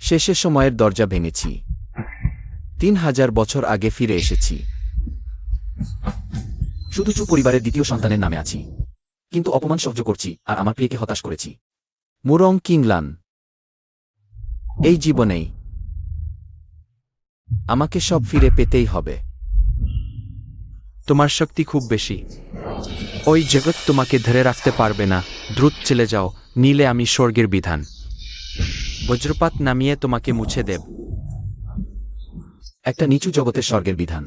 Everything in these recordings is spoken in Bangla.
শেষে সময়ের দরজা ভেঙেছি। 3000 বছর আগে ফিরে এসেছি। শুধু পরিবারের দ্বিতীয় সন্তানের নামে আছি, কিন্তু অপমান সহ্য করছি আর আমার প্রিয়কে হতাশ করেছি। মুরং কিংলান, এই জীবনেই আমাকে সব ফিরে পেতেই হবে। তোমার শক্তি খুব বেশি, ওই জগৎ তোমাকে ধরে রাখতে পারবে না। দ্রুত চলে যাও, নিলে আমি স্বর্গের বিধান বজ্রপাত নামিয়ে তোমাকে মুছে দেব। একটা নিচু জগতের স্বর্গের বিধান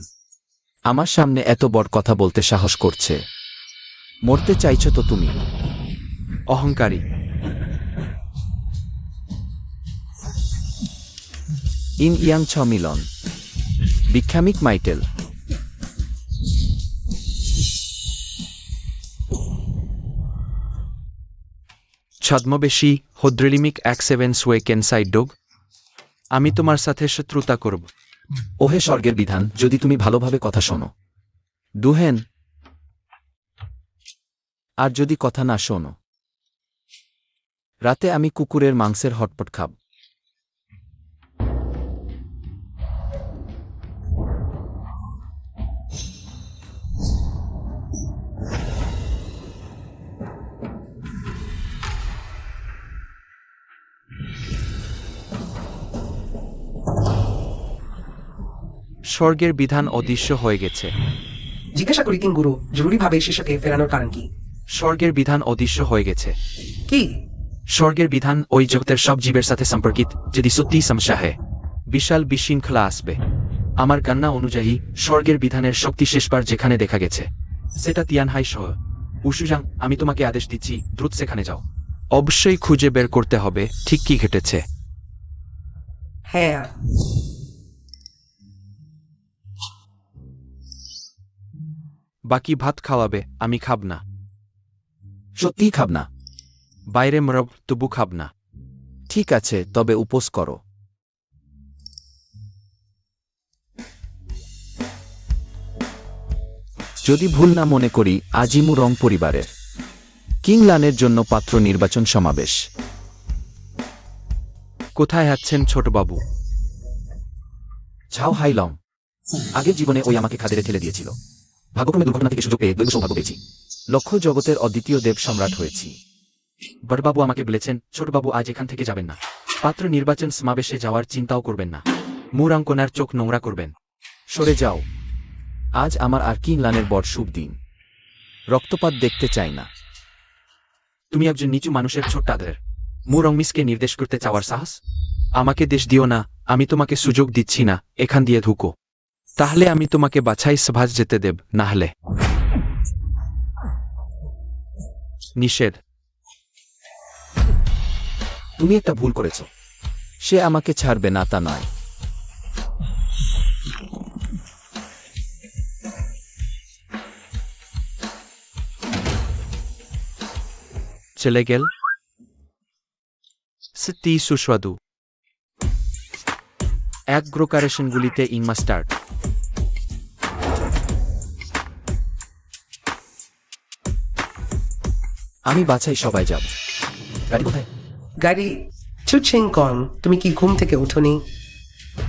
আমার সামনে এত বড় কথা বলতে সাহস করছে। মরতে চাইছ তো তুমি? অহংকারী। ইন ইয়াং ছ মিলন, বিখ্যামিক মাইটেল। ছদ্মবেশী হদ্রেলিমিক 17 সোয়ে কেনসাইড ডোগ, আমি তোমার সাথে শত্রুতা করব। ওহে স্বর্গের বিধান, যদি তুমি ভালোভাবে কথা শোনো। দুহেন, আর যদি কথা না শোনো, রাতে আমি কুকুরের মাংসের হটপট খাব। স্বর্গের বিধান অদৃশ্য হয়ে গেছে। জিজ্ঞাসা করি কিঙ্গুরু, জরুরিভাবে শিষ্যকে ফেরানোর কারণ কি? স্বর্গের বিধান অদৃশ্য হয়ে গেছে। কি? স্বর্গের বিধান ওই জগতের সব জীবের সাথে সম্পর্কিত। যদি সত্যি সমস্যা হয়, বিশাল বিশৃঙ্খলা আসবে। আমার কান্না অনুযায়ী স্বর্গের বিধানের শক্তি শেষবার যেখানে দেখা গেছে সেটা তিয়ানহাই শহর। উশুজাং, আমি তোমাকে আদেশ দিচ্ছি, দ্রুত সেখানে যাও। অবশ্যই খুঁজে বের করতে হবে ঠিক কি ঘটেছে। হ্যাঁ। বাকি ভাত খাওয়াবে, আমি খাব না। সত্যিই খাব না? বাইরে মরব, তবু খাব না। ঠিক আছে, তবে উপোস করো। যদি ভুল না মনে করি, আজই মুরং পরিবারের কিংলানের জন্য পাত্র নির্বাচন সমাবেশ। কোথায় যাচ্ছেন ছোটবাবু? ঝাও হাইলং, আগের জীবনে ওই আমাকে খাদেরে ঠেলে দিয়েছিল। ভাগ্যক্রমে দুর্ঘটনা থেকে সুযোগ পেয়ে দৈব সৌভাগ্য পেয়েছি। লক্ষ জগতের অদ্বিতীয় দেব সম্রাট হয়েছি। বড়বাবু আমাকে বলেছেন, ছোটবাবু আজ এখান থেকে যাবেন না। পাত্র নির্বাচন সমাবেশে যাওয়ার চিন্তাও করবেন না। মুরাঙ্কনার চোখ নোংরা করবেন। সরে যাও। আজ আমার আর কিংলানের বড় শুভ দিন। রক্তপাত দেখতে চাই না। তুমি একজন নিচু মানুষের ছোট্ট আদরের মুরংমিসকে নির্দেশ করতে চাওয়ার সাহস? আমাকে দেশ দিও না, আমি তোমাকে সুযোগ দিচ্ছি না। এখান দিয়ে ঢুকো, তাহলে আমি তোমাকে বাছাই সভাজ যেতে দেব, না হলে নিষেধ। তুমি একটা ভুল করেছ। সে আমাকে ছাড়বে না তা নয়। চলে গেল। সত্যি সুস্বাদু। অ্যাগ্রোকারেশনগুলিতে ইনমাস্টার্ড। আমি বাছাই সবাই যাব। গাড়ি কোথায়? গাড়ি চুচিং কং, তুমি কি ঘুম থেকে উঠোনি?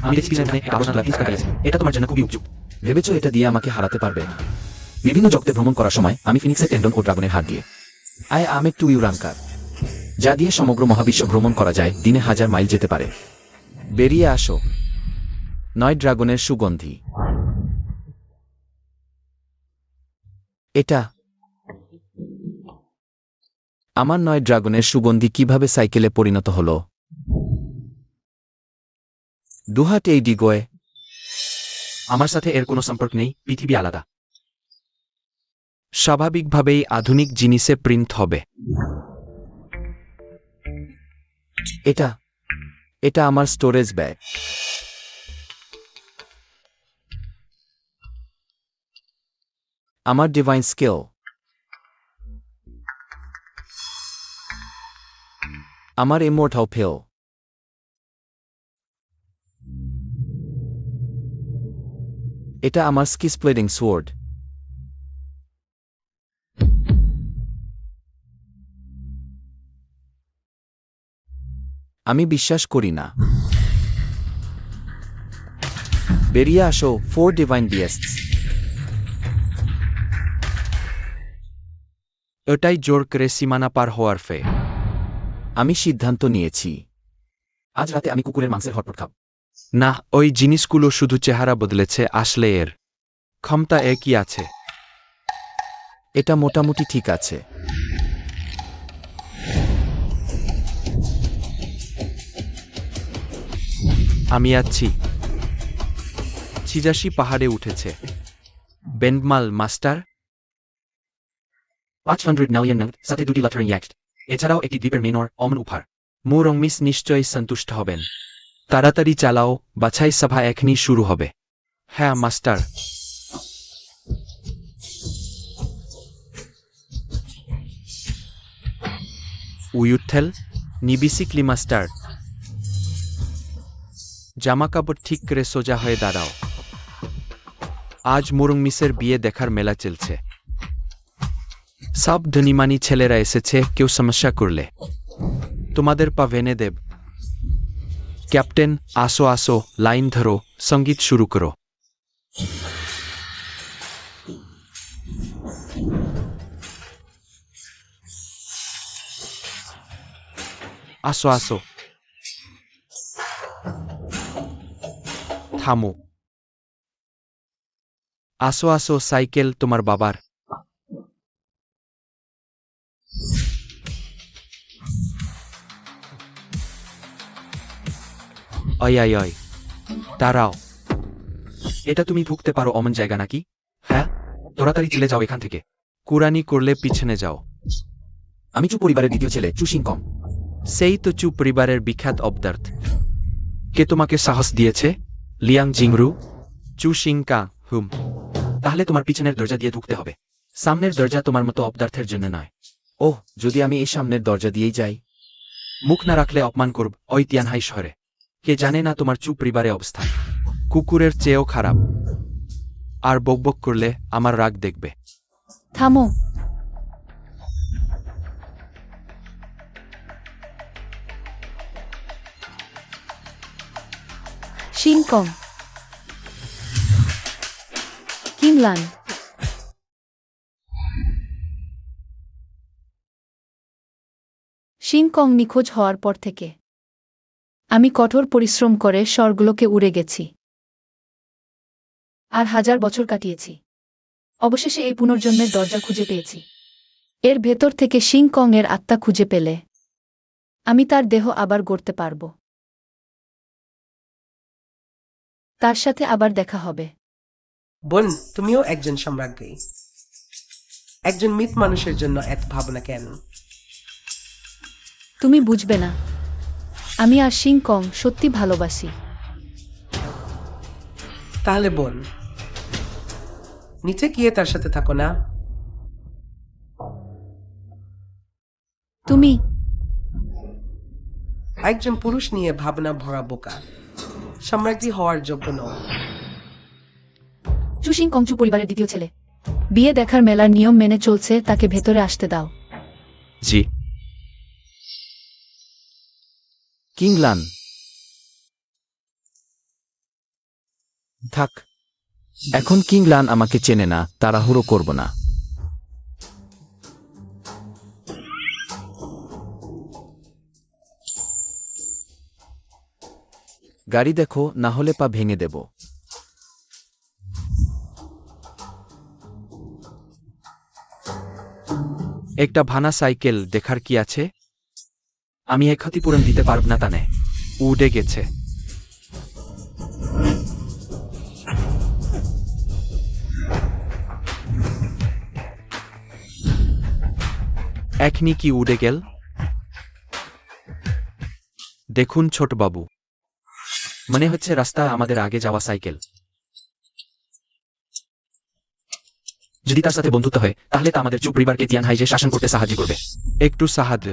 আমি দেখছি পিছনে একটা আলোচনা লাফিয়ে কাটা গেছে। এটা তোমার জন্য খুবই উপযুক্ত। ভেবেছো এটা দিয়ে আমাকে হারাতে পারবে? বিভিন্ন জগতে ভ্রমণ করার সময় আমি ফিনিক্সের টেন্ডন ও ড্রাগনের হাড় দিয়ে আমি একটু ইউরাঙ্কার, যা দিয়ে সমগ্র মহাবিশ্ব ভ্রমণ করা যায়, দিনে 1000 মাইল যেতে পারে। বেরিয়ে আসো। 9 ড্রাগনের সুগন্ধি। এটা আমার 9 ড্রাগনের সুগন্ধি কিভাবে সাইকেলে পরিণত হলো? দুহাট এই ডিগোয়। আমার সাথে এর কোনো সম্পর্ক নেই, পৃথিবী আলাদা। স্বাভাবিকভাবেই আধুনিক জিনিসে প্রিন্ট হবে। এটা এটা আমার স্টোরেজ ব্যাগ। আমার ডিভাইন স্কিল। আমার ইমোর্টাল পিল। এটা আমার স্কি স্প্লিটিং সোয়ার্ড। আমি বিশ্বাস করি না বেরিয়ে আসো 4 ডিভাইন বিয়েস্টস। এটাই জোর করে সীমানা পার হওয়ার ফে। আমি সিদ্ধান্ত নিয়েছি, আজ রাতে আমি কুকুরের মাংসের হটপট খাব। না, ওই জিনিসগুলো শুধু চেহারা বদলেছে, আসলে এর ক্ষমতা একই আছে। এটা মোটামুটি ঠিক আছে। আমি আছি। ছিজাসি পাহাড়ে উঠেছে। বেন্ডমাল মাস্টার। 500 মিলিয়ন নং, সাথে 2টি লটারি অ্যাক্ট, এছাড়াও একটি দ্বীপের মেনর অমন উপহার। মুরংমিস নিশ্চয়ই সন্তুষ্ট হবেন। তাড়াতাড়ি চালাও, বাছাই সভা এখনই শুরু হবে। হ্যাঁ মাস্টার। উইউথেল নিবিসিকলি মাস্টার। জামাকাপড় ঠিক করে সোজা হয়ে দাঁড়াও। আজ মুরংমিসের বিয়ে দেখার মেলা চলছে। সব ধনীমানি ছেলেরা এসেছে, কেউ সমস্যা করলে তোমাদের পা ভেনে দেব। ক্যাপ্টেন, আসো আসো, লাইন ধরো, সঙ্গীত শুরু করো। আসো আসো, থামো। আসো আসো, সাইকেল তোমার বাবার। অয় অয় অয়, দাঁড়াও। এটা তুমি ঢুকতে পারো অমন জায়গা নাকি? হ্যাঁ, তাড়াতাড়ি চলে যাও এখান থেকে। কুরানি করলে পিছনে যাও। আমি চু পরিবারের দ্বিতীয় ছেলে চুশিং কম। সেই তো চু পরিবারের বিখ্যাত অবদার্থ। কে তোমাকে সাহস দিয়েছে? লিয়াং জিংরু? চু সিংকা হুম। তাহলে তোমার পিছনের দরজা দিয়ে ঢুকতে হবে। সামনের দরজা তোমার মতো অবদার্থের জন্য নয়। ওহ, যদি আমি এই সামনের দরজা দিয়েই যাই? মুখ না রাখলে অপমান করব ওই তিয়ানহাই শহরে। কে জানে না তোমার চু পরিবারে অবস্থান কুকুরের চেয়েও খারাপ। আর বকবক করলে আমার রাগ দেখবে। থামো। শিনকং, কিমলান। শিনকং নিখোঁজ হওয়ার পর থেকে আমি কঠোর পরিশ্রম করে স্বর্গলোকে উড়ে গেছি আর 1000 বছর কাটিয়েছি। অবশেষে এই পুনর্জন্মের দরজা খুঁজে পেয়েছি। এর ভেতর থেকে শিংকং এর আত্মা খুঁজে পেলে আমি তার দেহ আবার গড়তে পারব। তার সাথে আবার দেখা হবে। বোন, তুমিও একজন সম্রাজ্ঞী। একজন মৃত মানুষের জন্য এত ভাবনা কেন? তুমি বুঝবে না। আমি আর শিংকং সত্যি ভালোবাসি। তাহলে বোন, নিচে গিয়ে তার সাথে থাকো না? তুমি একজন পুরুষ নিয়ে ভাবনা ভরা বোকা। সম্রাজ্ঞী হওয়ার যোগ্য নও। চু শিংকং চু পরিবারের দ্বিতীয় ছেলে। বিয়ে দেখার মেলার নিয়ম মেনে চলছে, তাকে ভেতরে আসতে দাও। জি। কিংলান, থাক। এখন কিংলান আমাকে চেনে না, তাড়াহুড়ো করব না। গাড়ি দেখো, না হলে পা ভেঙে দেব। একটা ভানা সাইকেল দেখার কি আছে? আমি এক ক্ষতিপূরণ দিতে পারব না, তা নেই। উড়ে গেছে। এখনি কি উড়ে গেল? দেখুন ছোটবাবু, মনে হচ্ছে রাস্তা আমাদের আগে যাওয়া সাইকেল। যদি তার সাথে বন্ধুত্ব হয়, তাহলে তা আমাদের চু পরিবারকে তিয়ানহাইজে শাসন করতে সাহায্য করবে। একটু সাহায্য।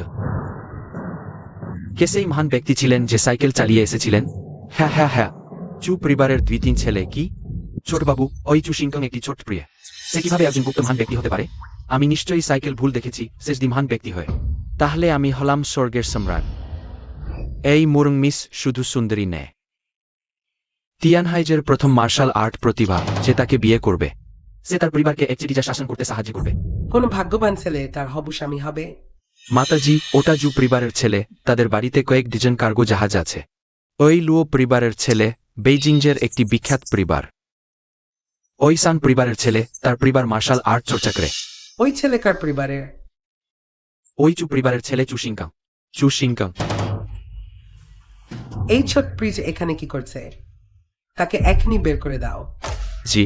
কে সেই মহান ব্যক্তি ছিলেন যে সাইকেল চালিয়ে এসেছিলেন? হ্যাঁ হ্যাঁ হ্যাঁ, চু পরিবারের 2-3 ছেলে। কি? ছোটবাবু, ওই চু সিংকং একটি ছোট প্রিয়। সে কিভাবে একজন গুপ্ত মহান ব্যক্তি হতে পারে? আমি নিশ্চয়ই সাইকেল ভুল দেখেছি, শেষ দি মহান ব্যক্তি হয়। তাহলে আমি হলাম স্বর্গের সম্রাট। এই মুরংমিস শুধু সুন্দরী নেয়। তিয়ানহাইজের প্রথম মার্শাল আর্ট প্রতিভা যে তাকে বিয়ে করবে। সে তার পরিবারকে একচেটিয়া শাসন করতে সাহায্য করবে। কোন ভাগ্যবান ছেলে তার হবু স্বামী হবে? মাতাজি, ওটা জু পরিবারের ছেলে, তাদের বাড়িতে কয়েক ডিজন কার্গো জাহাজ আছে। ওই লুও পরিবারের ছেলে, বেইজিংয়ের একটি বিখ্যাত পরিবার। ওই সান পরিবারের ছেলে, তার পরিবার মার্শাল আর্ট চর্চা করে। ওই ছেলেকার পরিবারের? ওই চু পরিবারের ছেলে চুশিংকাং। চুশিংকাং। এই ছোট প্রিজ এখানে কি করছে? তাকে এখনই বের করে দাও। জি।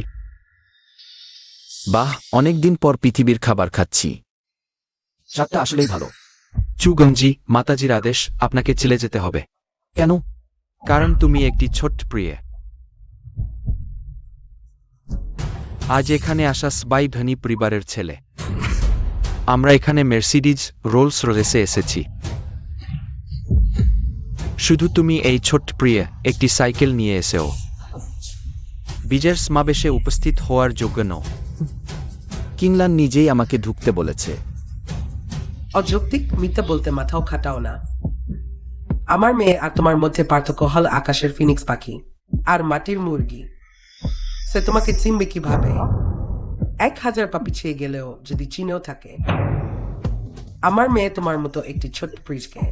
বাহ, অনেকদিন পর পৃথিবীর খাবার খাচ্ছি। স্বাদটা আসলেই ভালো। চুগংজি, মাতাজির আদেশ, আপনাকে চলে যেতে হবে। কেন? কারণ তুমি একটি ছোট্ট প্রিয়ে। আজ এখানে আসা সবাই ধনী পরিবারের ছেলে। আমরা এখানে মের্সিডিজ, রোলস রয়েসে এসেছি। শুধু তুমি এই ছোট্ট প্রিয়ে একটি সাইকেল নিয়ে এসেও বিজয়ের সমাবেশে উপস্থিত হওয়ার যোগ্য নও। কিংলান নিজেই আমাকে ঢুকতে বলেছে। অযৌক্তিক মিথ্যা বলতে মাথাও খাটাও না। আমার মেয়ে আর তোমার মধ্যে পার্থক্য হল আকাশের ফিনিক্স পাখি আর মাটির মুরগি। সে তোমাকে চিনবে কিভাবে? 1000 পা পিছিয়ে গেলেও যদি চিনেও থাকে। আমার মেয়ে তোমার মতো একটি ছোট্ট প্রিজকে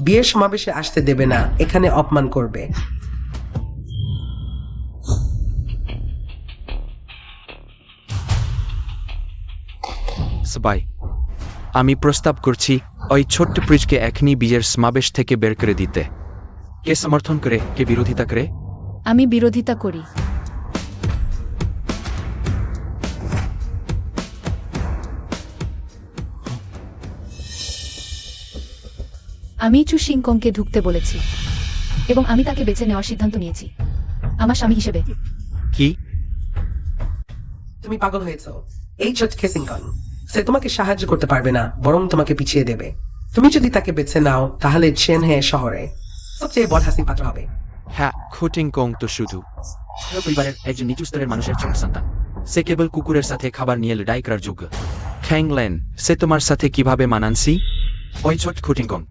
বিয়ের সমাবেশে আসতে দেবে না, এখানে অপমান করবে। সবাই, আমি প্রস্তাব করছি ওই ছোট্ট প্রিজকে এখনই বিজয়ের সমাবেশ থেকে বের করে দিতে। কে সমর্থন করে, কে বিরোধিতা করে? আমি বিরোধিতা করি। আমি চু সিংকংকে ঢুকতে বলেছি এবং আমি তাকে বেছে নেওয়ার সিদ্ধান্ত নিয়েছি আমার স্বামী হিসেবে। কি? তুমি পাগল হয়েছ? এই ছোট্ট খেসিংকন, সে তোমাকে সাহায্য করতে পারবে না, বরং তোমাকে পিছিয়ে দেবে। তুমি যদি তাকে বেছে নাও তাহলে চেনহে শহরে সবচেয়ে বড় হাসি পাত্র হবে। হ্যাঁ, খুটিংকং তো শুধু ওই পরিবারের একজন নিচু স্তরের মানুষের ছোট সন্তান। সে কেবল কুকুরের সাথে খাবার নিয়ে লড়াই করার যোগ্য। খ্যাংলেন, সে তোমার সাথে কিভাবে মানানসি? ওই ছোট খুটিংকং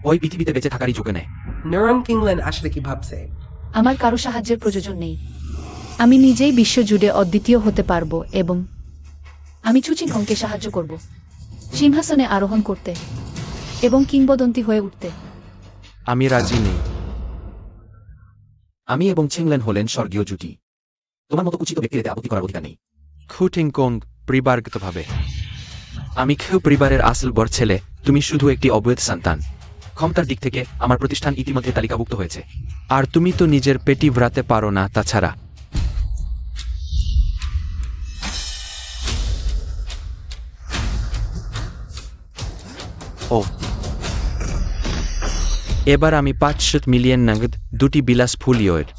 ওই পৃথিবীতে বেঁচে থাকারই যোগ্য নেই। নিউরন কিংল্যান্ড আসলে কি ভাবছে? আমার কারো সাহায্যের প্রয়োজন নেই। আমি নিজেই বিশ্বজুড়ে অদ্বিতীয় হতে পারবো এবং আমি চু সিংকংকে সাহায্য করব সিংহাসনে আরোহণ করতে এবং কিংবদন্তি হয়ে উঠতে। আমি রাজি নেই। আমি এবং ছিংলেন হলেন স্বর্গীয় জুটি। তোমার মতো কুচিত ব্যক্তিতে আপত্তি করার অধিকার নেই। খুটিংকং পরিবারগতভাবে আমি খেউ পরিবারের আসল বড় ছেলে, তুমি শুধু একটি অবৈধ সন্তান। ক্ষমতার দিক থেকে আমার প্রতিষ্ঠান ইতিমধ্যে তালিকাভুক্ত হয়েছে। আর তুমি তো নিজের পেটি ভরাতে পারো না। তাছাড়া ও এবার আমি 500 মিলিয়ন নগদ, 2টি বিলাসফুল ইয়ট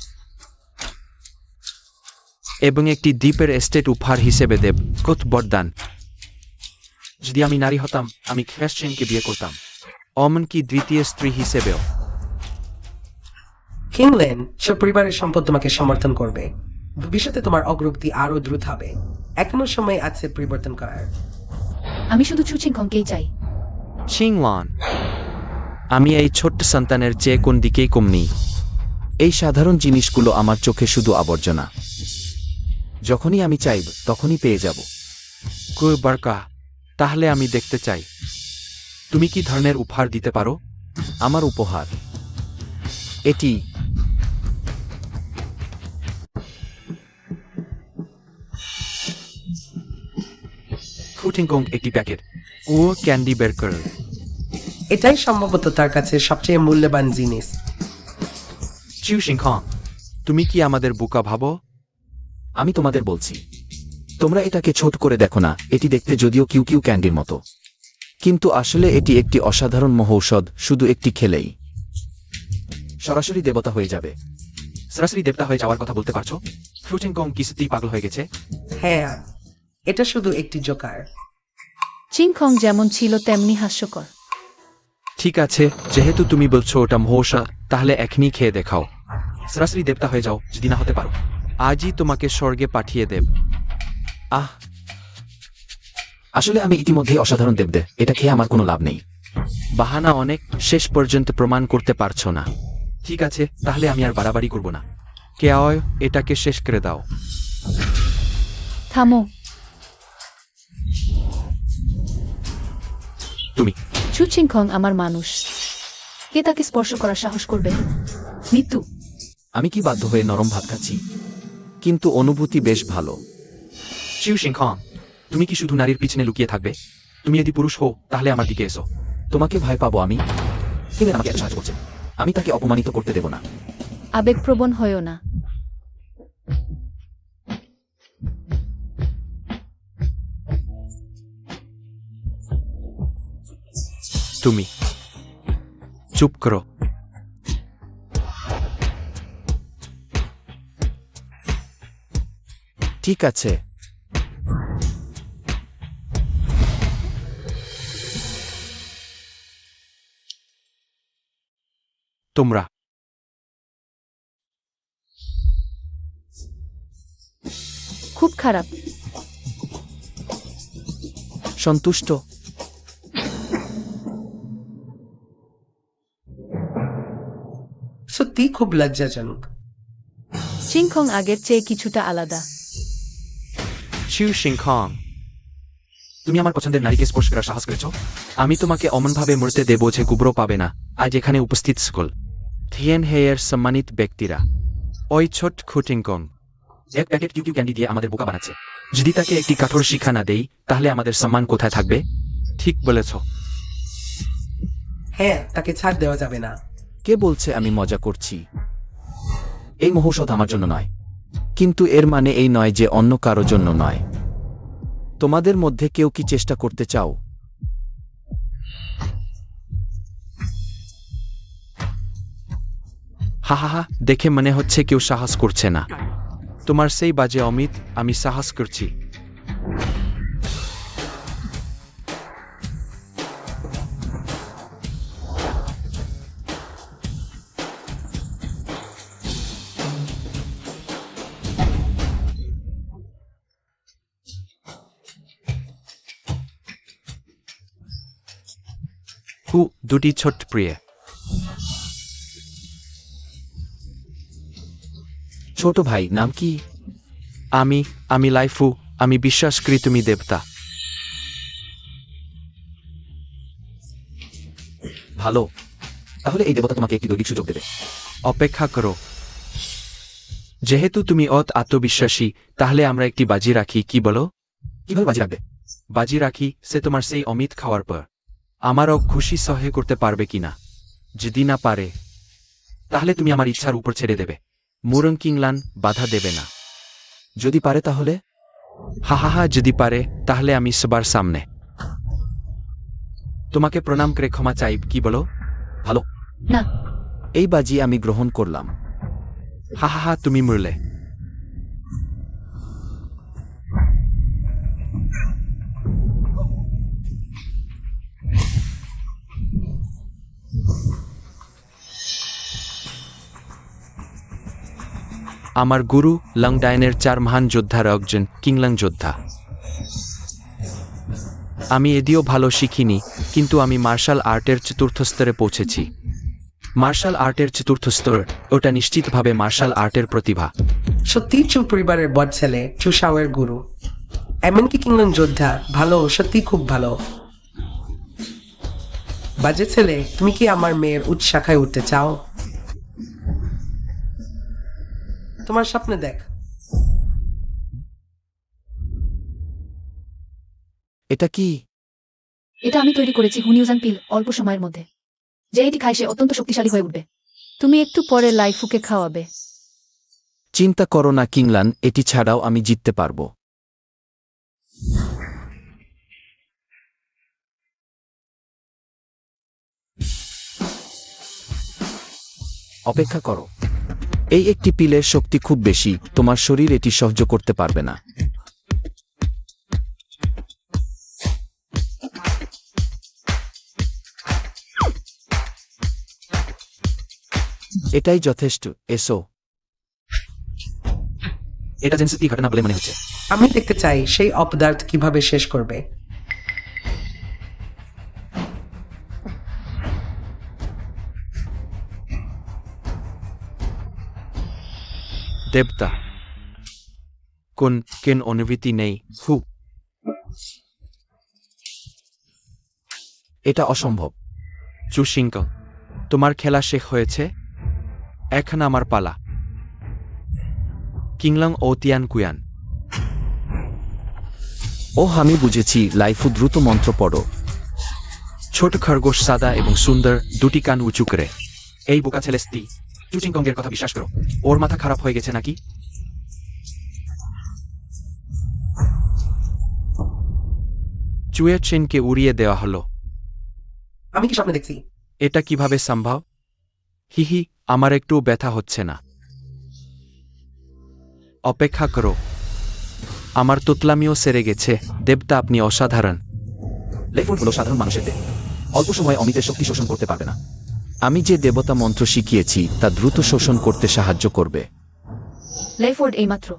এবং একটি দ্বীপের এস্টেট উপহার হিসেবে দেব। কত বরদান! যদি আমি নারী হতাম, আমি খ্রিশ্চানকে বিয়ে করতাম। এমনকি দ্বিতীয় স্ত্রী হিসেবেও। কিংল্যান্ড সে পরিবারের সম্পদ তোমাকে সমর্থন করবে। ভবিষ্যতে তোমার অগ্রগতি আরো দ্রুত হবে। এখনো সময় আছে পরিবর্তন করার। আমি শুধু চু সিংকংকেই চাই। চিংলন, আমি এই ছোট্ট সন্তানের চেয়ে কোন দিকেই কম নেই। এই সাধারণ জিনিসগুলো আমার চোখে শুধু আবর্জনা। যখনই আমি চাইব তখনই পেয়ে যাব। কুই বারকা, তাহলে আমি দেখতে চাই তুমি কি ধরনের উপহার দিতে পারো। আমার উপহার এটি। খুটিংকং একটি প্যাকেট ও ক্যান্ডি বের করল। এটাই সম্ভবত তার কাছে সবচেয়ে মূল্যবান জিনিস। চিউ সিংখং, তুমি কি আমাদের বোকা ভাবো? আমি তোমাদের বলছি, তোমরা এটাকে ছোট করে দেখো না। এটি দেখতে যদিও কিউ কিউ ক্যান্ডির মতো, কিন্তু আসলে এটি একটি অসাধারণ মহৌষধ। শুধু একটি খেলেই সরাসরি দেবতা হয়ে যাবে। সরাসরি দেবতা হয়ে যাওয়ার কথা বলতে পারছো? খুটিংকং কি সত্যিই পাগল হয়ে গেছে? হ্যাঁ, এটা শুধু একটি জোকার। চিংখং যেমন ছিল তেমনি হাস্যকর। ঠিক আছে, যেহেতু তুমি বলছো ওটা মহৌষা, তাহলে এখনই খেয়ে দেখাও। সরাসরি দেবতা হয়ে যাও যদি না হতে পারো। আজই তোমাকে স্বর্গে পাঠিয়ে দেব। আহ, আসলে আমি ইতিমধ্যেই অসাধারণ দেবদে। এটা খেয়ে আমার কোনো লাভ নেই। বাহানা অনেক, শেষ পর্যন্ত প্রমাণ করতে পারছো না। ঠিক আছে, তাহলে আমি আর বাড়াবাড়ি করব না। কেয় এটাকে শেষ করে দাও। থামো। তুমি চুচিংখং আমার মানুষ। কে তাকে স্পর্শ করার সাহস করবে? মৃত্যু। আমি কি বাধ্য হয়ে নরম ভাত খাচ্ছি? কিন্তু অনুভূতি বেশ ভালো। চিউ সিংখন, তুমি কি শুধু নারীর পিছনে লুকিয়ে থাকবে? তুমি যদি পুরুষ হও তাহলে আমার দিকে এসো। তোমাকে ভয় পাবো আমি? কিংলান আমাকে এত সাহায্য করছে, আমি তাকে অপমানিত করতে দেব না। আবেগপ্রবণ হয়েও না। তুমি চুপ করো। ঠিক আছে। তোমরা খুব খারাপ। সন্তুষ্ট। সত্যি খুব লজ্জাজনক। চিংখং আগের চেয়ে কিছুটা আলাদা। চিউ সিংখন, তুমি আমার পছন্দের নারীকে স্পর্শ করার সাহস করেছ? আমি তোমাকে অমনভাবে মরতে দেব যে গুবরো পাবে না। আজ এখানে উপস্থিত সকল থিয়েন হেয়ের সম্মানিত ব্যক্তিরা। ওই ছোট খুটিংকং এক প্যাকেট কিউ ক্যান্ডি দিয়ে আমাদের বোকা বানাচ্ছে। যদি তাকে একটি কঠোর শিক্ষা না দেই তাহলে আমাদের সম্মান কোথায় থাকবে? ঠিক বলেছ। হ্যাঁ, তাকে ছাড় দেওয়া যাবে না। কে বলছে আমি মজা করছি? এই মহৌষধ আমার জন্য নয়, কিন্তু এর মানে এই নয় যে অন্য কারো জন্য নয়। তোমাদের মধ্যে কেউ কি চেষ্টা করতে চাও? হা হা হা, দেখে মনে হচ্ছে কেউ সাহস করছে না। তোমার সেই বাজে অমিত, আমি সাহস করছি। দুটি ছোট্ট প্রিয়। ছোট ভাই নাম কি? আমি লাইফু। আমি বিশ্বাস করি তুমি দেবতা। ভালো, তাহলে এই দেবতা তোমাকে একটি দৈবিক সুযোগ দেবে। অপেক্ষা করো। যেহেতু তুমি আত্মবিশ্বাসী, তাহলে আমরা একটি বাজি রাখি, কি বলো? কিভাবে বাজি রাখবে? বাজি রাখি সে তোমার সেই অমিত খাওয়ার পর আমারও খুশি সহ্য করতে পারবে কিনা। যদি না পারে তাহলে তুমি আমার ইচ্ছার উপর ছেড়ে দেবে। মুরং কিংলান বাধা দেবে না। যদি পারে তাহলে? হা হা হা, যদি পারে তাহলে আমি সবার সামনে তোমাকে প্রণাম করে ক্ষমা চাই, কি বলো? ভালো, না। এই বাজি আমি গ্রহণ করলাম। হা হা হা, তুমি মরলে। আমার গুরু লংডায়নের 4 মহান যোদ্ধার একজন কিংলাং যোদ্ধা। আমি এদিও ভালো শিখিনি, কিন্তু আমি মার্শাল আর্টের চতুর্থ স্তরে পৌঁছেছি। মার্শাল আর্টের চতুর্থ স্তর, ওটা নিশ্চিতভাবে মার্শাল আর্টের প্রতিভা। সত্যি চু পরিবারের বড় ছেলে, চুসাওয়ের গুরু, এমনকি কিংলং যোদ্ধা। ভালো, সত্যি খুব ভালো। বাজে ছেলে, তুমি কি আমার মেয়ের উচ্চ শাখায় উঠতে চাও? তোমার স্বপ্নে দেখ। এটা কি? এটা আমি তৈরি করেছি হুনিউজান পিল, অল্প সময়ের মধ্যে। যে এটি খায় সে অত্যন্ত শক্তিশালী হয়ে উঠবে। তুমি একটু পরে লাইফুকে খাওয়াবে। চিন্তা করো না কিংলান, এটি ছাড়াও আমি জিততে পারবো। অপেক্ষা করো। এই একটি পিলের শক্তি খুব বেশি, তোমার শরীর এটি সহ্য করতে পারবে না। এটাই যথেষ্ট, এসো। এটা যেন সত্যি ঘটনা বলে মনে হচ্ছে। আমি দেখতে চাই সেই অপদার্থ কিভাবে শেষ করবে। দেবতা কোন কেন অনুভূতি নেই হু এটা অসম্ভব। চুশিঙ্ক তোমার খেলা শেষ হয়েছে, এখন আমার পালা। কিংলং ও তিয়ান কুয়ান। আমি বুঝেছি, লাইফু দ্রুত মন্ত্র পড়ো। ছোট খরগোশ সাদা এবং সুন্দর, দুটি কান উঁচু করে। এই বোকা ছেলে স্ত্রী, চুচিংকংয়ের কথা বিশ্বাস করো। ওর মাথা খারাপ হয়ে গেছে নাকি? চুয়ে চেনকে উড়িয়ে দেওয়া হলো। আমি কি স্বপ্ন দেখছি? এটা কিভাবে সম্ভব? হিহি, আমার একটু ব্যথা হচ্ছে না। অপেক্ষা করো, আমার তোতলামিও সেরে গেছে। দেবতা, আপনি অসাধারণ। লেফুন হলো সাধারণ মানুষের দেহ, অল্প সময়ে অমিতের শক্তি শোষণ করতে পারবে না। আমি যে দেবতা মন্ত্র শিখিয়েছি তা দ্রুত শোষণ করতে সাহায্য করবে। লেফোর্ড এইমাত্র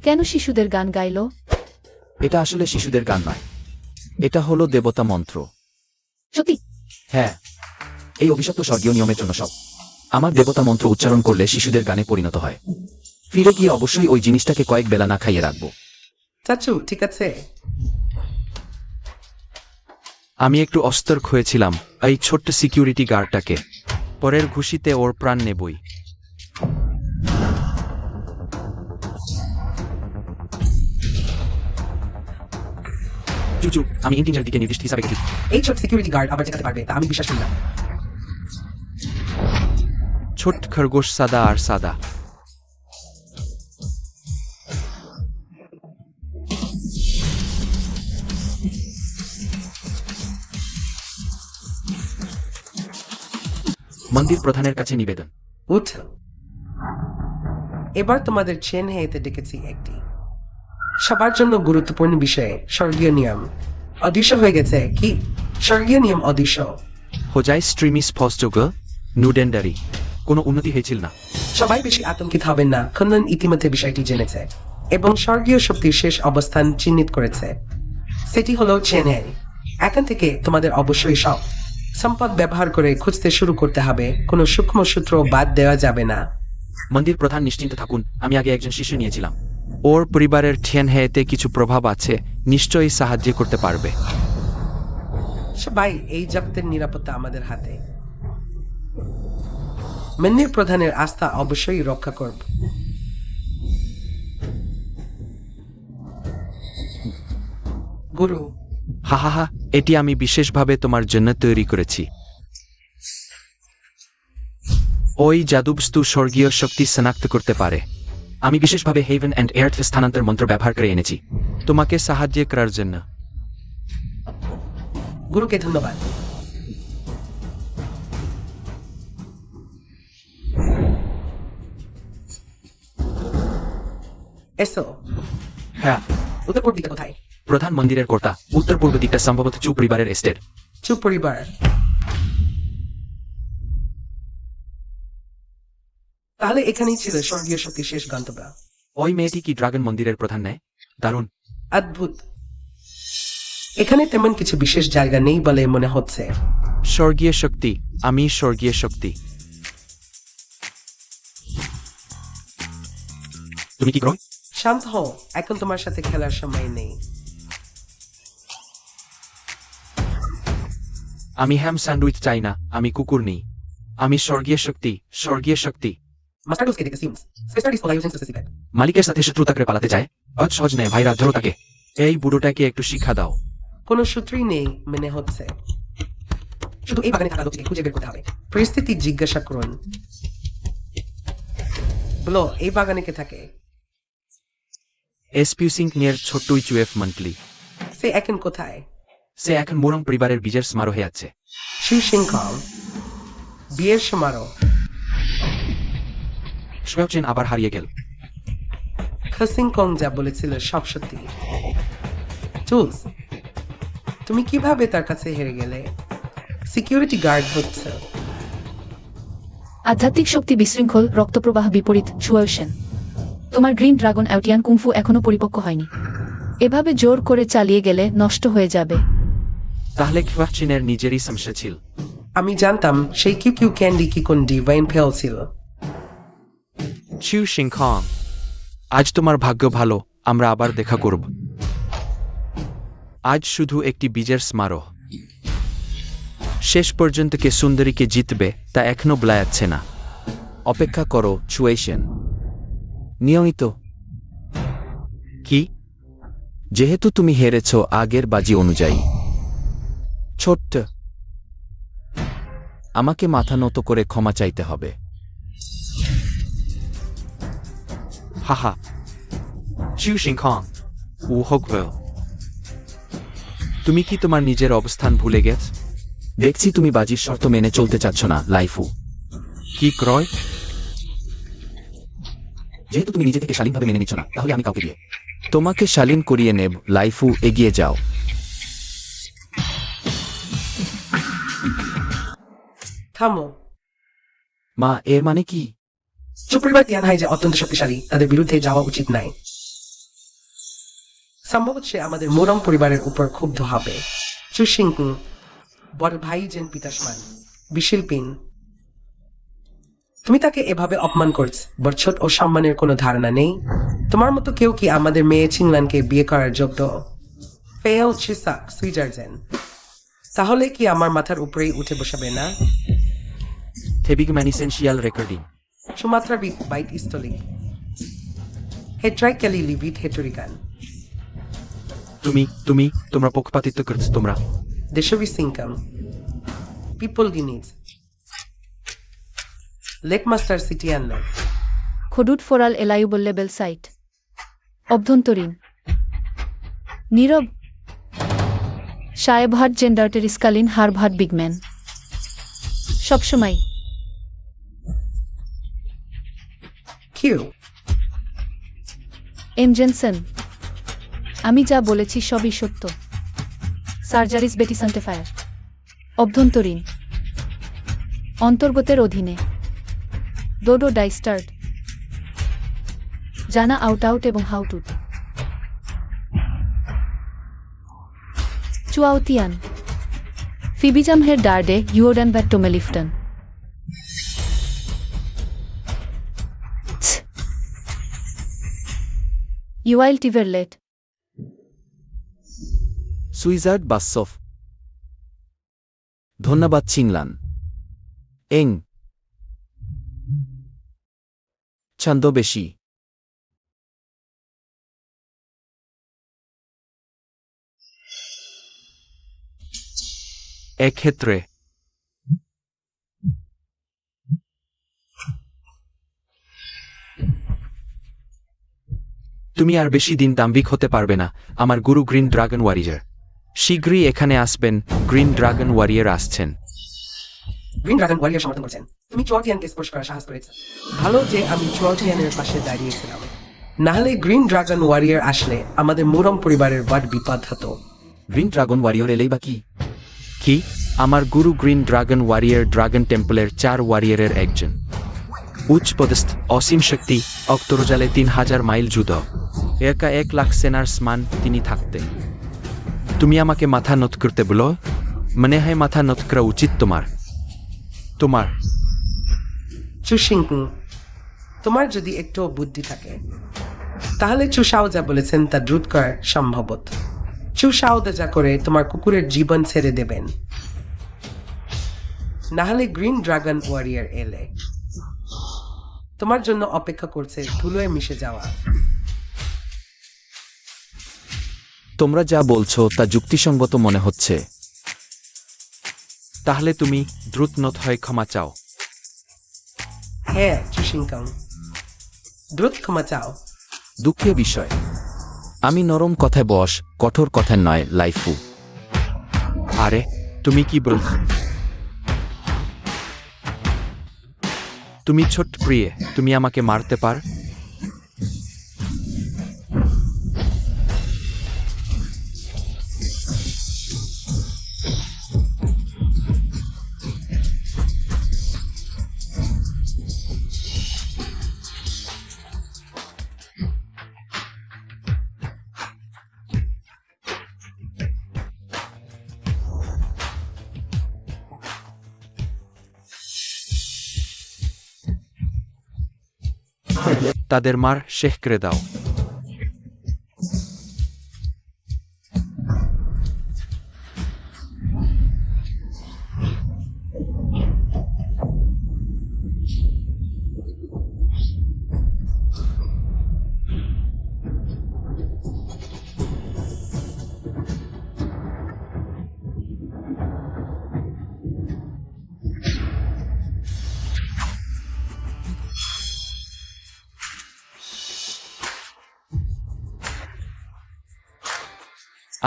কেন শিশুদের গান গাইল? এটা আসলে শিশুদের গান নয়, এটা হলো দেবতা মন্ত্র। সত্যি? হ্যাঁ, এই অভিশপ্ত স্বর্গীয় নিয়মের জন্য সব। আমার দেবতা মন্ত্র উচ্চারণ করলে শিশুদের গানে পরিণত হয়। ফিরে গিয়ে অবশ্যই ওই জিনিসটাকে কয়েক বেলা না খাইয়ে রাখবো। চাচু ঠিক আছে। আমি একটু অস্তর্ক হয়েছিলাম এই ছোট্ট সিকিউরিটি গার্ডটাকে। পরের ঘুষিতে ওর প্রাণ নেবই। চুচু, আমি ইন্টিজার দিকে নির্দিষ্ট হিসাবে গেছি। এই ছোট সিকিউরিটি গার্ড আবার যেতে পারবে তা আমি বিশ্বাস করি না। ছোট খরগোশ সাদা আর সাদা। মন্দির প্রধানের কাছে নিবেদন। উঠ। এবার তোমাদের চেন হেতে ডেকেছি একটি সবার জন্য গুরুত্বপূর্ণ বিষয়ে, স্বর্গীয় নিয়ম অদৃশ্য হয়ে গেছে। কি স্বর্গীয় নিয়ম অদৃশ্য? হোজাই স্ট্রিমি স্পষ্টগ নুডেন্ডারি। কোনো উন্নতি হয়েছিল না। সবাই বেশি আতঙ্কিত হবেন না। খন্দন ইতিমধ্যে বিষয়টি জেনেছে এবং স্বর্গীয় শক্তির শেষ অবস্থান চিহ্নিত করেছে। সেটি হলো চেন্নাই। এখন থেকে তোমাদের অবশ্যই সব সম্পদ ব্যবহার করে খুঁজতে শুরু করতে হবে। কোনো সূক্ষ্ম সূত্র বাদ দেওয়া যাবে না। মন্দির প্রধান নিশ্চিন্ত থাকুন, আমি আগে একজন শিশু নিয়েছিলাম। ওর পরিবারের ঠেন হেতে কিছু প্রভাব আছে, নিশ্চয়ই সাহায্য করতে পারবে। সবাই, এই জগতের নিরাপত্তা আমাদের হাতে। মন্দির প্রধানের আস্থা অবশ্যই রক্ষা করব। গুরু, হা হা হা, এটি আমি বিশেষভাবে তোমার জন্য তৈরি করেছি। ওই জাদুবস্তু স্বর্গীয় শক্তি শনাক্ত করতে পারে। আমি বিশেষভাবে হেভেন অ্যান্ড এয়ার্থ স্থানান্তর মন্ত্র ব্যবহার করে এনেছি। তোমাকে সাহায্য করার জন্য। গুরুকে ধন্যবাদ। এসো। হ্যাঁ, উত্তর পূর্ব দিকে কোথায়? প্রধান মন্দিরের কর্তা। উত্তর পূর্ব দিকটা সম্ভবত চু পরিবারের এস্টেট। চুপ পরিবার। তাহলে এখানেই ছিল স্বর্গীয় শক্তির শেষ গন্তব্য। ওই মেয়েটি কি ড্রাগন মন্দিরের প্রধান নেয়? দারুণ। অদ্ভুত। এখানে তেমন কিছু বিশেষ জায়গা নেই বলে মনে হচ্ছে। স্বর্গীয় শক্তি, আমি স্বর্গীয় শক্তি। তুমি কি করো? শান্ত হও, এখন তোমার সাথে খেলার সময় নেই। আমি হ্যাম স্যান্ডউইচ চাই না, আমি কুকুর নেই। আমি স্বর্গীয় শক্তি, স্বর্গীয় শক্তি। মাস্টার রুলস কে দেখে seems special display using specific. মালিকের সাথে শত্রুতা করে পালাতে চায়? অজ সহজ নেয় ভাইরা, ধরো তাকে। এই বুড়োটাকে একটু শিক্ষা দাও। কোনো সূত্রই নেই মনে হচ্ছে। শুধু এই বাগানে থাকা লোকটিকে খুঁজে বের করতে হবে। পরিস্থিতি জিজ্ঞাসা করুন। বলো, এই বাগানে কে থাকে? এসপিউসিং নিয়ের ছোট্ট চুয়েফ মন্টলি। সে এখন কোথায়? সে এখন মোরং পরিবারের বীজের সমারোহে আছে। শিব সিংহল বিয়ের সমারোহ। সোয়াবচেন আবার হারিয়ে গেল। খসিং কং যা বলেছিল সব সত্যি। জুলস, তুমি কিভাবে তার কাছে হেরে গেলে? সিকিউরিটি গার্ড হচ্ছে। আধ্যাত্মিক শক্তি বিশৃঙ্খল, রক্তপ্রবাহ বিপরীত, সুয়েশন। তোমার গ্রিন ড্রাগন আউটিয়ান কুংফু এখনো পরিপক্ক হয়নি। এভাবে জোর করে চালিয়ে গেলে নষ্ট হয়ে যাবে। তাহলে খিওয়াচিনের নিজেরই সমস্যা ছিল। আমি জানতাম সেই কিউ কিউ ক্যান্ডি কি কোন ডিভাইন ফেল ছিল। চিউ সিংখং, আজ তোমার ভাগ্য ভালো, আমরা আবার দেখা করব। আজ শুধু একটি বীজের স্মারক। শেষ পর্যন্ত কে সুন্দরীকে জিতবে তা এখনো বলা যাচ্ছে না। অপেক্ষা করো চুয়েশন। নিয়মিত। কি? যেহেতু তুমি হেরেছ আগের বাজি অনুযায়ী, ছোট্ট আমাকে মাথা নত করে ক্ষমা চাইতে হবে। হাহা, চিউ সিংখং, উ হোক ওয়েল। তুমি কি তোমার নিজের অবস্থান ভুলে গেছ? দেখছি তুমি বাজির শর্ত মেনে চলতে চাচ্ছ না লাইফু। কি ক্রয়? যেহেতু তুমি নিজে থেকে শালীনভাবে মেনে নিচ্ছ না, তাহলে আমি কাউকে দিয়ে তোমাকে শালীন করিয়ে নেব লাইফু, এগিয়ে যাও। থামো। মা, এর মানে কি? সুপরিবার তিয়ানহাই যে অত্যন্ত শক্তিশালী, তাদের বিরুদ্ধে যাওয়া উচিত নাই। সম্ভবত সে আমাদের মোরং পরিবারের উপর ক্ষুব্ধ হবে। চুশিংকু, বড় ভাই জেন পিতাসমান, বিশিল্পিন। তুমি তাকে এভাবে অপমান করছ, বরছট ও সম্মানের কোনো ধারণা নেই। তোমার মতো কেউ কি আমাদের মেয়ে চিংলানকে বিয়ে করার যোগ্য? ফেও চিসাক সুইজারজেন, তাহলে কি আমার মাথার উপরেই উঠে বসাবে না? থেবিক ম্যানিসেনশিয়াল রেকর্ডিং। সুমাত্রা বাইট ইস্তলিক, হেট্রাই ক্যালি লিভিট হেটরিকান, তোমরা পক্ষপাতিত্ব করছ। তোমরা দেশবি সিংকাম, পিপল গিনিজ, লেক মাস্টার সিটি আন্না, খডুট ফোরাল এলাইবল লেবেল সাইট। অভ্যন্তরীণ। নীরব। সায়েবহাট জেন্ডার্টেরিসকালীন হারভার্ট বিগম্যান। সবসময়। কিউ এম জেনসন, আমি যা বলেছি সবই সত্য। সার্জারিস বেটি সান্টেফায়ার। অভ্যন্তরীণ। অন্তর্গতের অধীনে। ডোডো ডাইস্টার্ড। জানা আউট আউট এবং হাউটুট। চুয়াউতিয়ান। ফিবিজামহের ডার্ডে ইউওডান ব্যাট টোমেলিফটন। ইউআইল টিভারলেট। সুইজার্ড বাসসফ। ধন্যবাদ চিংলান। এং ছন্দবেশী। এক্ষেত্রে তুমি আর বেশি দিন দাম্ভিক হতে পারবে না, আমার গুরু গ্রিন ড্রাগন ওয়ারিয়ার। শীঘ্রই এখানে আসবেন। গ্রিন ড্রাগন ওয়ারিয়ার আসছেন। গ্রিন ড্রাগন ওয়ারিয়ার সমর্থন করছেন। তুমি চুয়াউটিয়ানকে স্পর্শ করার সাহস করেছ। ভালো যে আমি চুয়াউটিয়ানের পাশে দাঁড়িয়েছিলাম, নাহলে গ্রিন ড্রাগন ওয়ারিয়ার আসলে আমাদের মুরম পরিবারের বড় বিপদ হতো। গ্রিন ড্রাগন ওয়ারিয়র এলেই বা কি? কি? আমার গুরু গ্রিন ড্রাগন ওয়ারিয়ার ড্রাগন টেম্পলের 4 ওয়ারিয়ারের একজন। উচ্চ পদস্থ, অসীম শক্তি, অক্তরজালে 3000 মাইল যুদ্ধ, একা 1 লাখ সেনার সমান তিনি থাকতেন। তুমি আমাকে মাথা নত করতে বলো? মনে হয় মাথা নত করা উচিত তোমার। চুশিংকু, তোমার যদি একটু বুদ্ধি থাকে তাহলে চুশাও যা বলেছেন তা দ্রুত করার সম্ভবত। চুশাও যা করে তোমার কুকুরের জীবন ছেড়ে দেবেন, নাহলে গ্রিন ড্রাগন ওয়ারিয়ার এলে তোমার জন্য অপেক্ষা করছে ধুলোয় মিশে যাওয়া। তোমরা যা বলছো তা যুক্তিসঙ্গত মনে হচ্ছে। তাহলে তুমি দ্রুত নত হয়ে ক্ষমা চাও। হ্যাঁ চুশিংকং, দ্রুত ক্ষমা চাও। দুঃখের বিষয়, আমি নরম কথায় বস, কঠোর কথায় নয় লাইফু। আরে তুমি কি বলছ? তুমি ছোট্ট প্রিয়ে, তুমি আমাকে মারতে পার? তাদের মার শেষ করে দাও।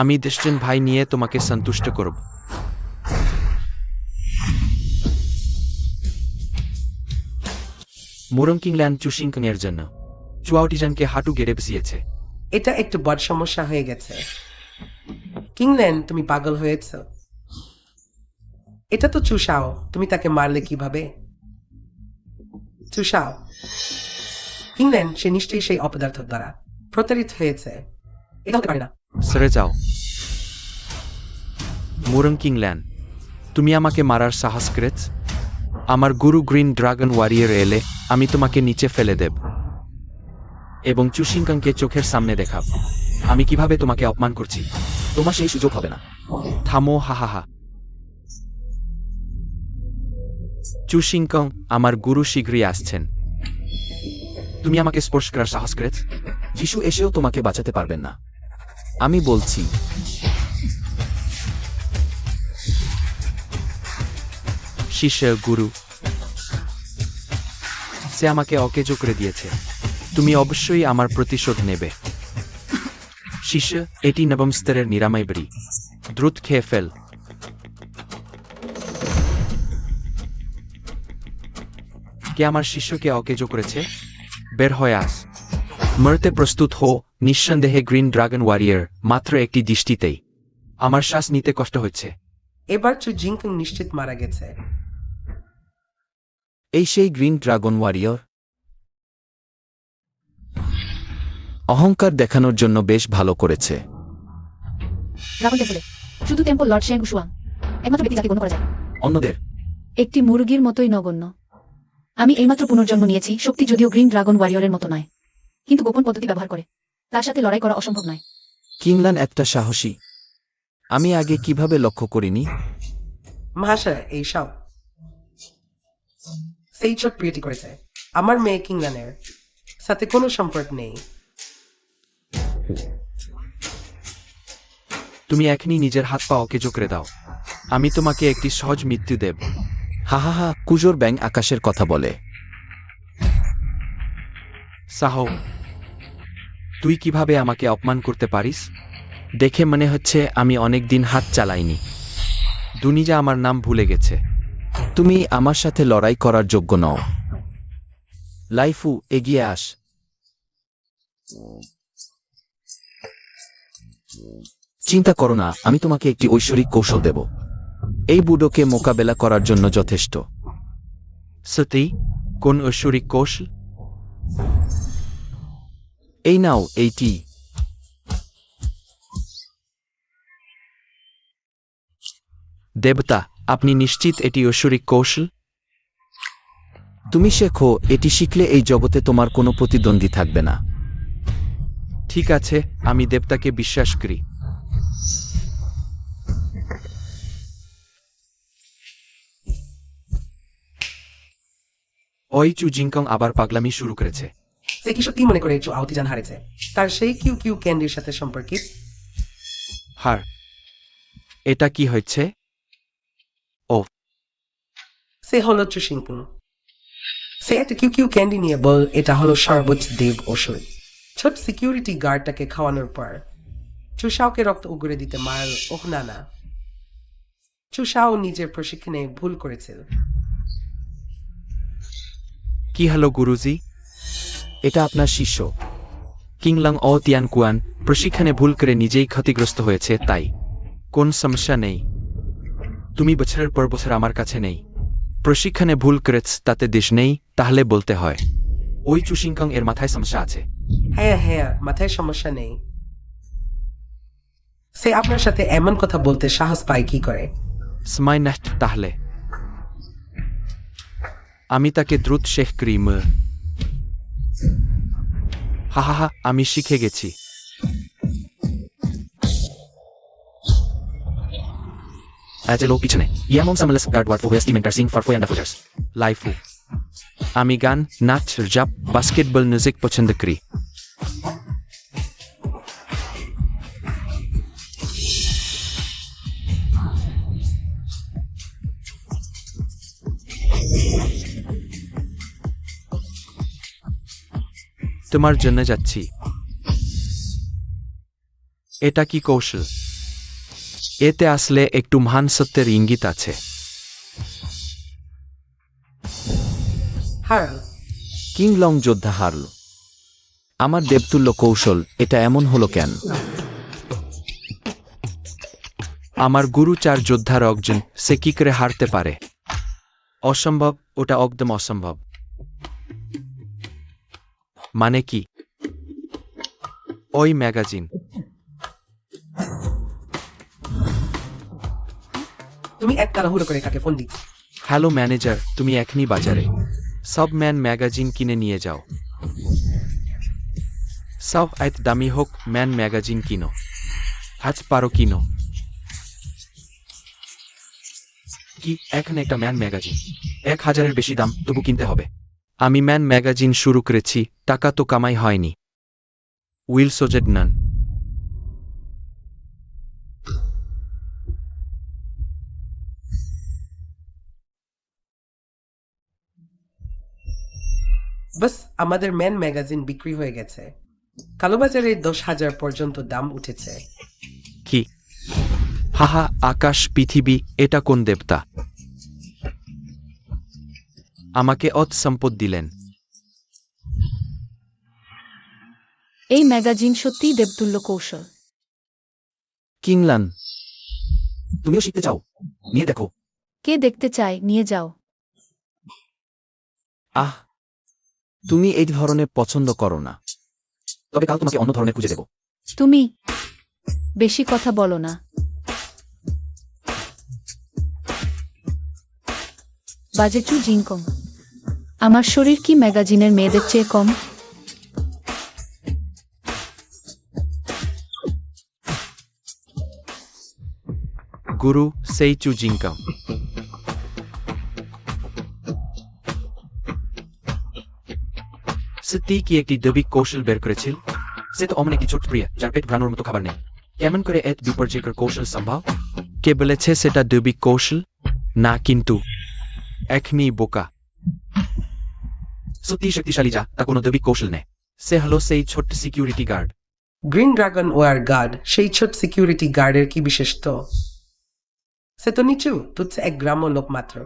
আমি দেশটেন ভাই নিয়ে তোমাকে সন্তুষ্ট করব। মুরং কিংল্যান্ড চুশিংকং এর জন্য চুয়াউটিজানকে হাঁটু গেড়ে বসিয়েছে। এটা একটু বড় সমস্যা হয়ে গেছে। কিংল্যান্ড, তুমি পাগল হয়েছ? এটা তো চুষাও, তুমি তাকে মারলে কিভাবে? চুষাও কিংল্যান্ড, সে নিশ্চয়ই সেই অপদার্থ দ্বারা প্রতারিত হয়েছে। এটা হতে পারে না। সরে যাও। মুরং কিংল্যান্ড, তুমি আমাকে মারার সাহস করেছ? আমার গুরু গ্রিন ড্রাগন ওয়ারিয়র এলে আমি তোমাকে নিচে ফেলে দেব এবং চুশিংকংকে চোখের সামনে দেখাব আমি কিভাবে তোমাকে অপমান করছি। তোমার সেই সুযোগ হবে না। থামো, হাহাহা। চুশিংকং, আমার গুরু শীঘ্রই আসছেন। তুমি আমাকে স্পর্শ করার সাহস করেছ? যিশু এসেও তোমাকে বাঁচাতে পারবেন না। আমি বলছি, শিষ্য গুরু, সে আমাকে অকেজো করে দিয়েছে। তুমি অবশ্যই আমার প্রতিশোধ নেবে। শিষ্য, এটি নবম স্তরের নিরাময় বড়ি। দ্রুত খেয়ে ফেল। কে আমার শিষ্যকে অকেজো করেছে? বের হয়ে আস। মরতে প্রস্তুত হো, নিঃসন্দেহে গ্রিন ড্রাগন ওয়ারিয়র, মাত্র একটি দৃষ্টিতেই আমার শ্বাস নিতে কষ্ট হচ্ছে। এবার চু জিংকং নিশ্চিত মারা গেছে। এই সেই গ্রিন ড্রাগন ওয়ারিয়র। অহংকার দেখানোর জন্য বেশ ভালো করেছে। ড্রাগন টেম্পলে শুধু টেম্পল লর্ড শেং গুশুয়াং একমাত্র ব্যক্তি যাকে গণ্য করা যায়। অন্যদের একটি মুরগির মতোই নগণ্য। আমি এইমাত্র পুনর্জন্ম নিয়েছি। শক্তি যদিও গ্রিন ড্রাগন ওয়ারিয়রের মতো নয়, কিন্তু গোপন পদ্ধতি ব্যবহার করে। তার সাথে লড়াই করা অসম্ভব নয়। কিংলান একটা সাহসী। আমি আগে কিভাবে লক্ষ্য করিনি? মহাশয়, এইসব সেই ছোট প্রিয়টি করেছে। আমার মেয়ে কিংল্যান্ডের সাথে কোনো সম্পর্ক নেই। তুমি এখনই নিজের হাত পা অকেজো করে দাও। আমি তোমাকে একটি সহজ মৃত্যু দেব। হাহাহা, কুজোর ব্যাং আকাশের কথা বলে। সাহো, তুই কিভাবে আমাকে অপমান করতে পারিস? দেখে মনে হচ্ছে আমি অনেক দিন হাত চালাইনি। দুনিজা আমার নাম ভুলে গেছে। তুমি আমার সাথে লড়াই করার যোগ্য নও। লাইফু, এগিয়ে আস। চিন্তা করো না, আমি তোমাকে একটি ঐশ্বরিক কৌশল দেব। এই বুডোকে মোকাবেলা করার জন্য যথেষ্ট। সত্যি? কোন ঐশ্বরিক কৌশল? এই নাও এইটি। দেবতা, আপনি নিশ্চিত এটি ঐশ্বরিক কৌশল? তুমি শেখো, এটি শিখলে এই জগতে তোমার কোনো প্রতিদ্বন্দ্বী থাকবে না। ঠিক আছে, আমি দেবতাকে বিশ্বাস করি। ওই চু জিংকং আবার পাগলামি শুরু করেছে। সে কি সত্যি মনে করে চু আহুতিজান হারেছে? তার সেই কিউ কিউ ক্যান্ডির সাথে সম্পর্কিত। হার, এটা কি হয়েছে? সে হলো চু সিংপুং। সে একটা কিউ কিউ ক্যান্ডি নিয়ে বল এটা হলো সর্বোচ্চ দেব ওষুধ। ছোট সিকিউরিটি গার্ডটাকে খাওয়ানোর পর চুষাওকে রক্ত উগরে দিতে মারল। ওহ না না, চুষাও নিজের প্রশিক্ষণে ভুল করেছিল। কি হলো গুরুজি? এটা আপনার শিষ্য কিংলং ও তিয়ান কুয়ান প্রশিক্ষণে ভুল করে নিজেই ক্ষতিগ্রস্ত হয়েছে, তাই কোন সমস্যা নেই। তুমি বছরের পর বছর আমার কাছে নেই। প্রশিক্ষণে ভুল করেছ, তাতে দেশ নেই, তাহলে বলতে হয়। ওই চু সিংকং এর মাথায় সমস্যা আছে। হ্যাঁ হ্যাঁ, মাথায় সমস্যা নেই। সে আপনার সাথে এমন কথা বলতে সাহস পায় কি করে? সময় নষ্ট। তাহলে আমি তাকে দ্রুত শেখ করি। হা হা হা, আমি শিখে গেছি। Ätelo pichene. Iamon samles guardward for vestimentar sing for foyanda fujars. লাইফু। আমি গান, নাচ, র্যাপ, বাস্কেটবল মিউজিক পছন্দ করি। তোমার জন্য যাচ্ছি। এটা কি কৌশল? এতে আসলে একটু মহান সত্যের ইঙ্গিত আছে। হারাল। কিংলং যোদ্ধা হারল। আমার দেবতুল্য কৌশল, এটা এমন হলো কেন? আমার গুরু 4 যোদ্ধার একজন, সে কি করে হারতে পারে? অসম্ভব, ওটা একদম অসম্ভব। মানে কি? ওই ম্যাগাজিন। তুমি এক তাড়াহুড়ো করে কাকে ফোন দিচ্ছ? হ্যালো ম্যানেজার, তুমি এখনই বাজারে সব ম্যান ম্যাগাজিন কিনে নিয়ে যাও। সব এত দামি হোক, ম্যান ম্যাগাজিন কিনো। আজ পারো কিনো। কি এখানে একটা ম্যান ম্যাগাজিন? 1000-এর বেশি দাম, তবু কিনতে হবে। আমি ম্যান ম্যাগাজিন শুরু করেছি, টাকা তো কামাই হয়নি। উইল সোজেড নান। বাস, আমাদের ম্যান ম্যাগাজিন বিক্রি হয়ে গেছে। কালোবাজারে 10,000 পর্যন্ত দাম উঠেছে। কি? হাহা, আকাশ, পৃথিবী, এটা কোন দেবতা আমাকে অত সম্পদ দিলেন? এই ম্যাগাজিন সত্যিই দেবতুল্য কৌশল। কিংলান, তুমিও শিখতে চাও? নিয়ে দেখো। কে দেখতে চায়, নিয়ে যাও। আহ, তুমি এই ধরনের পছন্দ করো না। তবে কাল তোমাকে অন্য ধরনের খুঁজে দেব। তুমি বেশি কথা বলো না। বাজেচু জিনকম। আমার শরীর কি ম্যাগাজিনের মেয়েদের চেয়ে কম? গুরু সেই চুজিংকাম। সত্যি কি একটি দৈবিক কৌশল বের করেছিল? সে তো অমন একটি ছোট্ট প্রিয়া, যার পেট ভরানোর মতো খাবার নেই। কেমন করে এত বিপর্যয়কর কৌশল সম্ভব? কে বলেছে সেটা দৈবিক কৌশল? না, কিন্তু এখনই বোকা। সত্যি শক্তিশালী যা, তা কোনো দৈবিক কৌশল নেই। সে হলো সেই ছোট্ট security guard. Green dragon war guard, সেই ছোট সিকিউরিটি গার্ডের কি বিশেষত্ব? সে তো নিচু, তুচ্ছ এক গ্রাম্য লোক মাত্র।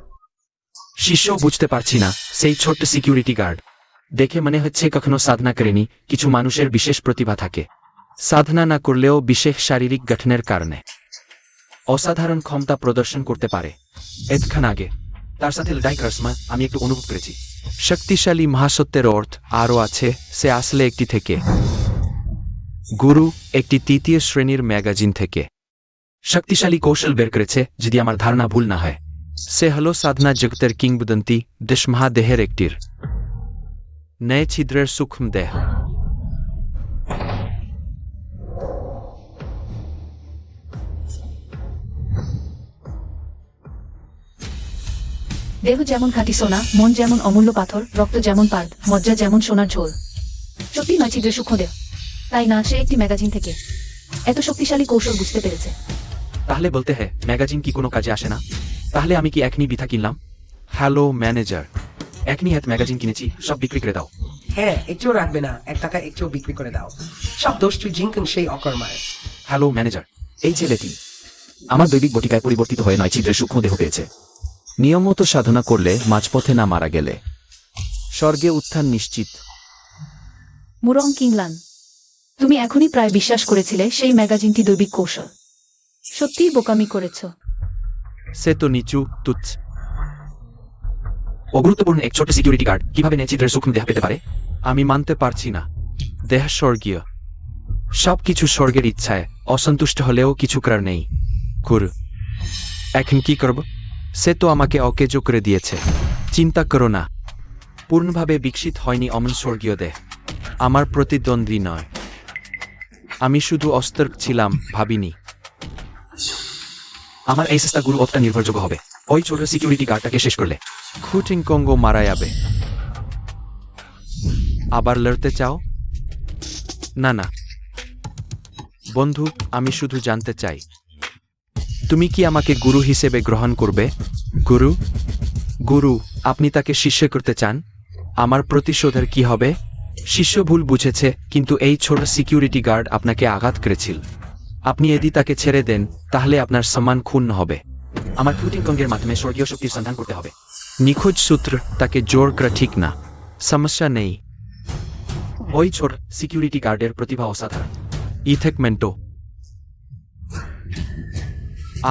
শিষ্য বুঝতে পারছি না, সেই ছোট্ট সিকিউরিটি গার্ড দেখে মনে হচ্ছে কখনো সাধনা করেনি। কিছু মানুষের বিশেষ প্রতিভা থাকে, সাধনা না করলেও বিশেষ শারীরিক গঠনের কারণে অসাধারণ ক্ষমতা প্রদর্শন করতে পারে। এতক্ষণ আগে তার সাথে লড়াই করার সময় আমি একটু অনুভব করেছি। শক্তিশালী মহাসত্যের অর্থ আরও আছে, সে আসলে একটি থেকে। গুরু একটি 3য় শ্রেণীর ম্যাগাজিন থেকে শক্তিশালী কৌশল বের করেছে, যদি আমার ধারণা ভুল না হয়। সে হল সাধনা জগতের কিংবদন্তি 10 মহাদেহের একটির ন্যায় ছিদ্রের সূক্ষ্ম দেহ। দেহ যেমন খাঁটি সোনা, মন যেমন অমূল্য পাথর, রক্ত যেমন পার্দ, মজ্জা যেমন সোনার ঝোল। সত্যি নয় ছিদ্রের সূক্ষ্ম দেহ, তাই না? সে একটি ম্যাগাজিন থেকে এত শক্তিশালী কৌশল বুঝতে পেরেছে। তাহলে বলতে হ্যাঁ, ম্যাগাজিন কি কোনো কাজে আসে না? তাহলে আমি কি এখনই বৃথা কিনলাম? হ্যালো ম্যানেজার, এখনই এত ম্যাগাজিন কিনেছি, সব বিক্রি করে দাও। হ্যাঁ, একটুও রাখবে না, 1 টাকা একটুও বিক্রি করে দাও। সব দোষ তুই জিঙ্কন সেই অকর্মার। হ্যালো ম্যানেজার, এই ছেলেটি আমার দৈবিক বটিকায় পরিবর্তিত হয়ে 9 ছিদ্রের সূক্ষ্ম দেহ পেয়েছে। নিয়মিত সাধনা করলে, মাঝপথে না মারা গেলে, স্বর্গে উত্থান নিশ্চিত। মুরং কিংলান, তুমি এখনই প্রায় বিশ্বাস করেছিলে সেই ম্যাগাজিনটি দৈবিক কৌশল। সত্যিই বোকামি করেছ। সে তো নিচু, তুচ্ছ। অগুরুত্বপূর্ণ এক ছোট সিকিউরিটি গার্ড কিভাবে ছিদ্রের সূক্ষ্ম দেহ পেতে পারে? আমি মানতে পারছি না। দেহ স্বর্গীয়, সবকিছু স্বর্গের ইচ্ছায়। অসন্তুষ্ট হলেও কিছু করার নেই। গুরু, এখন কি করব? সে তো আমাকে অকেজো করে দিয়েছে। চিন্তা করো না, পূর্ণভাবে বিকশিত হয়নি অমন স্বর্গীয় দেহ। আমার প্রতিদ্বন্দ্বী নয়। আমি শুধু অস্তর্ক ছিলাম, ভাবিনি। আমার এই চেষ্টা গুরু অতটা নির্ভরযোগ্য হবে ওই ছোট সিকিউরিটি গার্ডটাকে শেষ করলে। খুটিং কঙ্গো মারা যাবে। আবার লড়তে চাও? না না বন্ধু, আমি শুধু জানতে চাই, তুমি কি আমাকে গুরু হিসেবে গ্রহণ করবে? গুরু গুরু আপনি তাকে শিষ্য করতে চান? আমার প্রতিশোধের কি হবে? শিষ্য ভুল বুঝেছে, কিন্তু এই ছোট সিকিউরিটি গার্ড আপনাকে আঘাত করেছিল। আপনি যদি তাকে ছেড়ে দেন, তাহলে আপনার সম্মান ক্ষুণ্ণ হবে। আমার ফ্লুটিং কঙ্গের মাধ্যমে স্বর্গীয় শক্তির সন্ধান করতে হবে। নিখোঁজ সূত্র তাকে জোর করা ঠিক না। সমস্যা নেই। ওই ছোট সিকিউরিটি গার্ডের প্রতিভা অসাধারণ। ইথেকমেন্টো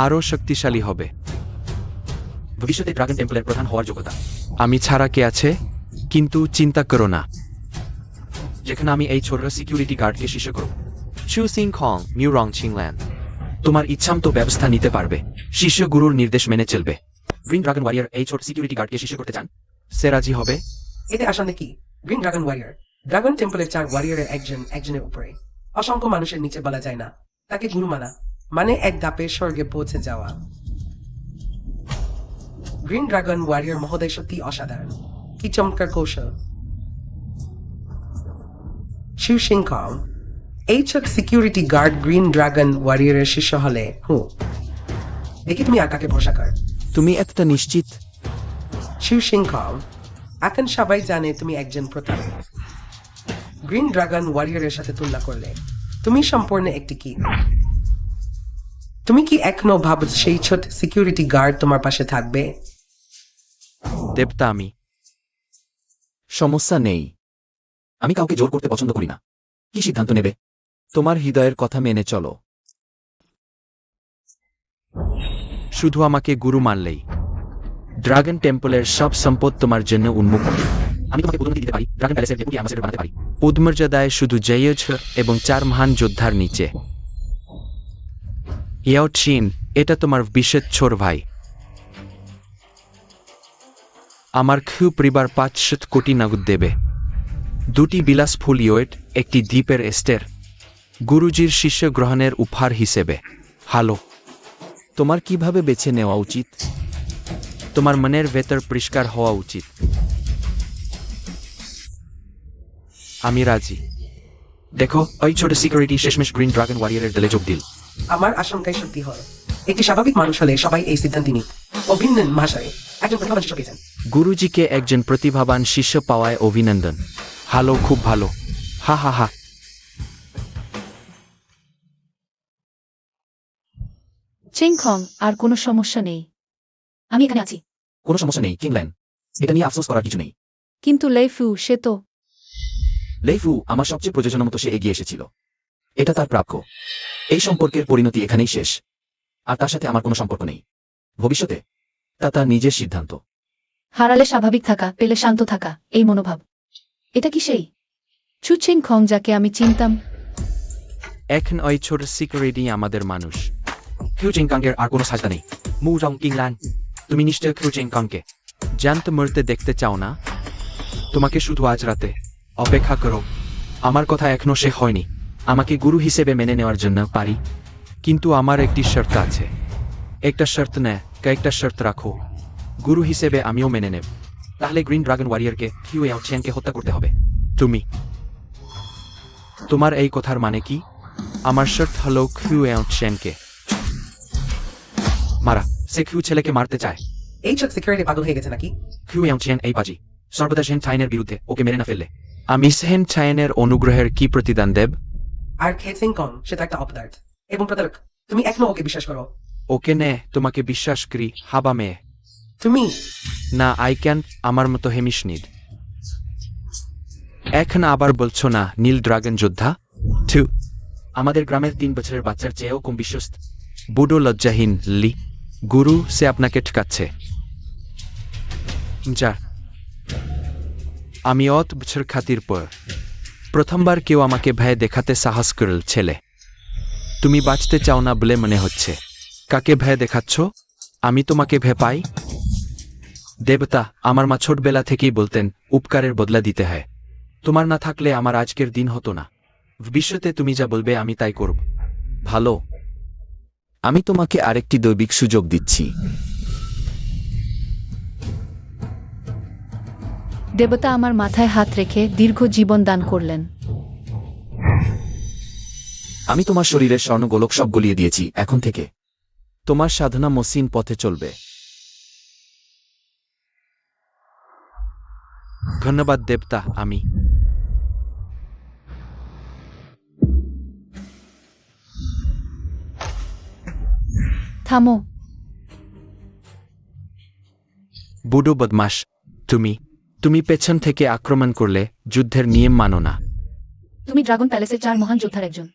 আরও শক্তিশালী হবে। ভবিষ্যতে ড্রাগন টেম্পলের প্রধান হওয়ার যোগ্যতা। আমি ছাড়া কে আছে? কিন্তু চিন্তা করো না, যেখানে আমি এই ছোট সিকিউরিটি গার্ডকে শিষ্য করব। চু সিং খং মিউ রং চিংল্যান। তোমার ইচ্ছামতো ব্যবস্থা নিতে পারবে। শিষ্য গুরুর নির্দেশ মেনে চলবে। গ্রিন ড্রাগন ওয়ারিয়ার এই ছোট সিকিউরিটি গার্ডকে শিষ্য করতে চান? সে রাজি হবে? এতে আসলে কি? গ্রিন ড্রাগন ওয়ারিয়ার ড্রাগন টেম্পলের 4 ওয়ারিয়ারের একজনের উপরে অসংখ্য মানুষের নিচে বলা যায় না। তাকে গুরু মানা মানে এক ধাপে স্বর্গে পৌঁছে যাওয়া। গ্রিন ড্রাগন ওয়ারিয়ার মহোদয় সত্যি অসাধারণ। কি চমৎকার কৌশল। শিউ সিং কং এই ছোট সিকিউরিটি গার্ড গ্রিন ড্রাগন ওয়ারিয়ারের শিষ্য হলে দেখি তুমি আর কাকে ভরসা কর। তুমি এতটা নিশ্চিত? শিউ সিং কং এখন সবাই জানে তুমি একজন প্রতারক। গ্রিন ড্রাগন ওয়ারিয়রের সাথে তুলনা করলে তুমি সম্পূর্ণ একটি কি? তুমি কি এখনো ভাবো সেই ছোট সিকিউরিটি গার্ড তোমার পাশে থাকবে? দেবতা আমি। সমস্যা নেই। আমি কাউকে জোর করতে পছন্দ করি না। কি সিদ্ধান্ত নেবে? তোমার হৃদয়ের কথা মেনে চলো। শুধু আমাকে গুরু মানলেই। ড্রাগন টেম্পলের সব সম্পদ তোমার জন্য উন্মুক্ত। আমি তোমাকে পদোন্নতি দিতে পারি, ড্রাগন প্যালেসের ডেপুটি অ্যাম্বাসেডর বানাতে পারি। উদ্মর্যাদায় শুধু জয়েছ এবং 4 মহান যোদ্ধার নিচে। ইয়াও চীন, এটা তোমার বিশেষ ছোট ভাই। আমার খুব পরিবার 500 কোটি নগদ দেবে। 2টি বিলাসফুল ইয়েট, একটি দ্বীপের এস্টের। গুরুজির শিষ্য গ্রহণের উপহার হিসেবে। হালো, তোমার কিভাবে বেছে নেওয়া উচিত? তোমার মনের ভেতর পরিষ্কার হওয়া উচিত। আমি রাজি। দেখো, ওই ছোট সিকিউরিটি শেষমেশ গ্রিন ড্রাগন ওয়ারিয়রের দলে যোগ দিল। আমার আশঙ্কায় সত্যি হল। একটি স্বাভাবিক মানুষ হলে সবাই এই সিদ্ধান্ত নিত। অভিনন্দন মহাশয়, একজন প্রতিভাবান শিষ্য পেয়েছেন। গুরুজিকে একজন প্রতিভাবান শিষ্য পাওয়ায় অভিনন্দন। ভালো, খুব ভালো। হা হা হা। চিং খং, আর কোনো সমস্যা নেই। আমি এখানে আছি। কোনো সমস্যা নেই, কিংল্যান। এটা নিয়ে আফসোস করার কিছু নেই। কিন্তু লেইফু, সে তো লেইফু আমার সবচেয়ে প্রয়োজন মতো সে এগিয়ে এসেছিল। এটা তার প্রাপ্য। এই সম্পর্কের পরিণতি এখানেই শেষ। আর তার সাথে আমার কোনো সম্পর্ক নেই। ভবিষ্যতে তা তার নিজের সিদ্ধান্ত। হারালে স্বাভাবিক থাকা, পেলে শান্ত থাকা, এই মনোভাব। এটা কি সেই চু চিং খং যাকে আমি চিনতাম? এখন ওই ছোট সিকিউরিটি আমাদের মানুষ। কিউ চিংকাংয়ের আর কোনো সাজদা নেই। মু রং কিংল্যান, তুমি নিশ্চয় কিউ চিংকাংকে জান্ত মরতে দেখতে চাও না? তোমাকে শুধু আজ রাতে অপেক্ষা করো। আমার কথা এখনো শেষ হয়নি। আমাকে গুরু হিসেবে মেনে নেওয়ার জন্য পারি। কিন্তু আমার একটি শর্ত আছে। একটা শর্ত নেয়, কয়েকটা শর্ত রাখো। গুরু হিসেবে আমিও মেনে নেব। তাহলে গ্রিন ড্রাগন ওয়ারিয়রকে কিউ ইয়াও চ্যানকে হত্যা করতে হবে। তুমি, তোমার এই কথার মানে কি? আমার শর্ত হলো কিউ চ্যানকে মারা। সে কিউ ছেলেকে মারতে চায়। এই ছোট সিকিউরিটি পাগল হয়ে গেছে নাকি? কিউ ইয়াও চ্যান এই বাজি সর্বদা সেন চাইনের বিরুদ্ধে ওকে মেরে না ফেললে। আমি সেন চায়নের অনুগ্রহের কি প্রতিদান দেব? আর খেসিং কং সেটা একটা অপদার্থ এবং প্রতারক। তুমি এখনো ওকে বিশ্বাস করো? ওকে নে, তোমাকে বিশ্বাস করি। হাবা মেয়ে তুমি না, আই ক্যান। আমার মতো হেমিশনিড। এখন আবার বলছো না নীল ড্রাগন যোদ্ধা? থু, আমাদের গ্রামের 3 বছরের বাচ্চার চেয়েও কম বিশ্বস্ত। বুড়ো লজ্জাহীন লি। গুরু, সে আপনাকে ঠকাচ্ছে। যা, আমি অত বছর খাতির পর প্রথমবার কেউ আমাকে ভয় দেখাতে সাহস করল। ছেলে, তুমি বাঁচতে চাও না বলে মনে হচ্ছে। কাকে ভয় দেখাচ্ছ? আমি তোমাকে ভয় পাই? দেবতা আমার মা ছোটবেলা থেকেই বলতেন উপকারের বদলা দিতে হয়। তোমার না থাকলে আমার আজকের দিন হতো না। ভবিষ্যতে তুমি যা বলবে আমি তাই করব। ভালো, আমি তোমাকে আরেকটি দৈবিক সুযোগ দিচ্ছি। দেবতা আমার মাথায় হাত রেখে দীর্ঘ জীবন দান করলেন। আমি তোমার শরীরের স্বর্ণগোলক সব গলিয়ে দিয়েছি। এখন থেকে তোমার সাধনা মসৃণ পথে চলবে। ধন্যবাদ দেবতা। আমি থামো। বুড়ো বদমাস, তুমি পেছন থেকে আক্রমণ করলে যুদ্ধের নিয়ম মানো না। তুমি ড্রাগন প্যালেসের 4 মহান যোদ্ধার একজন,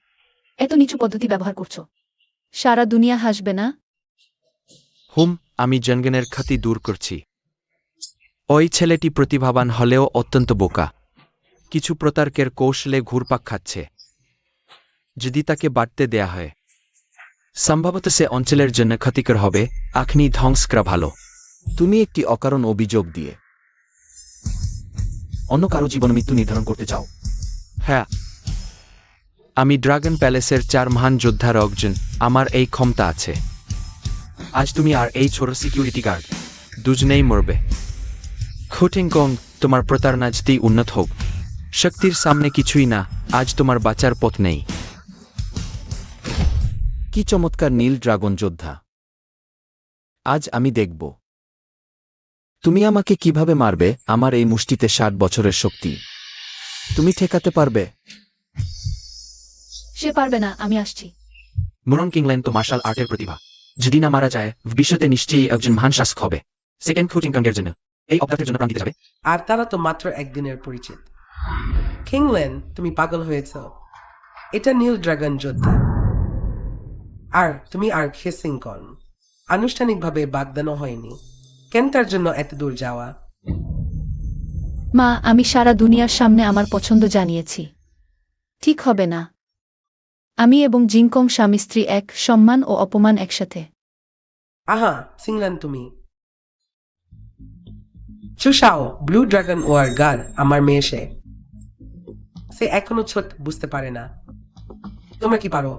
এত নিচু পদ্ধতি ব্যবহার করছো। সারা দুনিয়া হাসবে না? আমি জনগণের ক্ষতি দূর করছি। ওই ছেলেটি প্রতিভাবান হলেও অত্যন্ত বোকা। কিছু প্রতারকের কৌশলে ঘুরপাক খাচ্ছে। যদি তাকে বাড়তে দেয়া হয়, সম্ভবত সে অঞ্চলের জন্য ক্ষতিকর হবে। আখনি ধ্বংস করা ভালো। তুমি একটি অকারণ অভিযোগ দিয়ে অন্য কারো জীবন মৃত্যু নির্ধারণ করতে চাও। হ্যাঁ, আমি ড্রাগন প্যালেসের 4 মহান যোদ্ধার একজন। আমার এই ক্ষমতা আছে। আজ তুমি আর এই ছোট সিকিউরিটি গার্ড দুজনেই মরবে। খুটিংকং, তোমার প্রতারণা যদি উন্নত হোক, শক্তির সামনে কিছুই না। আজ তোমার বাঁচার পথ নেই। কি চমৎকার নীল ড্রাগন যোদ্ধা! আজ আমি দেখব তুমি আমাকে কিভাবে মারবে। আমার এই মুষ্টিতে 60 বছরের শক্তি। তুমি ঠেকাতে পারবে? সে পারবে না, আমি আসছি। মুরং কিংল্যান্ড তো মার্শাল আর্টের প্রতিভা। যদি না মারা যায়, ভবিষ্যতে নিশ্চয়ই একজন মহান শাসক হবে। সেকেন্ড খুটিংকংয়ের জন্য এই অপরাধের জন্য প্রাণ দিতে যাবে। আর তারা তো মাত্র একদিনের পরিচিত। কিংলেন, তুমি পাগল হয়েছ। এটা নীল ড্রাগন যোদ্ধা। আর তুমি আর খেসিংকন। আনুষ্ঠানিকভাবে বাগদানো হয়নি। কেন তার জন্য এত দূর যাওয়া? মা, আমি সারা দুনিয়ার সামনে আমার পছন্দ জানিয়েছি। ঠিক হবে না। আমি এবং জিংকং স্বামী স্ত্রী এক, সম্মান ও অপমান একসাথে। আহা, সিংলান তুমি। চুষাও, ব্লু ড্রাগন ওয়ার গার আমার মেয়ে সে এখনো ছোট, বুঝতে পারে না। তোমরা কি পারো?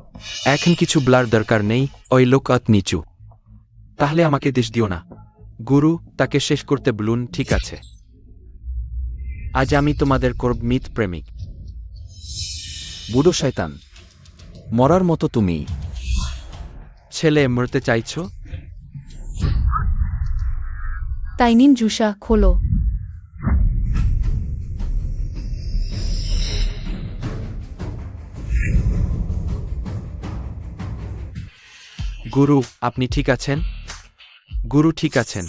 এখন কিছু ব্লার দরকার নেই। ওই লোক নিচু। তাহলে আমাকে দেশ দিও না। গুরু, তাকে শেষ করতে বলুন। ঠিক আছে, আজ আমি তোমাদের করব মিত প্রেমিক। বুড়ো শয়তান, মরার মতো তুমি। ছেলে, মরতে চাইছো? তাই নিন জুসা, খোলো। গুরু, আপনি ঠিক আছেন? গুরু, ঠিক আছেন?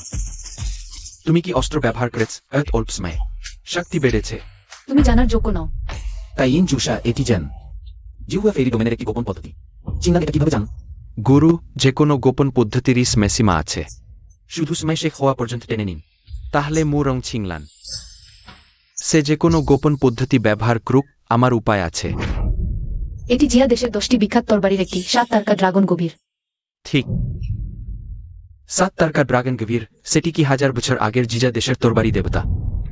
তুমি কি অস্ত্র ব্যবহার করেছ? অল্প সময়ে শক্তি বেড়েছে। তুমি জানার যোগ্য নও। তাই ইন জুসা, এটি জান জিহুয়া ফেরি ডোমেনের একটি গোপন পদ্ধতি। চিংলান এটা কিভাবে জান? গুরু, যে কোনো গোপন পদ্ধতিরই সীমা আছে। শুধু সময় শেখ হওয়া পর্যন্ত টেনে নিন। তাহলে মুরং ছিংলান। সে যে কোনো গোপন পদ্ধতি ব্যবহার করুক, আমার উপায় আছে। এটি জিয়া দেশের 10টি বিখ্যাত তরবারির একটি, 7 তারকা ড্রাগন গভীর। ঠিক। 7 তারকা ড্রাগন গভীর। সেটি কি 1000 বছর আগের জিজা দেশের তরবারি দেবতা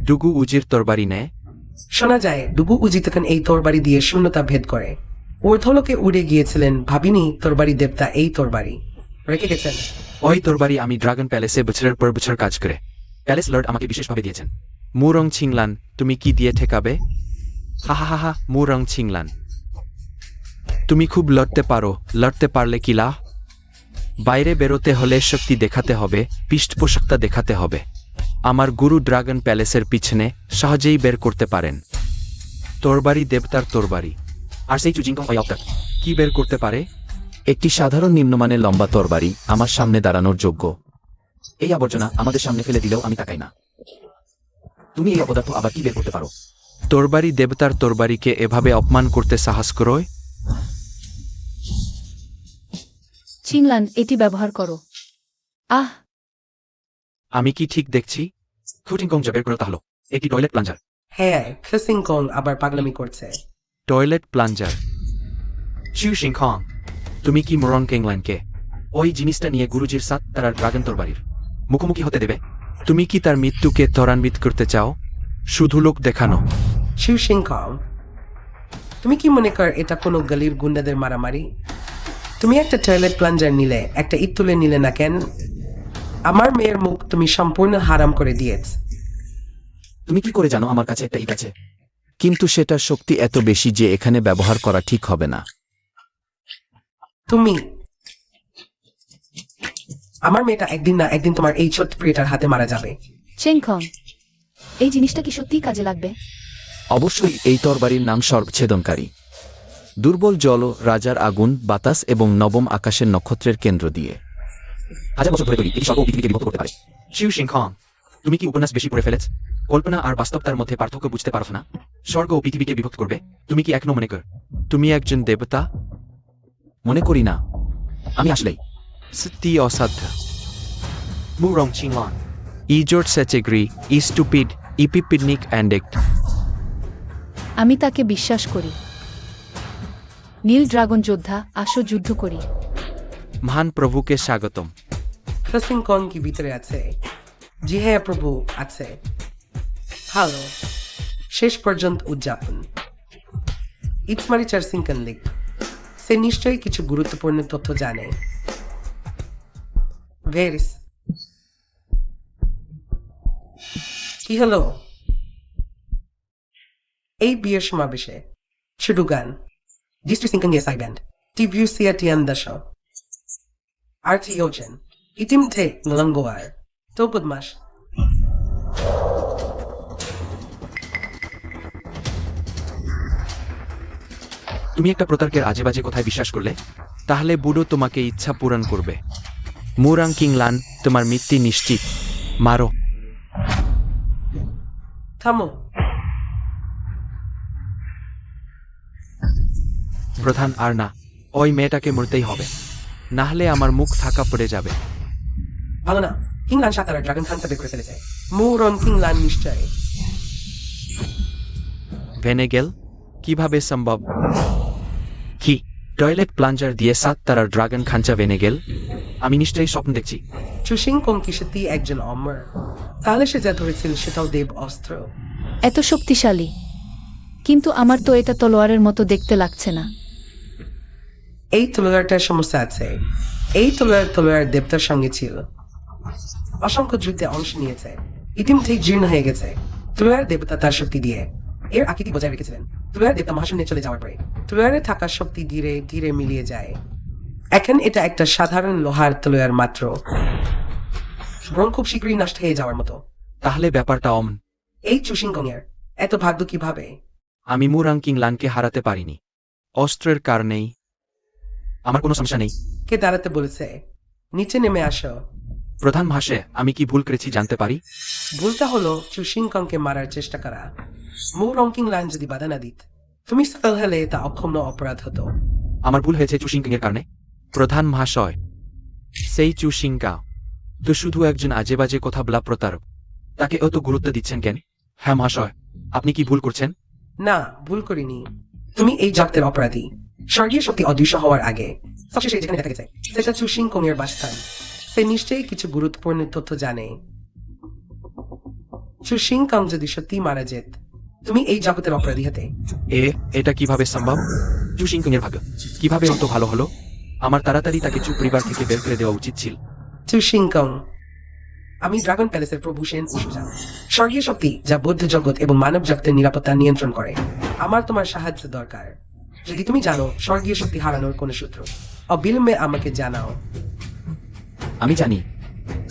ডুগু উজির তরবারি নেয়? শোনা যায় ডুগু উজি তখন এই তরবারি দিয়ে শূন্যতা ভেদ করে ঊর্ধ্বলোকে উড়ে গিয়েছিলেন। ভাবিনি তরবারি দেবতা এই তরবারি রেখে গেছেন। ওই তরবারি আমি ড্রাগন প্যালেসে বছরের পর বছর কাজ করে প্যালেস লর্ড আমাকে বিশেষভাবে দিয়েছেন। মুরং ছিংলান, তুমি কি দিয়ে ঠেকাবে? হা হা হা হা, মুরং ছিংলান, তুমি খুব লড়তে পারো। লড়তে পারলে কি লাভ? বাইরে বেরোতে হলে শক্তি দেখাতে হবে, পৃষ্ঠপোষকতা দেখাতে হবে। আমার গুরু ড্রাগন প্যালেসের পিছনে সহজেই বের করতে পারেন। তরবারি দেবতার তরবারি। আর সেই চুজিংকং ওই অবতার কি বের করতে পারে? একটি সাধারণ নিম্নমানের লম্বা তরবারি আমার সামনে দাঁড়ানোর যোগ্য। এই আবর্জনা আমাদের সামনে ফেলে দিলেও আমি তাকাই না। তুমি এই অপদার্থ আবার কি বের করতে পারো? তরবারি দেবতার তরবারিকে এভাবে অপমান করতে সাহস করোয়? চিংলান, এটি ব্যবহার করো। আহ, আমি কি ঠিক দেখছি? খুটিংকং যা বের করে তা হলো একটি টয়লেট প্লাঞ্জার। হ্যাঁ, খেসিংকং আবার পাগলামি করছে। Toilet plunger? শিউ সিংখং, তুমি কি মুরং কিংল্যান্ডকে ওই জিনিসটা নিয়ে গুরুজির 7 তারার ড্রাগন তরবারির মুখোমুখি হতে দেবে? তুমি কি তার মৃত্যুকে ত্বরান্বিত করতে চাও? শুধু লোক দেখানো? শিউ সিংখং, তুমি কি মনে কর এটা কোনো গলির গুন্ডাদের মারামারি? তুমি একটা টয়লেট প্লাঞ্জার নিলে, একটা ইট তুলে নিলে না কেন? আমার মেয়ের মুখ তুমি সম্পূর্ণ হারাম করে দিয়েছ। তুমি কি করে জানো আমার কাছে একটা ইট আছে? কিন্তু সেটার শক্তি এত বেশি যে এখানে ব্যবহার করা ঠিক হবে না। তুমি, আমার মেয়েটা একদিন না একদিন তোমার এই ছোট্ট প্রিয়টার হাতে মারা যাবে। চেংখং, এই জিনিসটা কি সত্যিই কাজে লাগবে? অবশ্যই এই তরবারির নাম সর্বছেদনকারী। দুর্বল জল, রাজার আগুন, বাতাস এবং নবম আকাশের নক্ষত্রের কেন্দ্র দিয়ে। হাজার বছর ধরে তৈরি, এটি স্বর্গ ও পৃথিবীকে বিভক্ত করতে পারে। শিউ সিংখং, তুমি কি উপন্যাস বেশি পড়ে ফেলেছ? কল্পনা আর বাস্তবতার মধ্যে পার্থক্য বুঝতে পারো না? স্বর্গ ও পৃথিবীকে বিভক্ত করবে, তুমি কি এখনো মনে কর তুমি একজন দেবতা? মনে করি না। আমি আসলেই সত্যি অসাধ্য। মু রং চিংলান। ইজোট সেচেগ্রি, ইস্টুপিড, ইপিপিডনিক অ্যান্ডেক্ট। আমি তাকে বিশ্বাস করি। নীল ড্রাগন যোদ্ধা, আসো যুদ্ধ করি। মহান প্রভুকে স্বাগতম। সিংখং কি ভিতরে আছে? জি হ্যাঁ প্রভু, আছে। ভালো, শেষ পর্যন্ত উদযাপন। ইটমারিচার সিংকন লিগ, সে নিশ্চয়ই কিছু গুরুত্বপূর্ণ তথ্য জানে। ভেরিস, কি হলো? এই বিয়ের সমাবেশে শুধু গান, ডিস্ট্রিক্ট সিংকন এসআই ব্যান্ড, টিভিউ সিয়াটিয়ান দশ, আর্থি ইয়োজেন, ইটিম থে নলঙ্গোয়ার, তো বদমাস। তুমি একটা প্রতারকের আজে বাজে কথায় বিশ্বাস করলে? তাহলে বুড়ো তোমাকে ইচ্ছা পূরণ করবে। মুরাং কিংলান, তোমার মৃত্যু নিশ্চিত। মারো। থামো। প্রধান, আর না, ওই মেয়েটাকে মরতেই হবে, না হলে আমার মুখ থাকা পড়ে যাবে। ভালো না, কিংলান সাতারা ড্রাগন খানটা বের করে ফেলেছে। মুরন কিংলান নিশ্চয়। ভেনেগেল, কিভাবে সম্ভব? কি, টয়লেট প্লাঞ্জার দিয়ে 7 তারার ড্রাগন খাঞ্চা ভেনেগেল? আমি নিশ্চয়ই স্বপ্ন দেখছি। চুসিং কং কি সত্যি একজন অমর? তাহলে সে যা ধরেছিল সেটাও দেব অস্ত্র। এত শক্তিশালী, কিন্তু আমার তো এটা তলোয়ারের মতো দেখতে লাগছে না। এই তলোয়ারটার সমস্যা আছে। এই তলোয়ার দেবতার সঙ্গে ছিল, অসংখ্য যুদ্ধে অংশ নিয়েছে, ইতিমধ্যেই জীর্ণ হয়ে গেছে। তলোয়ার দেবতা তার শক্তি দিয়ে এর আকৃতি বজায় রেখেছিলেন। তলোয়ার দেবতা মহাশূন্যে চলে যাওয়ার পরে তলোয়ারে থাকা শক্তি ধীরে ধীরে মিলিয়ে যায়। এখন এটা একটা সাধারণ লোহার তলোয়ার মাত্র, বরং খুব শীঘ্রই নষ্ট হয়ে যাওয়ার মতো। তাহলে ব্যাপারটা অমন। এই চুসিং কং এর এত ভাগ্য কিভাবে? আমি মুরাং কিংলানকে হারাতে পারিনি অস্ত্রের কারণেই। আমার কোনো সমস্যা নেই। কে দাঁড়াতে বলেছে? নিচে নেমে আসো। প্রধান মহাশয়, আমি কি ভুল করেছি জানতে পারি? ভুলটা হলো চুসিং কংকে মারার চেষ্টা করা। মু রংকিং লাইন যদি বাধা না দিত, তুমি সফল হলে তা অক্ষম্য অপরাধ হতো। আমার ভুল হয়েছে চুসিং এর কারণে। প্রধান মহাশয়, সেই চুশিঙ্কা তো শুধু একজন আজে বাজে কথা বলা প্রতারক। তাকে অত গুরুত্ব দিচ্ছেন কেন? হ্যাঁ মহাশয়, আপনি কি ভুল করছেন? না, ভুল করিনি। তুমি এই জগতের অপরাধী। স্বর্গীয় শক্তি অদৃশ্য হওয়ার আগে সবশেষে যেখানে দেখা গেছে সেটা চুসিং কং এর বাসস্থান। সে নিশ্চয়ই কিছু গুরুত্বপূর্ণ তথ্য জানে। চুসিং কং যদি সত্যি মারা যেত, তুমি এই জগতের অপরাধী হতে। এটা কিভাবে সম্ভব? চুসিং এর ভাগ্য কিভাবে অত ভালো হলো? আমার তাড়াতাড়ি তাকে চুপ পরিবার থেকে বের করে দেওয়া উচিত ছিল। চুসিং কং, আমি ড্রাগন প্যালেসের প্রভু সেন উশুজা, স্বর্গীয় শক্তি যা বৌদ্ধ জগৎ এবং মানব জগতের নিরাপত্তা নিয়ন্ত্রণ করে। আমার তোমার সাহায্য দরকার। যদি তুমি জানো স্বর্গীয় শক্তি হারানোর কোন সূত্র, অবিলম্বে আমাকে জানাও। আমি জানি।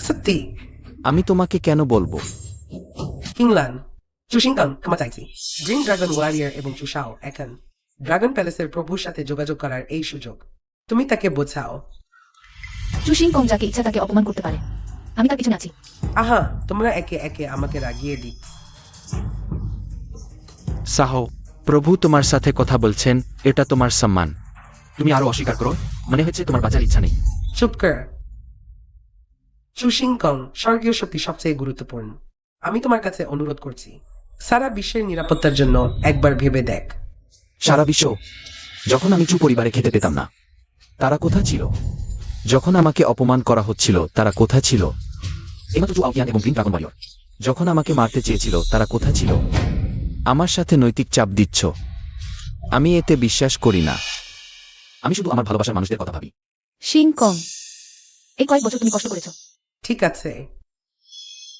সত্যি? আমি তোমাকে কেন বলবো? কিংলান, চুসিংকং ক্ষমা চাইছি। গ্রিন ড্রাগন ওয়ারিয়ার এবং চুষাও এখন ড্রাগন প্যালেসের প্রভুর সাথে যোগাযোগ করার এই সুযোগ। তুমি তাকে বোঝাও। চুসিং কং যাকে ইচ্ছা তাকে অপমান করতে পারে, আমি তার পিছনে আছি। আহা, তোমরা একে একে আমাকে রাগিয়ে দিচ্ছ। সাহো, প্রভু তোমার সাথে কথা বলছেন, এটা তোমার সম্মান। তুমি আরো অস্বীকার করো, মনে হচ্ছে তোমার বাঁচার ইচ্ছা নেই। চুপ কর। চুসিংকং, স্বর্গীয় শক্তি সবচেয়ে গুরুত্বপূর্ণ। আমি তোমার কাছে অনুরোধ করছি, সারা বিশ্বের নিরাপত্তার জন্য একবার ভেবে দেখ। সারা বিশ্ব? যখন আমি চু পরিবারে খেতে পেতাম না, তারা কোথা ছিল? যখন আমাকে অপমান করা হচ্ছিল, তারা কোথা ছিল? এইমাত্র চু আউকিয়ান এবং গ্রিন ড্রাগন ওয়ারিয়র। যখন আমাকে মারতে চেয়েছিল, তারা কোথা ছিল? আমার সাথে নৈতিক চাপ দিচ্ছ। আমি এতে বিশ্বাস করি না। আমি শুধু আমার ভালোবাসার মানুষদের কথা ভাবি। শিং কং, এই কয়েক বছর তুমি কষ্ট করেছো। ঠিক আছে,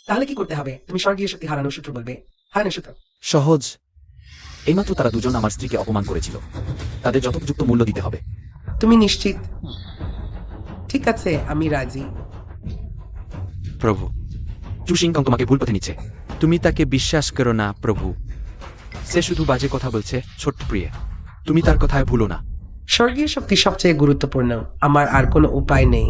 তাহলে কি করতে হবে? তুমি স্বর্গীয় শক্তি হারানোর সূত্র বলবে। হারানোর সূত্র সহজ। এইমাত্র তারা দুজন আমার স্ত্রীকে অপমান করেছিল। তাদের যথোপযুক্ত মূল্য দিতে হবে। তুমি নিশ্চিত? ঠিক আছে, আমি রাজি। প্রভু, চুশিংকং তোমাকে ভুল পথে নিচ্ছে। তুমি তাকে বিশ্বাস করো না প্রভু। সে শুধু বাজে কথা বলছে। ছোট্ট প্রিয়, তুমি তার কথায় ভুলো না। স্বর্গীয় শক্তি সবচেয়ে গুরুত্বপূর্ণ। আমার আর কোনো উপায় নেই।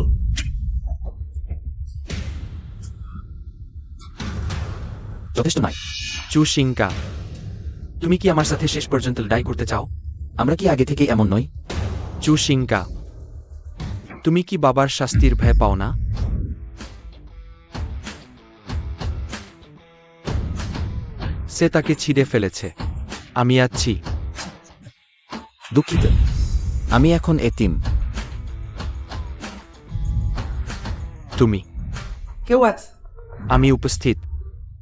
যথেষ্ট নয়। চু শিংকা, তুমি কি আমার সাথে শেষ পর্যন্ত লড়াই করতে চাও? আমরা কি আগে থেকেই এমন নই? চু শিংকা, তুমি কি বাবার শাস্তির ভয় পাও না? সে তাকে ছিঁড়ে ফেলেছে। আমি আছি। দুঃখিত, আমি এখন এতিম। তুমি, কেউ আছে? আমি উপস্থিত।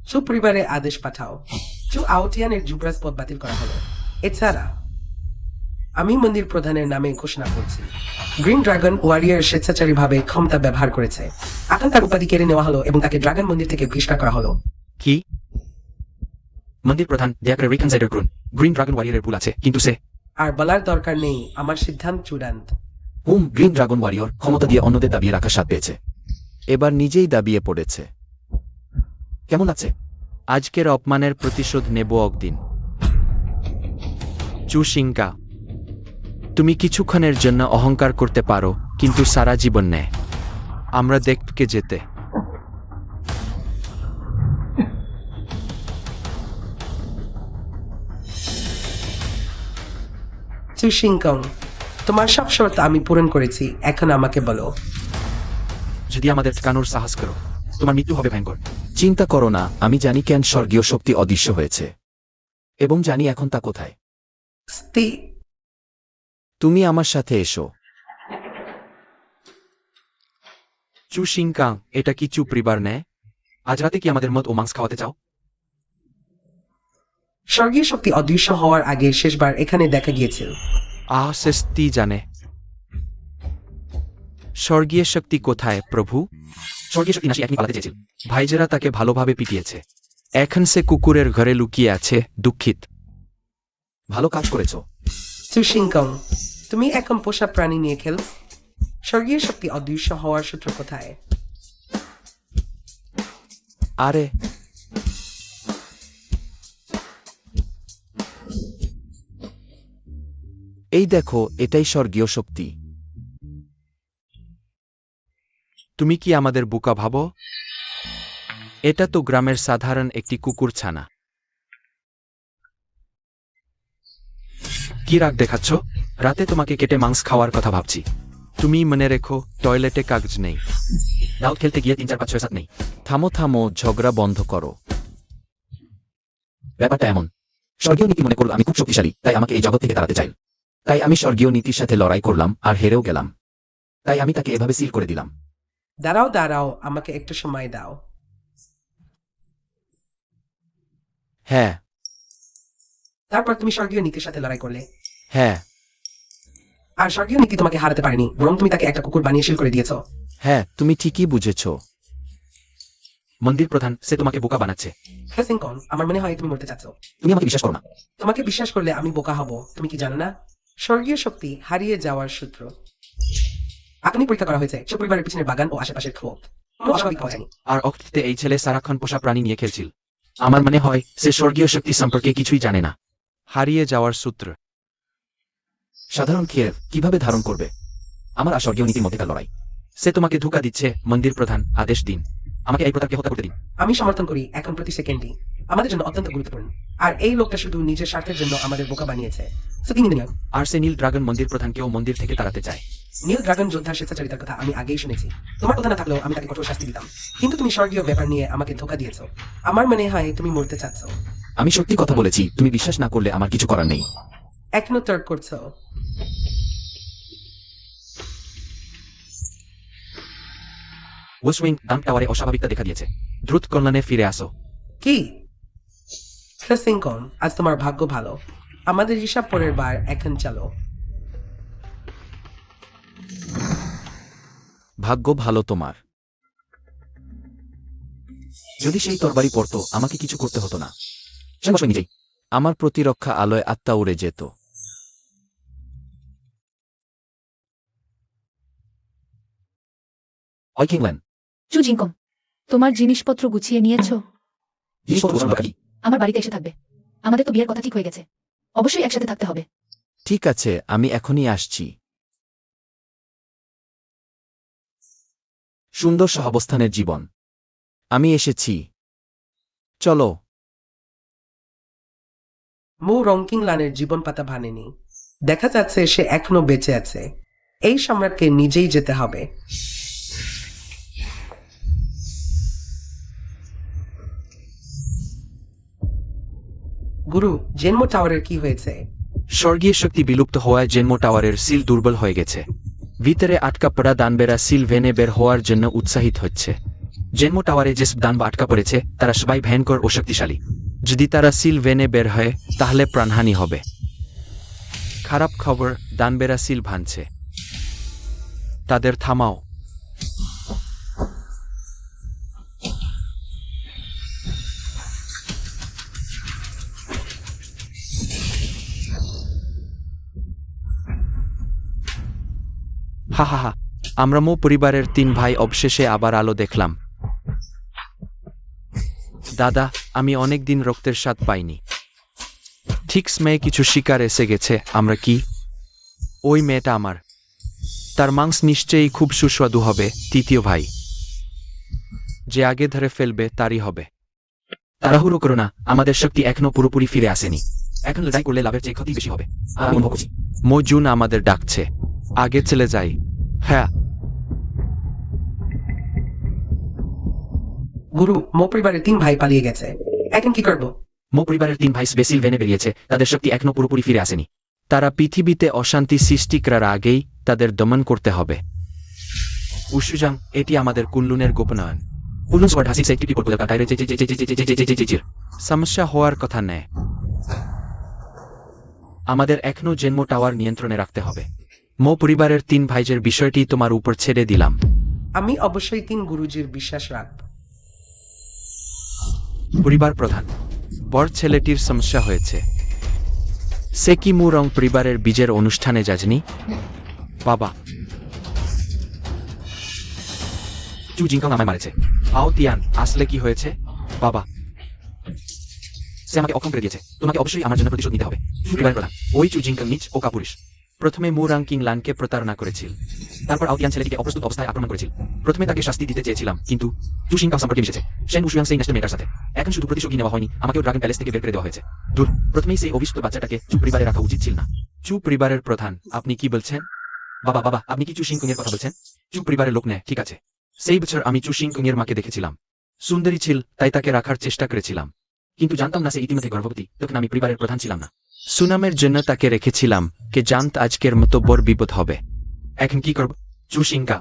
চু পরিবারে আদেশ পাঠাও। চু আউটিয়ানের যুবরাজ পদ বাতিল করা হলো। এছাড়া আমি মন্দির প্রধানের নামে ঘোষণা করছি, গ্রিন ড্রাগন ওয়ারিয়ার স্বেচ্ছাচারীভাবে ক্ষমতা ব্যবহার করেছে। এখন তার উপাধি কেড়ে নেওয়া হলো এবং তাকে ড্রাগন মন্দির থেকে বহিষ্কার করা হলো। কি? মন্দির প্রধান দয়া করে রিকনসাইডার করুন। গ্রিন ড্রাগন ওয়ারিয়রের ভুল আছে, কিন্তু সে আর বলার দরকার নেই, আমার সিদ্ধান্ত চূড়ান্ত। গ্রিন ড্রাগন ওয়ারিয়র ক্ষমতা দিয়ে অন্যদের দাবিয়ে রাখার স্বাদ পেয়েছে। এবার নিজেই দাবিয়ে পড়েছে। কেমন আছে? আজকের অপমানের প্রতিশোধ নেব একদিন। চু শিংকা, তুমি কিছুক্ষণের জন্য অহংকার করতে পারো, কিন্তু সারা জীবন নেয়। আমরা দেখকে যেতে। চু শিংকং, তোমার সব শর্ত আমি পূরণ করেছি। এখন আমাকে বলো। যদি আমাদের ঠেকানোর সাহস করো, তোমার মৃত্যু হবে ভয়ঙ্কর। চিন্তা করো না, আমি জানি কেন স্বর্গীয় শক্তি অদৃশ্য হয়েছে এবং জানি এখন তা কোথায়। স্তি তুমি আমার সাথে এসো। চু শিংকা, এটা কি চু পরিবার নেয়? আজ রাতে কি আমাদের মদ ও মাংস খাওয়াতে চাও? স্বর্গীয় শক্তি অদৃশ্য হওয়ার আগে শেষবার এখানে দেখা গিয়েছিল। শেষটি জানে। স্বর্গীয় শক্তি কোথায় প্রভু? স্বর্গীয় শক্তি নাসি একনি পালাতে চেয়েছিল। ভাইজেরা তাকে ভালোভাবে পিটিয়েছে। এখন সে কুকুরের ঘরে লুকিয়ে আছে। দুঃখিত। ভালো কাজ করেছো। চু শিংকং, তুমি এখন পোষা প্রাণী নিয়ে খেল। স্বর্গীয় শক্তি অদৃশ্য হওয়ার সূত্র কোথায়? আরে এই দেখো, এটাই স্বর্গীয় শক্তি। তুমি কি আমাদের বোকা ভাবো? এটা তো গ্রামের সাধারণ একটি কুকুর ছানা। কি রাগ দেখাচ্ছ? রাতে তোমাকে কেটে মাংস খাওয়ার কথা ভাবছি। তুমি মনে রেখো, টয়লেটে কাগজ নেই। দাউদ খেলতে গিয়ে 3 4 5 6 7 নেই। থামো থামো, ঝগড়া বন্ধ করো। ব্যাপারটা এমন, স্বর্গীয় নীতি মনে করল আমি খুব শক্তিশালী, তাই আমাকে এই জগৎ থেকে তাড়াতে চাই। তাই আমি স্বর্গীয় নীতির সাথে লড়াই করলাম আর হেরেও গেলাম। তাই আমি তাকে এভাবে সিল করে দিলাম। দাঁড়াও দাঁড়াও, আমাকে একটু সময় দাও। হ্যাঁ তারপর তুমি স্বর্গীয় নীতির সাথে লড়াই করলে, হ্যাঁ আর স্বর্গীয় নীতি তোমাকে হারাতে পারেনি, বরং তুমি তাকে একটা কুকুর বানিয়ে শিল করে দিয়েছো। হ্যাঁ, তুমি ঠিকই বুঝেছ। মন্দির প্রধান, সে তোমাকে বোকা বানাচ্ছে। হ্যাঁ সিংকং, আমার মনে হয় তুমি মরতে চাচ্ছ। তুমি আমাকে বিশ্বাস করো না। তোমাকে বিশ্বাস করলে আমি বোকা হব। তুমি কি জানো না? স্বর্গীয় শক্তি হারিয়ে যাওয়ার সূত্র আপনি পরীক্ষা করা হয়েছে। সব পরিবারের পিছনের বাগান ও আশেপাশের ক্ষোভ কোনো অস্বাভাবিক পাওয়া যায়নি। আর অক্তিতে এই ছেলে সারাক্ষণ পোষা প্রাণী নিয়ে খেলছিল। আমার মনে হয় সে স্বর্গীয় শক্তি সম্পর্কে কিছুই জানে না। হারিয়ে যাওয়ার সূত্র সাধারণ খেয়ে কিভাবে ধারণ করবে? আমার আর স্বর্গীয় নীতির মধ্যেকার লড়াই। সে তোমাকে ধোঁকা দিচ্ছে। মন্দির প্রধান, আদেশ দিন, আমাকে এই প্রতাপকে হত্যা করতে দিন। আমি সমর্থন করি। এখন প্রতি সেকেন্ডই আমাদের জন্য অত্যন্ত গুরুত্বপূর্ণ। আর এই লোকটা শুধু নিজের স্বার্থের জন্য আমাদের বোকা বানিয়েছে। So, তিনি নিও। আর সে নীল ড্রাগন মন্দির প্রধানকেও মন্দির থেকে তাড়াতে চায়। নীল ড্রাগন যোদ্ধার স্বেচ্ছাচারিতার কথা আমি আগেই শুনেছি। তোমার কথা না থাকলেও আমি তাকে কঠোর শাস্তি দিতাম, কিন্তু তুমি স্বর্গীয় ব্যাপার নিয়ে আমাকে ধোকা দিয়েছো। আমার মনে হয় তুমি মরতে চাচ্ছ। আমি সত্যি কথা বলেছি, তুমি বিশ্বাস না করলে আমার কিছু করার নেই। এখনো তর্ক করছো? ওয়েস্টউইং ডাম্প টাওয়ারে অস্বাভাবিকতা দেখা দিয়েছে। দ্রুত কল্যাণে ফিরে আসো। কি সিংকন, আজ তোমার ভাগ্য ভালো। আমাদের হিসাব পরের বার, এখন চলো। ভাগ্য ভালো তোমার। যদি সেই তরবারি পড়তো আমাকে কিছু করতে হতো না। বসো নিজেই। আমার প্রতিরক্ষা আলোয় আত্মা উড়ে যেত। হয় কিংল্যান, চুজিংকং, তোমার জিনিসপত্র গুছিয়ে নিয়েছো? জিনিসপত্র গোছানো দরকার কি? আমার বাড়িতে এসে থাকবে। আমাদের তো বিয়ের কথা ঠিক হয়ে গেছে। অবশ্যই একসাথে থাকতে হবে। ঠিক আছে, আমি এখনই আসছি। সুন্দর সহাবস্থানের জীবন। আমি এসেছি। চলো। মু রংকিংলানের জীবন পাতা ভানেনি। দেখা যাচ্ছে সে এখনো বেঁচে আছে। এই সম্রাটকে নিজেই যেতে হবে। গুরু, জেনমো টাওয়ারের কি হয়েছে? স্বর্গীয় শক্তি বিলুপ্ত হওয়ায় জেনমো টাওয়ারের সিল দুর্বল হয়ে গেছে। ভিতরে আটকা পড়া দানবেরা সিল ভেনে বের হওয়ার জন্য উৎসাহিত হচ্ছে। জেনমো টাওয়ারে যেসব দানব আটকা পড়েছে তারা সবাই ভয়ঙ্কর ও শক্তিশালী। যদি তারা সিল ভেনে বের হয় তাহলে প্রাণহানি হবে। খারাপ খবর, দানবেরা সিল ভাঙছে। তাদের থামাও। হা হা হা, আমরা মো পরিবারের 3 ভাই অবশেষে আবার আলো দেখলাম। দাদা, আমি অনেক দিন রক্তের স্বাদ পাইনি। ঠিক সময়ে কিছু শিকার এসে গেছে। আমরা কি? ওই মেয়েটা আমার। তার মাংস নিশ্চয়ই খুব সুস্বাদু হবে। তৃতীয় ভাই যে আগে ধরে ফেলবে তারই হবে। তাড়াহুড়ো করো না, আমাদের শক্তি এখনো পুরোপুরি ফিরে আসেনি। এখন লড়াই করলে লাভের চেয়ে ক্ষতি বেশি হবে। আমি অনুভব করছি। মজুন আমাদের ডাকছে। আগে চলে যাই। হ্যাঁ। গুরু, মো পরিবারের 3 ভাই পালিয়ে গেছে। এখন কি করব? মো পরিবারের 3 ভাই বেসিল ভেনে বেরিয়েছে। তাদের শক্তি এখনো পুরোপুরি ফিরে আসেনি। তারা পৃথিবীতে অশান্তি সৃষ্টি করার আগেই তাদের দমন করতে হবে। উশুজাং, এটি আমাদের কুল্লুনের গোপনায়ন। কুল্লুন সবার হাসি একটি রিপোর্ট করে কাটায় রয়েছে। সমস্যা হওয়ার কথা নেই। আমাদের এখনো জেনমো টাওয়ার নিয়ন্ত্রণে রাখতে হবে। মো পরিবারের 3 ভাইজের বিষয়টি তোমার উপর ছেড়ে দিলাম। আমি অবশ্যই 3 গুরুজির বিশ্বাস রাখব। পরিবার প্রধান, বড় ছেলেটির সমস্যা হয়েছে। সে কি মু রং পরিবারের বীজের অনুষ্ঠানে যাজনি? বাবা, চু জিংকং আমায় মারেছে। আও তিয়ান, আসলে কি হয়েছে? বাবা, সে আমাকে অক্ষম করে দিয়েছে। তোমাকে অবশ্যই আমার জন্য প্রতিশোধ নিতে হবে। পরিবারের প্রধান, ওই চু জিংকং নিচ ও কাপুরুষ। প্রথমে মু রাং কিংলানকে প্রতারণা করেছিল। তারপর আউতিয়ান ছেলেটিকে অপ্রস্তুত অবস্থায় আক্রমণ করেছিল। প্রথমে তাকে শাস্তি দিতে চেয়েছিলাম, কিন্তু চু সিংকাও সম্পর্কে মিশেছে শেন উশুয়াং সেই নেস্টের মেয়েটার সাথে। এখন শুধু প্রতিশোধ নেওয়া হয়নি, আমাকেও ড্রাগন প্যালেস থেকে বের করে দেওয়া হয়েছে। দূর, প্রথমেই সেই অভিষ্ট বাচ্চাটাকে চু পরিবারে রাখা উচিত ছিল না। চু পরিবারের প্রধান, আপনি কি বলছেন? বাবা বাবা, আপনি কি চু সিংকং এর কথা বলছেন? চু পরিবারের লোক নেয়, ঠিক আছে। সেই বছর আমি চু সিংকং এর মাকে দেখেছিলাম। সুন্দরী ছিল, তাই তাকে রাখার চেষ্টা করেছিলাম। কিন্তু জানতাম না সে ইতিমধ্যে গর্ভবতী। তখন আমি পরিবারের প্রধান ছিলাম না। সুনামের জন্য তাকে রেখেছিলাম, কে জানত আজকের মতো বড় বিপদ হবে। এখন কি করব? চু সিংকা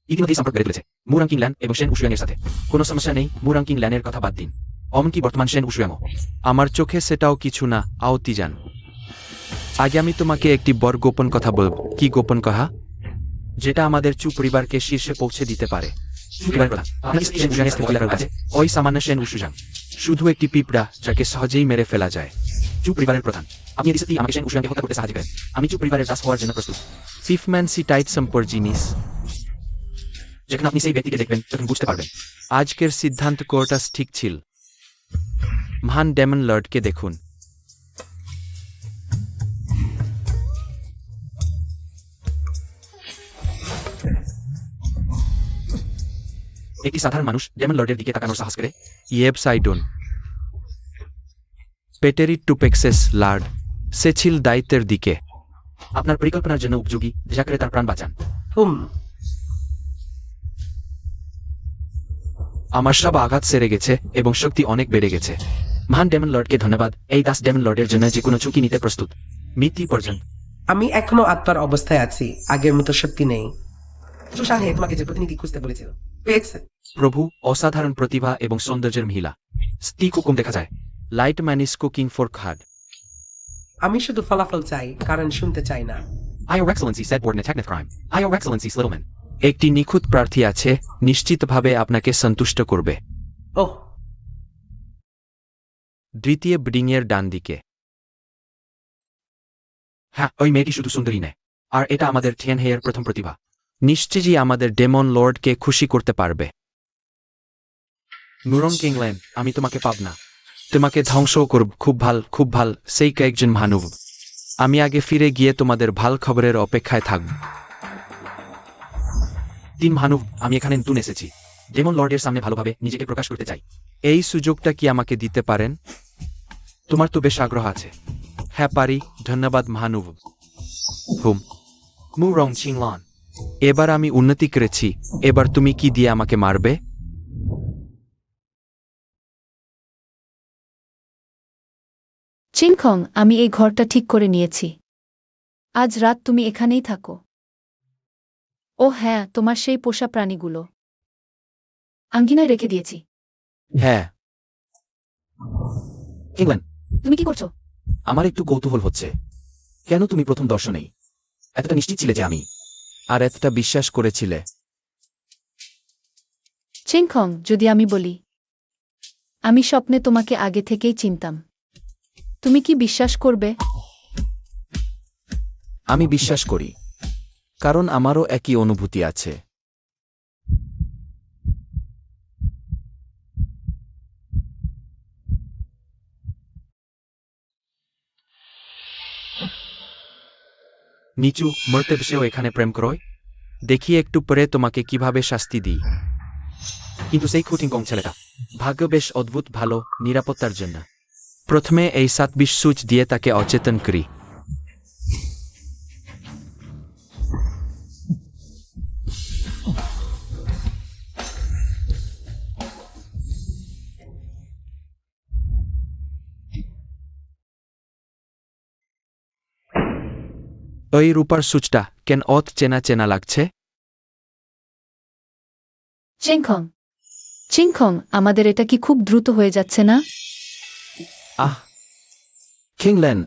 ইতিমধ্যেই সম্পর্ক গড়ে তুলেছে মু রাং কিংল্যান এবং শেন উশুয়াং এর সাথে। কোনো সমস্যা নেই, মু রাং কিংল্যানের কথা বাদ দিন। এমনকি বর্তমান শেন উশুয়াংও। আমার চোখে সেটাও কিছু না। আও তিজান, আগে আমি তোমাকে একটি বড় গোপন কথা বলব। কি গোপন কথা? যেটা আমাদের চু পরিবারকে শীর্ষে পৌঁছে দিতে পারে। পরিবারের প্রধান, আপনি কি শেন উশুয়াং এর সাথে মহিলা কারো কাছে? ওই সামান্য শেন উশুজাং, শুধু একটি পিঁপড়া যাকে সহজেই মেরে ফেলা যায়। চু পরিবারের প্রধান, আপনি যদি সত্যি আমাকে শেন উশুয়াংকে হত্যা করতে সাহায্য করেন, আমি চু পরিবারের দাস হওয়ার জন্য প্রস্তুত। ফিফম্যান সি টাইট সম্পর জিনিস। যখন আপনি সেই ব্যক্তিকে দেখবেন তখন বুঝতে পারবেন। আজকের সিদ্ধান্ত কোর্টাস ঠিক ছিল। মহান ডেমন লর্ডকে দেখুন। একটি সাধারণ মানুষ ডেমন লর্ডের দিকে তাকানোর সাহস করে? ইয়েব সাইডন পেটেরি টুপেক্সেস লার্ড, সে ছিল দায়িত্বের দিকে। আপনার পরিকল্পনার জন্য উপযোগী, যা করে তার প্রাণ বাঁচান। আমার সব আঘাত সেরে গেছে এবং শক্তি অনেক বেড়ে গেছে। মহান ডেমন লর্ডকে ধন্যবাদ। এই দাস ডেমন লর্ডের জন্য যে কোনো ঝুঁকি নিতে প্রস্তুত, মৃত্যু পর্যন্ত। আমি এখনো আত্মার অবস্থায় আছি, আগের মতো শক্তি নেই। সুশাংহে তোমাকে যে প্রতিনিধি খুঁজতে বলেছিল, পেয়েছে। প্রভু, অসাধারণ প্রতিভা এবং সৌন্দর্যের মহিলা। স্ত্রী খুব কম দেখা যায়। Light man is cooking for খাদ। আমি শুধু ফলাফল চাই, কারণ শুনতে চাই না। Your Excellency said Warden attacked crime. Your Excellency Slittleman. একটি নিখুঁত প্রার্থী আছে, নিশ্চিতভাবে আপনাকে সন্তুষ্ট করবে। ওহ, দ্বিতীয় ব্রিংয়ের ডান দিকে। হ্যাঁ, ওই মেয়েটি শুধু সুন্দরী নয়, আর এটা আমাদের থিয়েন হেয়ের প্রথম প্রতিভা। নিশ্চয়ই আমাদের ডেমন লর্ডকে খুশি করতে পারবে। নুরং কিংল্যান্ড, আমি তোমাকে পাব না। তোমাকে ধ্বংস করব। খুব ভাল, সেই কয়েকজন মানব। আমি আগে ফিরে গিয়ে তোমাদের ভাল খবরের অপেক্ষায় থাকব। 3 ভানু, আমি এখানে নতুন এসেছি। ডেমন লর্ডের সামনে ভালোভাবে নিজেকে প্রকাশ করতে চাই। এই সুযোগটা কি আমাকে দিতে পারেন? তোমার তো বেশ আগ্রহ আছে। হ্যাঁ পারি, ধন্যবাদ মহানুভ। হুম, মু রং চিংলন। এবার আমি উন্নতি করেছি। এবার তুমি কি দিয়ে আমাকে মারবে? চিংখং, আমি এই ঘরটা ঠিক করে নিয়েছি। আজ রাত তুমি এখানেই থাকো। ও হ্যাঁ, তোমার সেই পোষা প্রাণীগুলো আঙ্গিনায় রেখে দিয়েছি। হ্যাঁ। কিংল্যান্ড, তুমি কি করছো? আমার একটু কৌতূহল হচ্ছে। কেন তুমি প্রথম দর্শনেই এতটা নিশ্চিত ছিলে যে আমি? আর এতটা বিশ্বাস করেছিলে? চিংখং, যদি আমি বলি আমি স্বপ্নে তোমাকে আগে থেকেই চিনতাম, তুমি কি বিশ্বাস করবে? আমি বিশ্বাস করি, কারণ আমারও একই অনুভূতি আছে। নিচু মরতে বসেও এখানে প্রেম করোয়। দেখি একটু পরে তোমাকে কিভাবে শাস্তি দিই। কিন্তু সেই খুটিং ছেলেটা ভাগ্য বেশ অদ্ভুত, ভালো নিরাপত্তার জন্য। প্রথমে এই 7-20 সুচ দিয়ে তাকে অচেতন করি। ওই রূপার সুচটা কেন অত চেনা চেনা লাগছে? চিংখং, চিংখং, আমাদের এটা কি খুব দ্রুত হয়ে যাচ্ছে না? আহ, কিংল্যান্ড,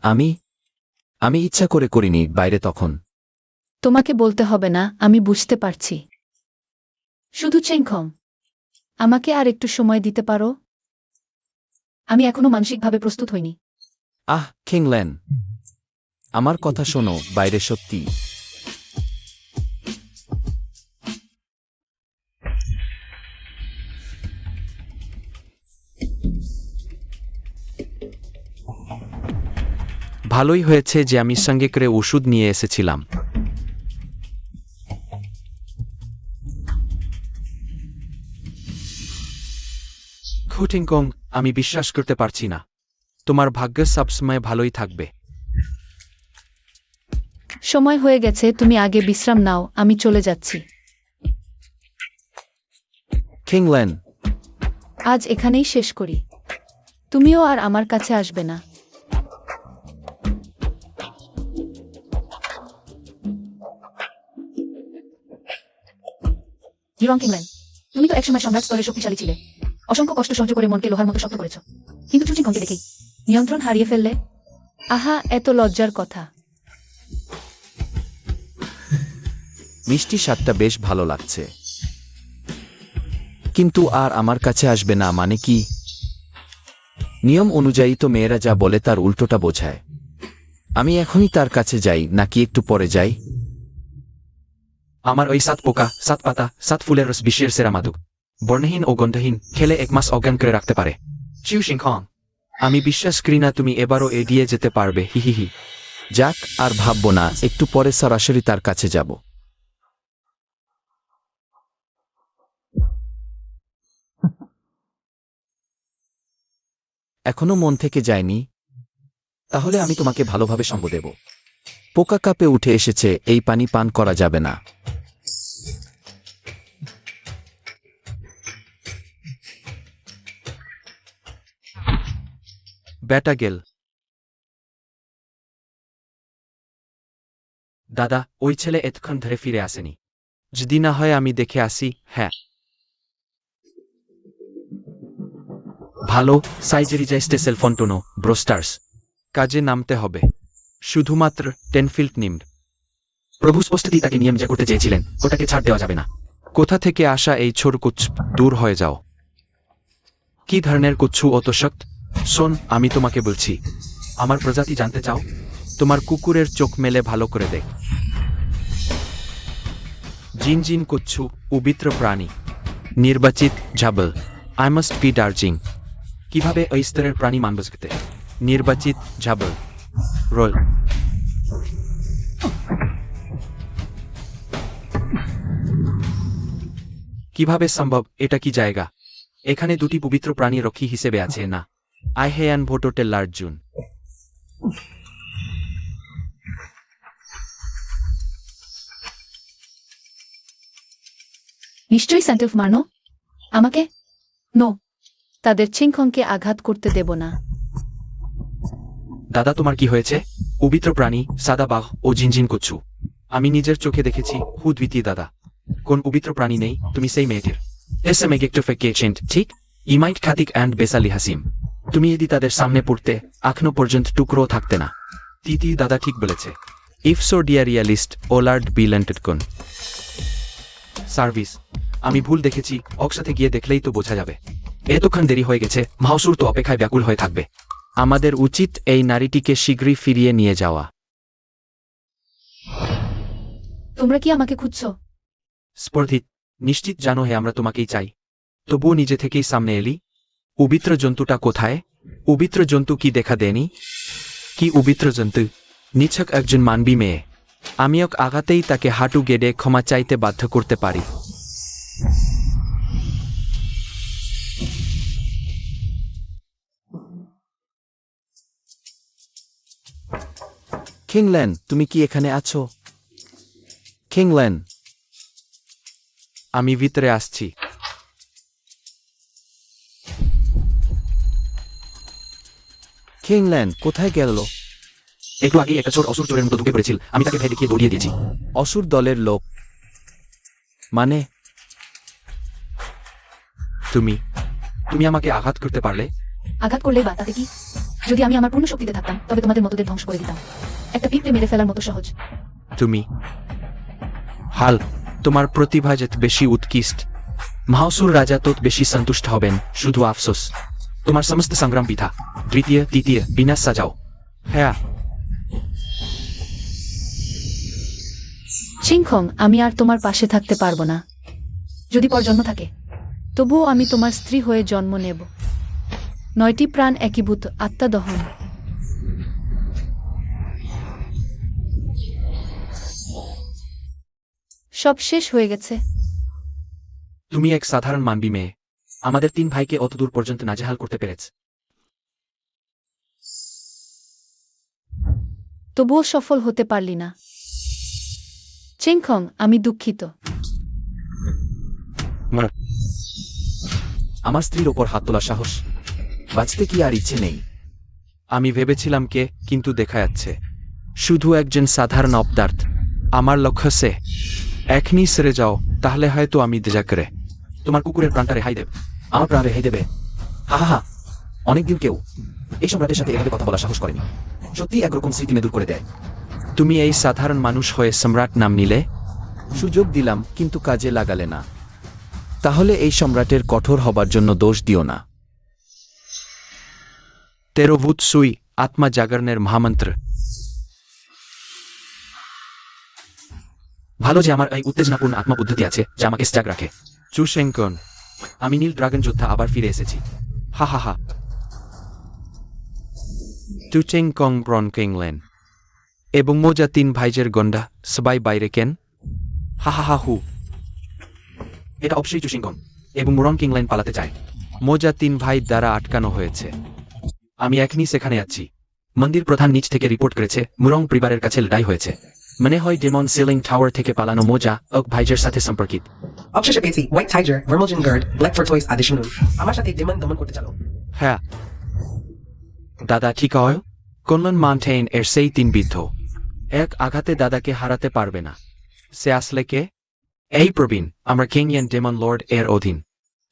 আমি ইচ্ছা করে করিনি। বাইরে তখন। তোমাকে বলতে হবে না, আমি বুঝতে পারছি। শুধু চিংখং, আমাকে আর একটু সময় দিতে পারো? আমি এখনো মানসিকভাবে প্রস্তুত হইনি। কিংল্যান্ড, আমার কথা শোনো। বাইরে সত্যি ভালোই হয়েছে যে আমি সঙ্গে করে ওষুধ নিয়ে এসেছিলাম। খুটিংকং, আমি বিশ্বাস করতে পারছি না। তোমার ভাগ্য সবসময় ভালোই থাকবে। সময় হয়ে গেছে, তুমি আগে বিশ্রাম নাও, আমি চলে যাচ্ছি। কিংল্যান্ড, আজ এখানেই শেষ করি। তুমিও আর আমার কাছে আসবে না। ইয়ং কিংল্যান্ড, তুমি তো একসময় সম্রাট স্তরের শক্তিশালী ছিলে। অসংখ্য কষ্ট সহ্য করে মনকে লোহার মতো শক্ত করেছ, কিন্তু চুচিংখংকে দেখেই নিয়ন্ত্রণ হারিয়ে ফেললে। আহা, এত লজ্জার কথা। মিষ্টি স্বাদটা বেশ ভালো লাগছে, কিন্তু আর আমার কাছে আসবে না মানে কি? নিয়ম অনুযায়ী তো মেয়েরা যা বলে তার উল্টোটা বোঝায়। আমি এখনই তার কাছে যাই নাকি একটু পরে যাই? আমার ওই 7 পোকা, 7 পাতা, 7 ফুলের রস বিশ্বের সেরা মাদক। বর্ণহীন ও গন্ধহীন, খেলে 1 মাস অজ্ঞান করে রাখতে পারে। চিউ সিংখং, আমি বিশ্বাস করি না তুমি এবারও এড়িয়ে যেতে পারবে। হিহিহি। যাক, আর ভাববো না, একটু পরে সরাসরি তার কাছে যাব। এখনো মন থেকে যায়নি? তাহলে আমি তোমাকে ভালোভাবে সঙ্গ দেব। পোকা কাপে উঠে এসেছে, এই পানি পান করা যাবে না। ব্যাটা গেল। দাদা, ওই ছেলে এতক্ষণ ধরে ফিরে আসেনি। যদি না হয় আমি দেখে আসি। হ্যাঁ। ভালো, সাইজেরিজাইস্টে সেলফন্টোনো, ব্রোস্টার্স। কাজে নামতে হবে। শুধুমাত্র টেনফিল্ড নিম্ড। প্রভু স্পষ্টতই তাকে নিয়ম যা করতে চেয়েছিলেন ওটাকে ছাড় দেওয়া যাবে না। কোথা থেকে আসা এই ছোট কুচ্ছ, দূর হয়ে যাও। কি ধরনের কুচ্ছু অত শক্ত? শোন, আমি তোমাকে বলছি। আমার প্রজাতি জানতে চাও? তোমার কুকুরের চোখ মেলে ভালো করে দেখ। জিনজিন কুচ্ছু, পবিত্র প্রাণী। নির্বাচিত ঝাবল। আই মাস্ট বি ডার্জিং। কিভাবে ওই স্তরের প্রাণী মানব শিখতে? নির্বাচিত ঝাবল। রোল। কিভাবে সম্ভব? এটা কি জায়গা? এখানে দুটি পবিত্র প্রাণী রক্ষী হিসেবে আছে না? আই হেয়ান ভোটোটে লার্জুন। নিশ্চয়ই স্যান্টলফ মানো আমাকে। নো, তাদের চিংখংকে আঘাত করতে দেব না। দাদা তোমার কি হয়েছে? পবিত্র প্রাণী, সাদা বাঘ ও জিনজিন কুচ্ছু। আমি নিজের চোখে দেখেছি। দ্বিতীয় দাদা, কোন পবিত্র প্রাণী নেই? তুমি সেই মেয়েটির এস এম এগেক্টোফেকেচেন্ট, ঠিক? ইমাইট খাতিক অ্যান্ড বেসালি হাসিম। তুমি যদি তাদের সামনে পড়তে, এখনো পর্যন্ত টুকরো থাকতে না। তৃতীয় দাদা ঠিক বলেছে। ইফসো ডিয়ারিয়ালিস্ট ওলার্ড বিলেন্টেড কোন সার্ভিস। আমি ভুল দেখেছি। একসাথে গিয়ে দেখলেই তো বোঝা যাবে। এতক্ষণ দেরি হয়ে গেছে। মাহসুর তো অপেক্ষায় ব্যাকুল হয়ে থাকবে। আমাদের উচিত এই নারীটিকে শীঘ্রই ফিরিয়ে নিয়ে যাওয়া। তোমরা কি আমাকে খুঁজছো? স্পর্ধিত, নিশ্চিত জানো হে আমরা তোমাকেই চাই। তবুও নিজে থেকেই সামনে এলি। পবিত্র জন্তুটা কোথায়? পবিত্র জন্তু কি দেখা দেয়নি? কি পবিত্র জন্তু? নিছক একজন মানবী মেয়ে। আমি এক আঘাতেই তাকে হাঁটু গেড়ে ক্ষমা চাইতে বাধ্য করতে পারি। কিংল্যান, তুমি কি এখানে আছো? কিংল্যান, আমি ভিতরে আসছি। কিংল্যান কোথায় গেল? একটু আগেই একটা চোর অসুর চোরের মতো ঢুকে পড়েছিল। আমি তাকে ভয় দেখিয়ে দৌড়িয়ে দিয়েছি। অসুর দলের লোক মানে? তুমি তুমি আমাকে আঘাত করতে পারলে? আঘাত করলে বা তাতে কি? যদি আমি আমার পূর্ণ শক্তিতে থাকতাম তবে তোমাদের মতদের ধ্বংস করে দিতাম। একটা পিঁপড়ে মেরে ফেলার মতো সহজ। তুমি হাল, তোমার প্রতিভা যেত বেশি উৎকৃষ্ট। মাহসুর রাজা তত বেশি সন্তুষ্ট হবেন। শুধু আফসোস, তোমার সমস্ত সংগ্রাম বৃথা। তৃতীয় বিনাশ সাজাও। হ্যাঁ, চিংখং, আমি আর তোমার পাশে থাকতে পারবো না। যদি পরজন্ম থাকে, তবুও আমি তোমার স্ত্রী হয়ে জন্ম নেব। 9টি প্রাণ একীভূত, আত্মা দহন। সব শেষ হয়ে গেছে। তুমি এক সাধারণ মানবী মেয়ে। আমাদের 3 ভাইকে অতদূর পর্যন্ত নাজেহাল করতে পেরেছ। তবুও সফল হতে পারলি না। চিংখং, আমি দুঃখিত। আমার স্ত্রীর ওপর হাত তোলা সাহস। বাঁচতে কি আর ইচ্ছে নেই? আমি ভেবেছিলাম কে, কিন্তু দেখা যাচ্ছে শুধু একজন সাধারণ অপদার্থ। আমার লক্ষ্য সে। এখনই সেরে যাও, তাহলে হয়তো আমি দেজা করে। তোমার কুকুরের প্রাণটা রেহাই দেব। আমার প্রাণ রেহাই দেবে? হা হা। অনেকদিন কেউ এই সম্রাটের সাথে এভাবে কথা বলা সাহস করেনি। সত্যি একরকম স্মৃতি মেদুর করে দেয়। তুমি এই সাধারণ মানুষ হয়ে সম্রাট নাম নিলে। সুযোগ দিলাম, কিন্তু কাজে লাগালে না। তাহলে এই সম্রাটের কঠোর হবার জন্য দোষ দিও না। তেরোভূত সুই, আত্মা জাগরণের মহামন্ত্র। ভালো যে আমার এই উত্তেজনাপূর্ণ আত্মা পদ্ধতি আছে যা আমাকে সজাগ রাখে। চুশেঙ্কন, আমি নীল ড্রাগন যোদ্ধা আবার ফিরে এসেছি। হা হা হা। চুচেংকং ব্রন কিংলেন এবং মোজা 3 ভাইজের গন্ডা সবাই বাইরে কেন? হা হা হা হু। এটা অবশ্যই চুশিংকং এবং মুরং কিংলাইন পালাতে চায়। মোজা 3 ভাই দ্বারা আটকানো হয়েছে। আমি এখনই সেখানে যাচ্ছি। মন্দির প্রধান নিচ থেকে রিপোর্ট করেছে মুরং পরিবারের কাছে লড়াই হয়েছে। মনে হয় ডেমন সিলিং টাওয়ার থেকে পালানো মোজা ওক ভাইজের সাথে সম্পর্কিত। অবশেষে পেয়েছি হোয়াইট টাইগার, ভার্মোজেন গার্ড, ব্ল্যাক টর্টয়েস আদি শুনুন। আমার সাথে ডেমন দমন করতে চলো। হ্যাঁ দাদা, ঠিক হয়। কনলন মাউন্টেইন এর সেই 3 বৃদ্ধ এক আঘাতে দাদাকে হারাতে পারবে না। সে আসলে কে? এই প্রবীণ, আমরা কিংয়ান ডেমন লর্ড এর অধীন।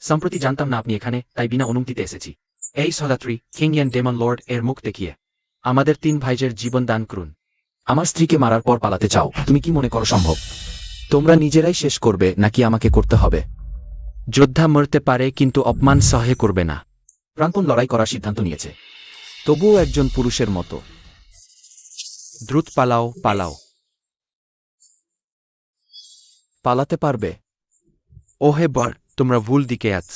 সম্প্রতি জানতাম না আপনি এখানে, তাই বিনা অনুমতিতে এসেছি। এই সদাত্রী কিং অ্যান্ড ডেমন লর্ড এর মুখ দেখিয়ে আমাদের 3 ভাইজের জীবন দান করুন। আমার স্ত্রীকে মারার পর পালাতে চাও, তুমি কি মনে করো সম্ভব? তোমরা নিজেরাই শেষ করবে নাকি আমাকে করতে হবে? যোদ্ধা মরতে পারে কিন্তু অপমান সহে করবে না। প্রাণপণ লড়াই করার সিদ্ধান্ত নিয়েছে, তবুও একজন পুরুষের মতো। দ্রুত পালাও, পালাও। পালাতে পারবে? ওহে বর, তোমরা ভুল দিকে আছ।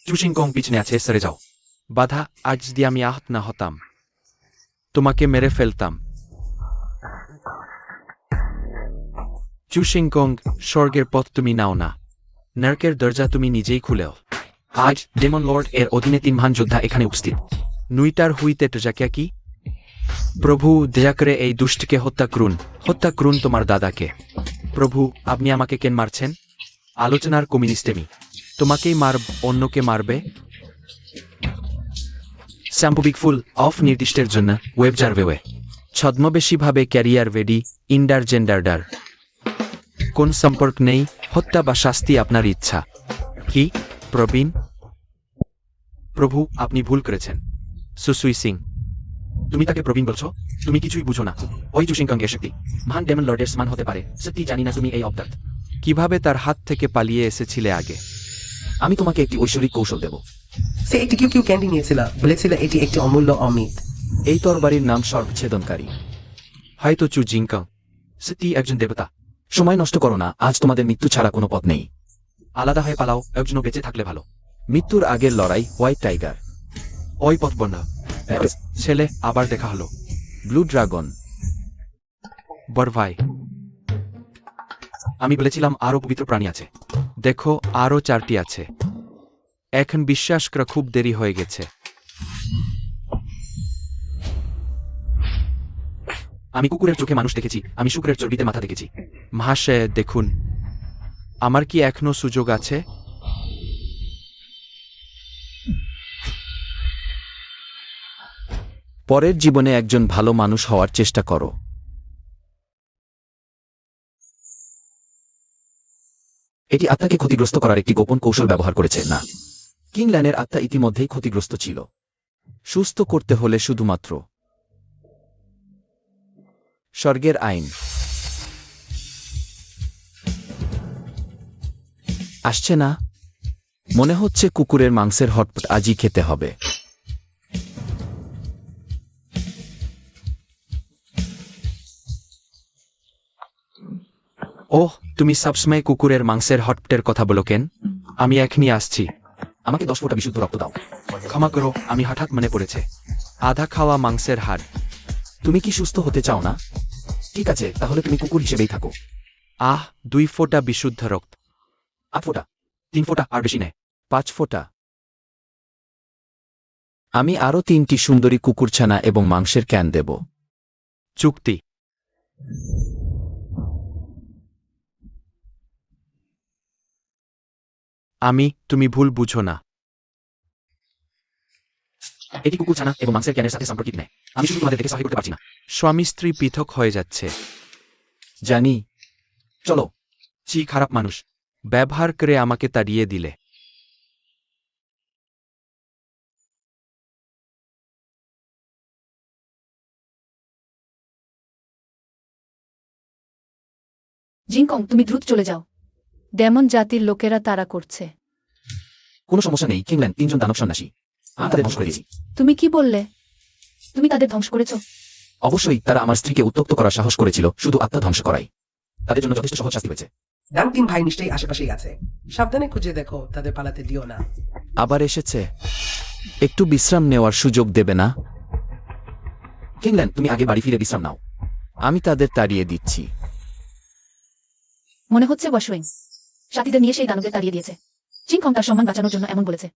চুশিংকং পিছনে আছে, সরে যাও। বাধা, আজ যদি আমি আহত না হতাম তোমাকে মেরে ফেলতাম। চুশিংকং, স্বর্গের পথ তুমি নাও না, নরকের দরজা তুমি নিজেই খুলেও। আজ ডেমন লর্ড এর অধীনে 3 মহান যোদ্ধা এখানে উপস্থিত। নুইটার হুইতে টজাকিয়া কি? প্রভু, দয়া করে এই দুষ্টকে হত্যা করুন তোমার দাদাকে। প্রভু, আপনি আমাকে কেন মারছেন? আলোচনার কমিউনিস্টেমি। তোমাকেই মারব, অন্যকে মারবে? স্যাম্পুবিক ফুল অফ নির্দিষ্টের জন্য ওয়েব জারভেওয়ে। ছদ্মবেশীভাবে ক্যারিয়ার ভেডি ইন্ডার জেন্ডারডার। কোন সম্পর্ক নেই, হত্যা বা শাস্তি আপনার ইচ্ছা। কি প্রবীণ? প্রভু, আপনি ভুল করেছেন। সুসুই সিং। তুমি তাকে প্রবীণ বলছো? তুমি কিছুই বুঝো না। ওই চুশিংকংয়ের শক্তি মহান ডেমন লর্ডের সমান হতে পারে, সত্যি জানি না তুমি এই অবতার। কিভাবে তার হাত থেকে পালিয়ে এসেছিলে আগে? আমি তোমাকে একটি ঐশ্বরিক কৌশল দেব। সে একটি কিউ কিউ ক্যান্ডি নিয়েছিল, বলেছিল এটি একটি অমূল্য অমিত। এই তরবারির নাম সর্বছেদনকারী। হয়তো চুজিংকং সত্যি একজন দেবতা। সময় নষ্ট করো না, আজ তোমাদের মৃত্যু ছাড়া কোনো পথ নেই। আলাদা হয়ে পালাও, একজনও বেঁচে থাকলে ভালো। মৃত্যুর আগের লড়াই, হোয়াইট টাইগার। ওই পথ বন্ধ। ছেলে, আবার দেখা হলো। Blue dragon. বড় ভাই, আমি বলেছিলাম আরো পবিত্র প্রাণী আছে। দেখো আরও 4টি আছে। এখন বিশ্বাস করা খুব দেরি হয়ে গেছে। আমি কুকুরের চোখে মানুষ দেখেছি, আমি শুকরের চর্বিতে মাথা দেখেছি। মহাশয় দেখুন, আমার কি এখনো সুযোগ আছে? পরের জীবনে একজন ভালো মানুষ হওয়ার চেষ্টা করো। এটি আত্মাকে ক্ষতিগ্রস্ত করার একটি গোপন কৌশল ব্যবহার করেছে না। কিং ল্যানের আত্মা ইতিমধ্যেই ক্ষতিগ্রস্ত ছিল। সুস্থ করতে হলে শুধুমাত্র স্বর্গের আইন আসছে না। মনে হচ্ছে কুকুরের মাংসের হটপট আজই খেতে হবে। ওহ, তুমি সবসময় কুকুরের মাংসের হটপটের কথা বলো কেন? আমি এখনই আসছি। আমাকে 10 ফোঁটা বিশুদ্ধ রক্ত দাও। ক্ষমা করো, আমি হঠাৎ মনে পড়েছে। আধা খাওয়া মাংসের হাড়। তুমি কি সুস্থ হতে চাও না? ঠিক আছে, তাহলে তুমি কুকুর হিসেবেই থাকো। 2 ফোঁটা বিশুদ্ধ রক্ত। 8 ফোঁটা, 3 ফোঁটা, আর বেশি নেয়। 5 ফোঁটা। আমি আরো 3টি সুন্দরী কুকুরছানা এবং মাংসের ক্যান দেব। চুক্তি। তুমি ভুল বুঝো না। এটি কুকুরছানা এবং মাংসের ক্যানের সাথে সম্পর্কিত নেই। আমি শুধু তোমাদের দেখে সহায় করতে পারছি না। স্বামী স্ত্রী পৃথক হয়ে যাচ্ছে। জানি। চলো। খারাপ মানুষ। ব্যবহার করে আমাকে তাড়িয়ে দিলে। জিংকং, তুমি দ্রুত চলে যাও। ডেমন জাতির লোকেরা তাড়া করছে। কোনো সমস্যা নেই, কিংল্যান্ড 3 জন দানব সন্ন্যাসী। আমি তাদের ধ্বংস করে দিয়েছি। তুমি কি বললে? তুমি তাদের ধ্বংস করেছো? অবশ্যই, তারা আমার স্ত্রীকে উত্তক্ত করার সাহস করেছিল, শুধু আত্মা ধ্বংস করাই। তাদের জন্য যথেষ্ট সহজ শাস্তি হয়েছে। ডান 3 ভাই নিশ্চয়ই আশেপাশেই আছে। সাবধানে খুঁজে দেখো, তাদের পালাতে দিও না। আবার এসেছে। একটু বিশ্রাম নেওয়ার সুযোগ দেবে না? কিংল্যান্ড, তুমি আগে বাড়ি ফিরে বিশ্রাম নাও। আমি তাদের তাড়িয়ে দিচ্ছি। মনে হচ্ছে বসুইং সাথীদের নিয়ে সেই দানবদের তাড়িয়ে দিয়েছে। জিংকং তার সম্মান বাঁচানোর জন্য এমন বলেছে।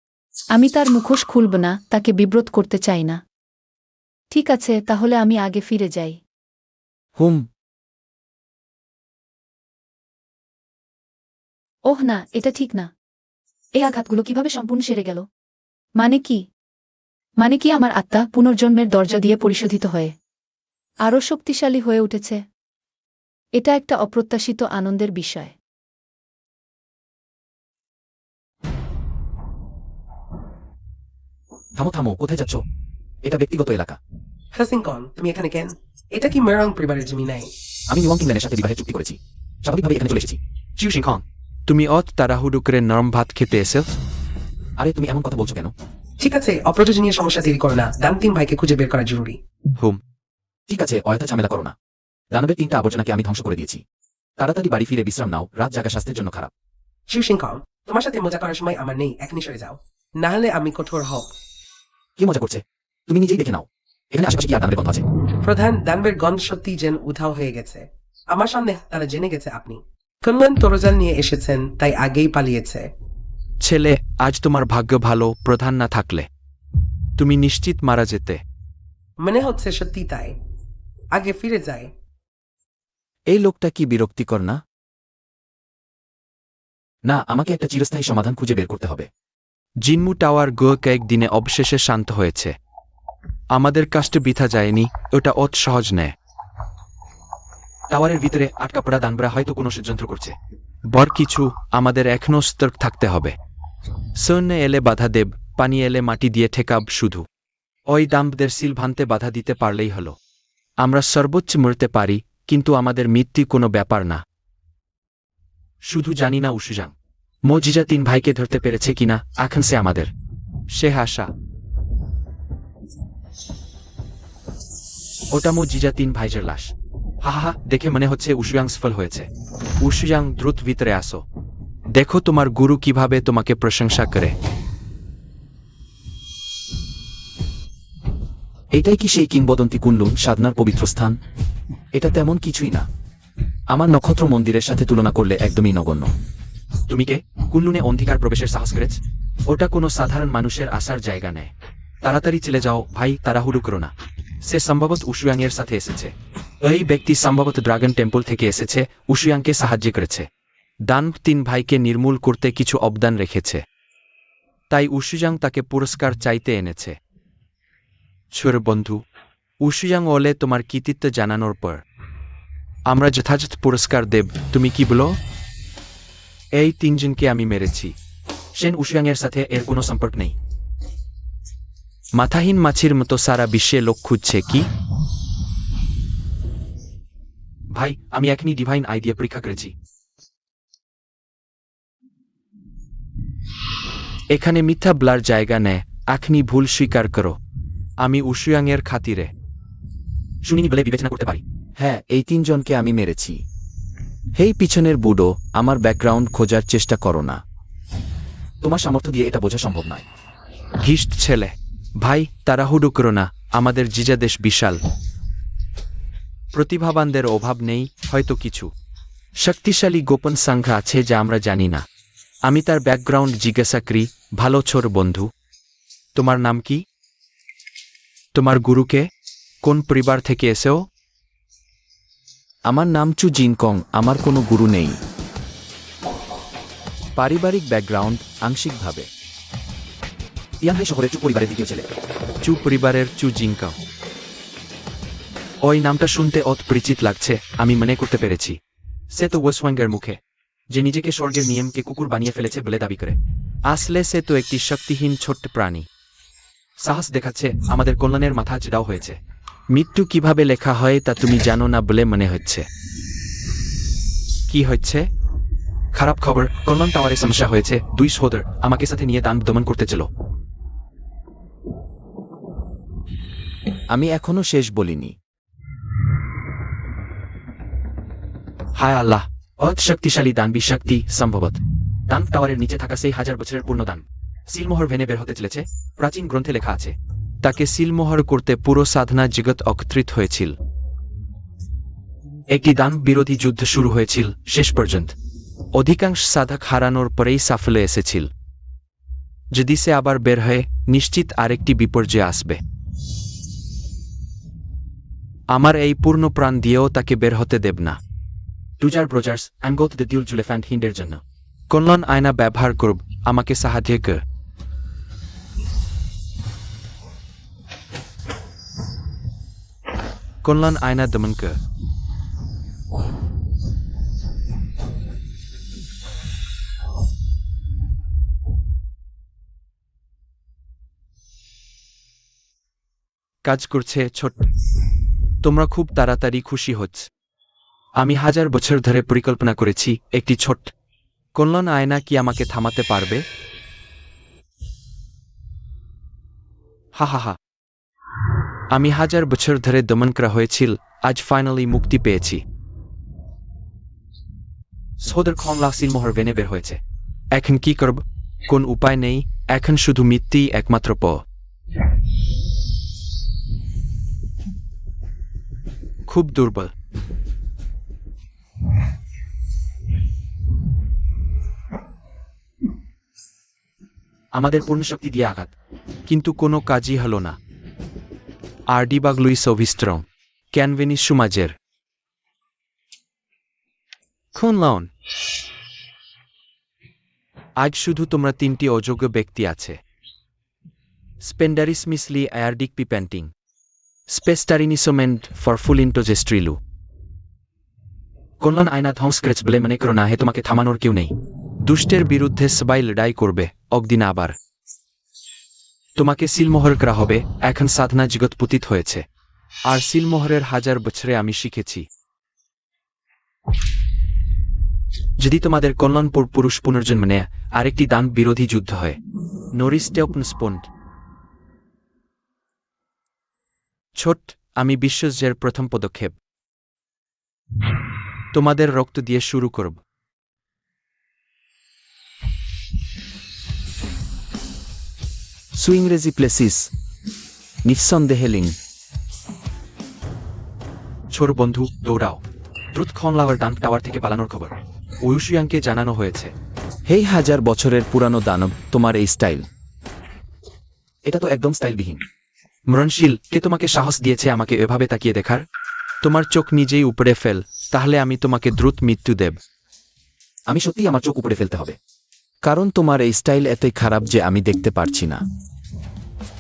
আমি তার মুখোশ খুলব না, তাকে বিব্রত করতে চাই না। ঠিক আছে, তাহলে আমি আগে ফিরে যাই। হুম। ওহ না, এটা ঠিক না। এই আঘাতগুলো কিভাবে সম্পূর্ণ সেরে গেল? মানে কি আমার আত্মা পুনর্জন্মের দরজা দিয়ে পরিশোধিত হয়ে আরও শক্তিশালী হয়ে উঠেছে? এটা একটা অপ্রত্যাশিত আনন্দের বিষয়। থামো থামো, কোথায় যাচ্ছ? এটা ব্যক্তিগত এলাকা। হাসিংকন, তুমি এখানে কেন? এটা কি মেরং পরিবারের জমি নাই? আমি নিওয়াং কিংল্যান্ডের সাথে বিবাহের চুক্তি করেছি, স্বাভাবিকভাবে এখানে চলে এসেছি। চিউ সিংখন, তুমি তাড়াহুড়ো করে নরম ভাত খেতে এসে? আরে তুমি এমন কথা বলছো কেন? ঠিক আছে, অপ্রয়োজনীয় সমস্যা তৈরি করো না। দান তিন ভাইকে খুঁজে বের করা জরুরি। হুম। ঠিক আছে, অয়থা ঝামেলা করো না। দানবের 3টা আবর্জনাকে আমি ধ্বংস করে দিয়েছি। তাড়াতাড়ি বাড়ি ফিরে বিশ্রাম নাও, রাত জাগা স্বাস্থ্যের জন্য খারাপ। শিবসিংকন, তোমার সাথে মজা করার সময় আমার নেই, এখনই সরে যাও, না হলে আমি কঠোর হব। কে মজা করছে? তুমি নিজেই দেখে নাও, এখানে আশেপাশে কি আর দানবের গন্ধ আছে? প্রধান, দানবের গন্ধ সত্যি যেন উধাও হয়ে গেছে। আমার সামনে তারা জেনে গেছে আপনি কল্যাণ তরজাল নিয়ে এসেছেন, তাই আগেই পালিয়েছে। ছেলে, আজ তোমার ভাগ্য ভালো, প্রধান না থাকলে তুমি নিশ্চিত মারা যেতে। মনে হচ্ছে সত্যি তাই। আগে ফিরে যায়। এই লোকটা কি বিরক্তিকর না? না, আমাকে একটা চিরস্থায়ী সমাধান খুঁজে বের করতে হবে। জিনমু টাওয়ার কয়েকদিনে অবশেষে শান্ত হয়েছে। আমাদের কাজটা বৃথা যায়নি, ওটা সহজ নেয়। টাওয়ারের ভিতরে আটকা পড়া দানবরা হয়তো কোনো ষড়যন্ত্র করছে। বর কিছু, আমাদের এখনো সতর্ক থাকতে হবে। সৈন্য এলে বাধা দেব, পানি এলে মাটি দিয়ে ঠেকাব শুধু। ওই দাম্পদের সিল ভাঙতে বাধা দিতে পারলেই হলো। আমরা সর্বোচ্চ মরতে পারি, কিন্তু আমাদের মৃত্যু কোনো ব্যাপার না। শুধু জানি না উসুজাং মজিজা 3 ভাইকে ধরতে পেরেছে কিনা, এখন সে আমাদের। সে আশা। ওটা মজিজা 3 ভাইজের লাশ। হা হা, দেখে মনে হচ্ছে উসুয়াং সফল হয়েছে। উসুয়াং, দ্রুত ভিতরে আসো। দেখো তোমার গুরু কিভাবে তোমাকে প্রশংসা করে। এটাই কি সেই কিংবদন্তি কুনলুন সাধনার পবিত্র স্থান? এটা তেমন কিছুই না। আমার নক্ষত্র মন্দিরের সাথে তুলনা করলে একদমই নগণ্য। তুমি কে? কুনলুনে অন্ধকার প্রবেশের সাহস করেছ? ওটা কোনো সাধারণ মানুষের আসার জায়গা নেয়। তাড়াতাড়ি চলে যাও ভাই, তাড়াহুড়ো করো না। সে সম্ভবত উসুয়াং এর সাথে এসেছে। এই ব্যক্তি সম্ভবত ড্রাগন টেম্পল থেকে এসেছে, উসুয়াংকে সাহায্য করেছে। দানব 3 ভাইকে নির্মূল করতে কিছু অবদান রেখেছে, তাই উসুয়াং তাকে পুরস্কার চাইতে এনেছে। ছোট বন্ধু, উসুয়াং ওলে তোমার কৃতিত্ব জানানোর পর আমরা যথাযথ পুরস্কার দেব। তুমি কি বলো? এই 3 জনকে আমি মেরেছি। সেন উসুয়াং এর সাথে এর কোনো সম্পর্ক নেই। মাথাহীন মাছির মতো সারা বিশ্বে লোক খুঁজছে কি? ভাই, আমি এখনই ডিভাইন আই দিয়ে পরীক্ষা করেছি। এখানে মিথ্যা বলার জায়গা নেই, এখনই ভুল স্বীকার করো। আমি উসুয়াং এর খাতিরে শুনিনি বলে বিবেচনা করতে পারি। হ্যাঁ, এই 3 জনকে আমি মেরেছি। হেই পিছনের বুড়ো, আমার ব্যাকগ্রাউন্ড খোঁজার চেষ্টা করো না। তোমার সামর্থ্য দিয়ে এটা বোঝা সম্ভব নয়। ঘিষ্ট ছেলে। ভাই, তাড়াহুড়ো করো না, আমাদের জিজাদেশ বিশাল। প্রতিভাবানদের অভাব নেই, হয়তো কিছু শক্তিশালী গোপন সংখ্যা আছে যা আমরা জানি না। আমি তার ব্যাকগ্রাউন্ড জিজ্ঞাসা করি। ভালো ছোট বন্ধু, তোমার নাম কি? তোমার গুরুকে? কোন পরিবার থেকে এসেও? আমার নাম চু জিনকং, আমার কোনো গুরু নেই। পারিবারিক ব্যাকগ্রাউন্ড আংশিকভাবে। ইয়ানহাই শহরের চু পরিবারের দ্বিতীয় ছেলে। চু পরিবারের চু জিনকং। ওই নামটা শুনতে পরিচিত লাগছে, আমি মনে করতে পেরেছি। সে তো ওয়েসওয়াঙ্গের মুখে, যে নিজেকে স্বর্গের নিয়মকে কুকুর বানিয়ে ফেলেছে বলে দাবি করে। আসলে সে তো একটি শক্তিহীন ছোট্ট প্রাণী। সাহস দেখাচ্ছে, আমাদের কল্যাণের মাথা চিড়াও হয়েছে। মৃত্যু কিভাবে লেখা হয় তা তুমি জানো না বলে মনে হচ্ছে। কি হচ্ছে? খারাপ খবর, কল্যাণ টাওয়ারে সমস্যা হয়েছে। 2 সহোদর আমাকে সাথে নিয়ে দান দমন করতে চলো। আমি এখনো শেষ বলিনি। হায় আল্লাহ, শক্তিশালী দানবী শক্তি সম্ভবত। দান টাওয়ারের নিচে থাকা সেই 1000 বছরের পূর্ণ দান সিলমোহর ভেনে বের হতে চলেছে। প্রাচীন গ্রন্থে লেখা আছে তাকে সিলমোহর করতে পুরো সাধনা জগৎ একত্রিত হয়েছিল। একটি দান বিরোধী যুদ্ধ শুরু হয়েছিল। শেষ পর্যন্ত অধিকাংশ সাধক হারানোর পরেই সাফল্য এসেছিল। যদি সে আবার বের হয়, নিশ্চিত আরেকটি বিপর্যয় আসবে। আমার এই পূর্ণ প্রাণ দিয়েও তাকে বের হতে দেব না। টুজার ব্রোজার্স অ্যাঙ্গোথ দ্য ডিউল জুলেফ্যান্ট হিন্ডের জন্য কল্যাণ আয়না ব্যবহার করব, আমাকে সাহায্য কর। কল্যাণ আয়না দমন কর। কাজ করছে ছোট। তোমরা খুব তাড়াতাড়ি খুশি হচ্ছ। আমি 1000 বছর ধরে পরিকল্পনা করেছি একটি ছোট কল্যাণ আয়না কি আমাকে থামাতে পারবে? হা হা হা। আমি 1000 বছর ধরে দমন করা হয়েছিল, আজ ফাইনালি মুক্তি পেয়েছি। সদর খনলা সিলমোহর ভেনে বের হয়েছে। এখন কি করব? কোন উপায় নেই, এখন শুধু মৃত্যুই একমাত্র খুব দুর্বল। আমাদের পূর্ণ শক্তি দিয়ে আঘাত। কিন্তু কোনো কাজই হলো না। আরডি বাগলুই সোভিস্ট্রং ক্যানভেনিস সুমাজের খুন লাউন। আজ শুধু তোমরা 3টি অযোগ্য ব্যক্তি আছে। স্পেন্ডারিস মিসলি আয়ারডিক পিপ্যান্টিং স্পেস্টারিনিসোমেন্ট ফর ফুল ইন্টোজেস্ট্রিলু। কল্যাণ আয়না ধ্বংস করেছে বলে মনে করো না, হে তোমাকে থামানোর কেউ নেই। দুষ্টের বিরুদ্ধে সবাই লড়াই করবে একদিন আবার। তোমাকে সিলমোহর করা হবে, এখন সাধনা জগৎ পতিত হয়েছে। আর সিলমোহরের 1000 বছরে আমি শিখেছি যদি তোমাদের কল্যাণপুর পুরুষ পুনর্জন্ম নেয়, আরেকটি দান বিরোধী যুদ্ধ হয়। নরিস্টেপনস্পন্ড ছোট, আমি বিশ্বজয়ের প্রথম পদক্ষেপ তোমাদের রক্ত দিয়ে শুরু করব। সুইংরেজি প্লেসিস নিঃসন্দেহে লিং। ছোট বন্ধু, দৌড়াও দ্রুত খনলাওয়ার ডান টাওয়ার থেকে পালানোর খবর ওয়ুশিয়াংকে জানানো হয়েছে। হেই 1000 বছরের পুরানো দানব, তোমার এই স্টাইল। এটা তো একদম স্টাইলবিহীন। মরণশীল, কে তোমাকে সাহস দিয়েছে আমাকে এভাবে তাকিয়ে দেখার? তোমার চোখ নিজেই উপড়ে ফেল, তাহলে আমি তোমাকে দ্রুত মৃত্যু দেব। আমি সত্যিই আমার চোখ উপরে ফেলতে হবে। কারণ তোমার এই স্টাইল এতই খারাপ যে আমি দেখতে পারছি না।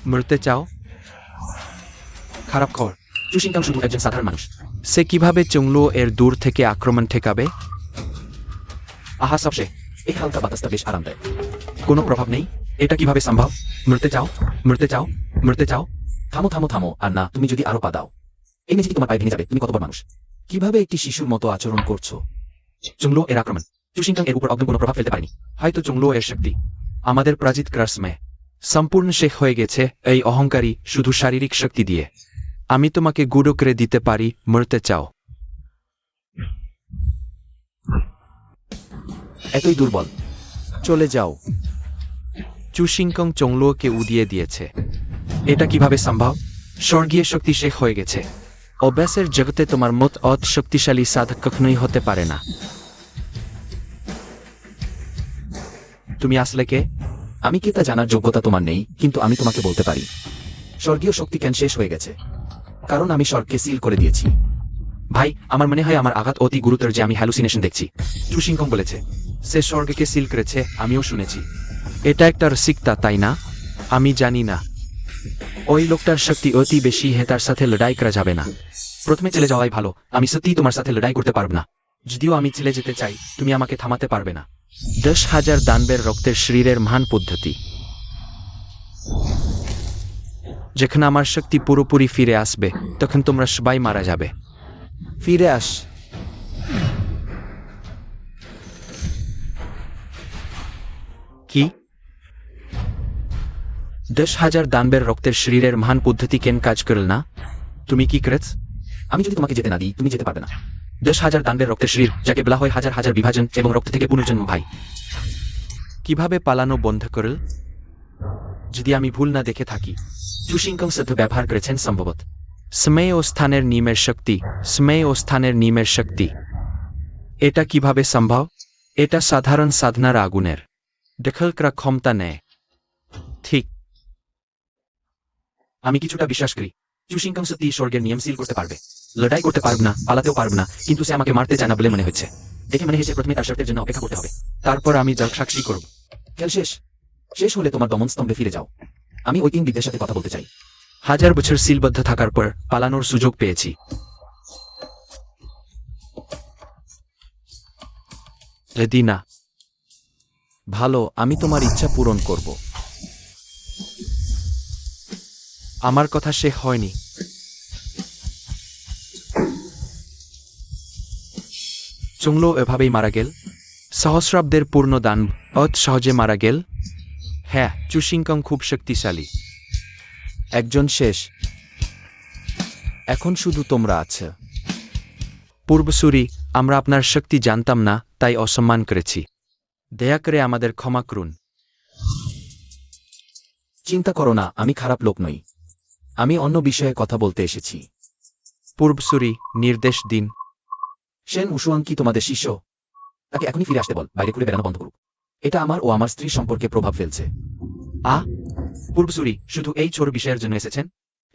মরতে চাও? খারাপ খবর, চুশিংকাং শুধু একজন সাধারণ মানুষ। সে কিভাবে চংলু এর দূর থেকে আক্রমণ ঠেকাবে? আহা সবসে, এই হালকা বাতাসটা বেশ আরামদায়ক। কোনো প্রভাব নেই। এটা কিভাবে সম্ভব? মরতে চাও, মরতে চাও, মরতে চাও? থামো থামো থামো, আর না, তুমি যদি আরো পা দাও এই মেঝেটি তোমার পায়ে ভেঙে যাবে। তুমি কত বড় মানুষ, কিভাবে একটি শিশুর মতো আচরণ করছো? চংলু এর আক্রমণ চুশিংকাং এর উপর একদম কোনো প্রভাব ফেলতে পারেনি। হয়তো চংলু এর শক্তি আমাদের পরাজিত করার সময় সম্পূর্ণ শেষ হয়ে গেছে। এই অহংকারী শুধু শারীরিক শক্তি দিয়ে। আমি তোমাকে গুঁড়ো করে দিতে পারি। মরতে চাও? এতই দুর্বল? চলে যাও। চুশিংকং চংলুকে উড়িয়ে দিয়েছে। এটা কিভাবে সম্ভব? স্বর্গীয় শক্তি শেষ হয়ে গেছে। অভ্যাসের জগতে তোমার মত অত শক্তিশালী সাধক কখনোই হতে পারে না। তুমি আসলে কে? আমি কি তা জানার যোগ্যতা তোমার নেই, কিন্তু আমি তোমাকে বলতে পারি স্বর্গীয় শক্তি কেন শেষ হয়ে গেছে। কারণ আমি স্বর্গকে সিল করে দিয়েছি। ভাই, আমার মনে হয় আমার আঘাত অতি গুরুতর যে আমি হ্যালুসিনেশন দেখছি। চুশিংকং বলেছে সে স্বর্গকে সিল করেছে, আমিও শুনেছি। এটা একটা রসিকতা, তাই না? আমি জানি না। ওই লোকটার শক্তি অতি বেশি, তার সাথে লড়াই করা যাবে না। প্রথমে চলে যাওয়াই ভালো। আমি সত্যিই তোমার সাথে লড়াই করতে পারব না। যদিও আমি চলে যেতে চাই, তুমি আমাকে থামাতে পারবে না। 10,000 দানবের রক্তের শরীরের মহান পদ্ধতি। যখন আমার শক্তি পুরোপুরি ফিরে আসবে, তখন তোমরা সবাই মারা যাবে। ফিরে আস। কি? 10,000 দানবের রক্তের শরীরের মহান পদ্ধতি কেন কাজ করল না? তুমি কি করেছ? আমি যদি তোমাকে যেতে না দিই, তুমি যেতে পারবে না। 10,000 দানবের রক্তের শরীর, যাকে বলা হয় হাজার হাজার বিভাজন এবং রক্ত থেকে পুনর্জন্ম। ভাই, কিভাবে পালানো বন্ধ করল? যদি আমি ভুল না দেখে থাকি, চুশিংকং শব্দ ব্যবহার করেছেন সম্ভবত। সময় ও স্থানের নিয়মের শক্তি, সময় ও স্থানের নিয়মের শক্তি। এটা কিভাবে সম্ভব? এটা সাধারণ সাধনার আগুনের দখল করা ক্ষমতা নেয়। ঠিক। আমি কিছুটা বিশ্বাস করি চুশিংকং সত্যি স্বর্গের নিয়ম সিল করতে পারবে। লড়াই করতে পারব না, পালাতেও পারব না, কিন্তু সে আমাকে মারতে চায় না বলে মনে হচ্ছে। দেখে মনে হয়েছে প্রথমে তার শর্তের জন্য অপেক্ষা করতে হবে। তারপর আমি যার সাক্ষী করব। খেল শেষ। শেষ হলে তোমার দমন স্তম্ভে ফিরে যাও। আমি ওই 3 বিদ্যের সাথে কথা বলতে চাই। 1000 বছর সিলবদ্ধ থাকার পর পালানোর সুযোগ পেয়েছি। রেদিনা, ভালো, আমি তোমার ইচ্ছা পূরণ করব। আমার কথা শেষ হয়নি। চুংলো এভাবেই মারা গেল? সহস্রাব্দের পূর্ণ দান অত সহজে মারা গেল? হ্যাঁ, চুশিংকং খুব শক্তিশালী। একজন শেষ। এখন শুধু তোমরা আছে। পূর্বসূরি, আমরা আপনার শক্তি জানতাম না, তাই অসম্মান করেছি। দয়া করে আমাদের ক্ষমা করুন। চিন্তা করো না, আমি খারাপ লোক নই। আমি অন্য বিষয়ে কথা বলতে এসেছি। পূর্বসূরি, নির্দেশ দিন। শেন উশুয়াং কি তোমাদের শিষ্য? তাকে এখনই ফিরে আসতে বল, বাইরে ঘুরে বেড়ানো বন্ধ করুক। এটা আমার ও আমার স্ত্রীর সম্পর্কে প্রভাব ফেলছে। পূর্বসূরি, শুধু এই ছোট বিষয়ের জন্য এসেছেন?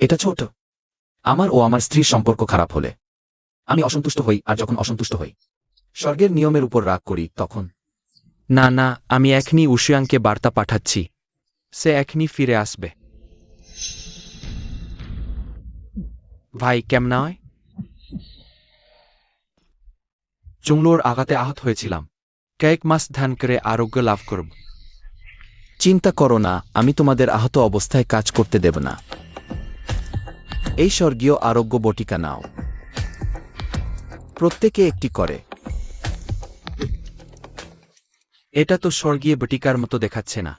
এটা ছোট। আমার ও আমার স্ত্রীর সম্পর্ক খারাপ হলে আমি অসন্তুষ্ট হই, আর যখন অসন্তুষ্ট হই, স্বর্গের নিয়মের উপর রাগ করি, তখন না না, আমি এখনই উশিয়াংকে বার্তা পাঠাচ্ছি। সে এখনই ফিরে আসবে। ভাই, কেমন হয়? চুংলোর আঘাতে আহত হয়েছিলাম। কয়েক মাস ধ্যান করে আরোগ্য লাভ করব। চিন্তা করো না, আমি তোমাদের আহত অবস্থায় কাজ করতে দেব না। এই স্বর্গীয় আরোগ্য বটিকা নাও। প্রত্যেকে একটি করে। এটা তো স্বর্গীয় বটিকার মতো দেখাচ্ছে না।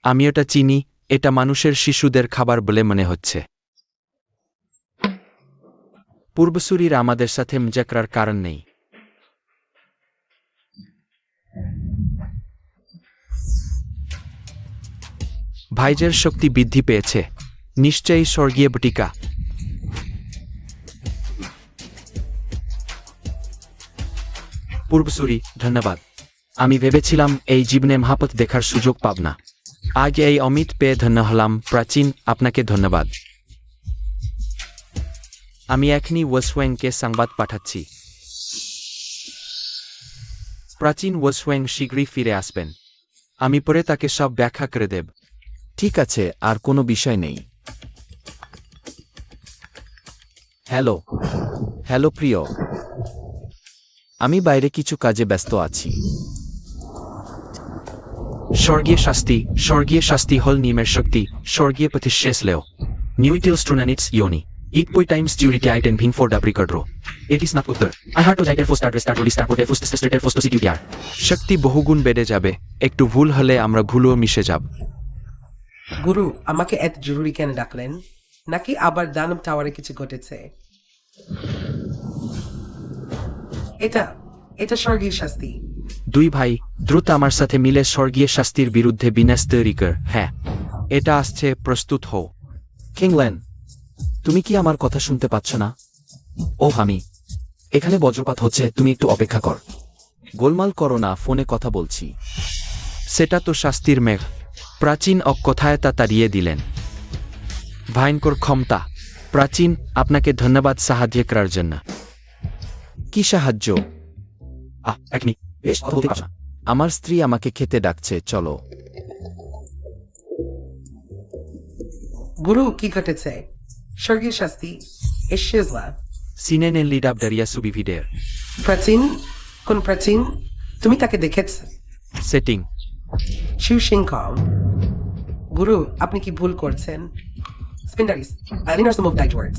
আমি এটা চিনি, এটা মানুষের শিশুদের খাবার বলে মনে হচ্ছে। পূর্বসূরির আমাদের সাথে মজা করার কারণ নেই। ভাইজের শক্তি বৃদ্ধি পেয়েছে, নিশ্চয়ই স্বর্গীয় বটিকা। পূর্বসূরি, ধন্যবাদ। আমি ভেবেছিলাম এই জীবনে মহাপথ দেখার সুযোগ পাব না। আজ এই অমিত পেয়ে ধন্য হলাম। প্রাচীন, আপনাকে ধন্যবাদ। আমি এখনই ওয়াসওয়েংকে সংবাদ পাঠাচ্ছি। প্রাচীন ওয়াসওয়েং শীঘ্রই ফিরে আসবেন। আমি পরে তাকে সব ব্যাখ্যা করে দেব। ঠিক আছে, আর কোনো বিষয় নেই। হ্যালো হ্যালো প্রিয়, আমি বাইরে কিছু কাজে ব্যস্ত আছি। স্বর্গীয় শাস্তি হল নিয়মের শক্তি, স্বর্গীয় প্রতিশেষ লেও নিউইটিল স্ট্রোনানিটস ইয়োনি ইকপই টাইমস জিউরিটি আইটেন ভিং ফোর ডাব্রি কার্ড্রো এটি স্নাপ উত্তর আই হার্টো জাইটের ফোস্ট অ্যাড্রেস স্টার্ট রোলি স্টার্ট ফোস্ট স্টেটের ফোস্ট সিটিউটিয়ার। শক্তি বহুগুণ বেড়ে যাবে। একটু ভুল হলে আমরা ভুলও মিশে যাব। গুরু, আমাকে এত জরুরি কেন ডাকলেন? নাকি আবার দানব টাওয়ারে কিছু ঘটেছে? এটা এটা স্বর্গীয় শাস্তি। দুই ভাই, দ্রুত আমার সাথে মিলে স্বর্গীয় শাস্তির বিরুদ্ধে বিন্যাস তৈরি কর। হ্যাঁ, এটা আসছে, প্রস্তুত হও। কিংল্যান, তুমি কি আমার কথা শুনতে পাচ্ছ না? আমি এখানে বজ্রপাত হচ্ছে, তুমি একটু অপেক্ষা কর। গোলমাল করো না, ফোনে কথা বলছি। সেটা তো শাস্তির মেঘ। প্রাচীন কথায় তা তাড়িয়ে দিলেন। ভয়ঙ্কর ক্ষমতা। প্রাচীন, আপনাকে ধন্যবাদ সাহায্য করার জন্য। কি সাহায্য? এখনই বেশ, কথা বলতে পারছ না। আমার স্ত্রী আমাকে খেতে ডাকছে, চলো। গুরু, কি ঘটেছে? স্বর্গীয় শাস্তি এসেছলা। সিনেনেন লিডাব দারিয়া সুবিভিডের প্রাচীন? কোন প্রাচীন? তুমি তাকে দেখেছ? সেটিং। শিউ সিংকং। গুরু, আপনি কি ভুল করছেন? স্পিন্ডারিস, আইলিনার্স মুভ ডাইটওয়ার্ডস।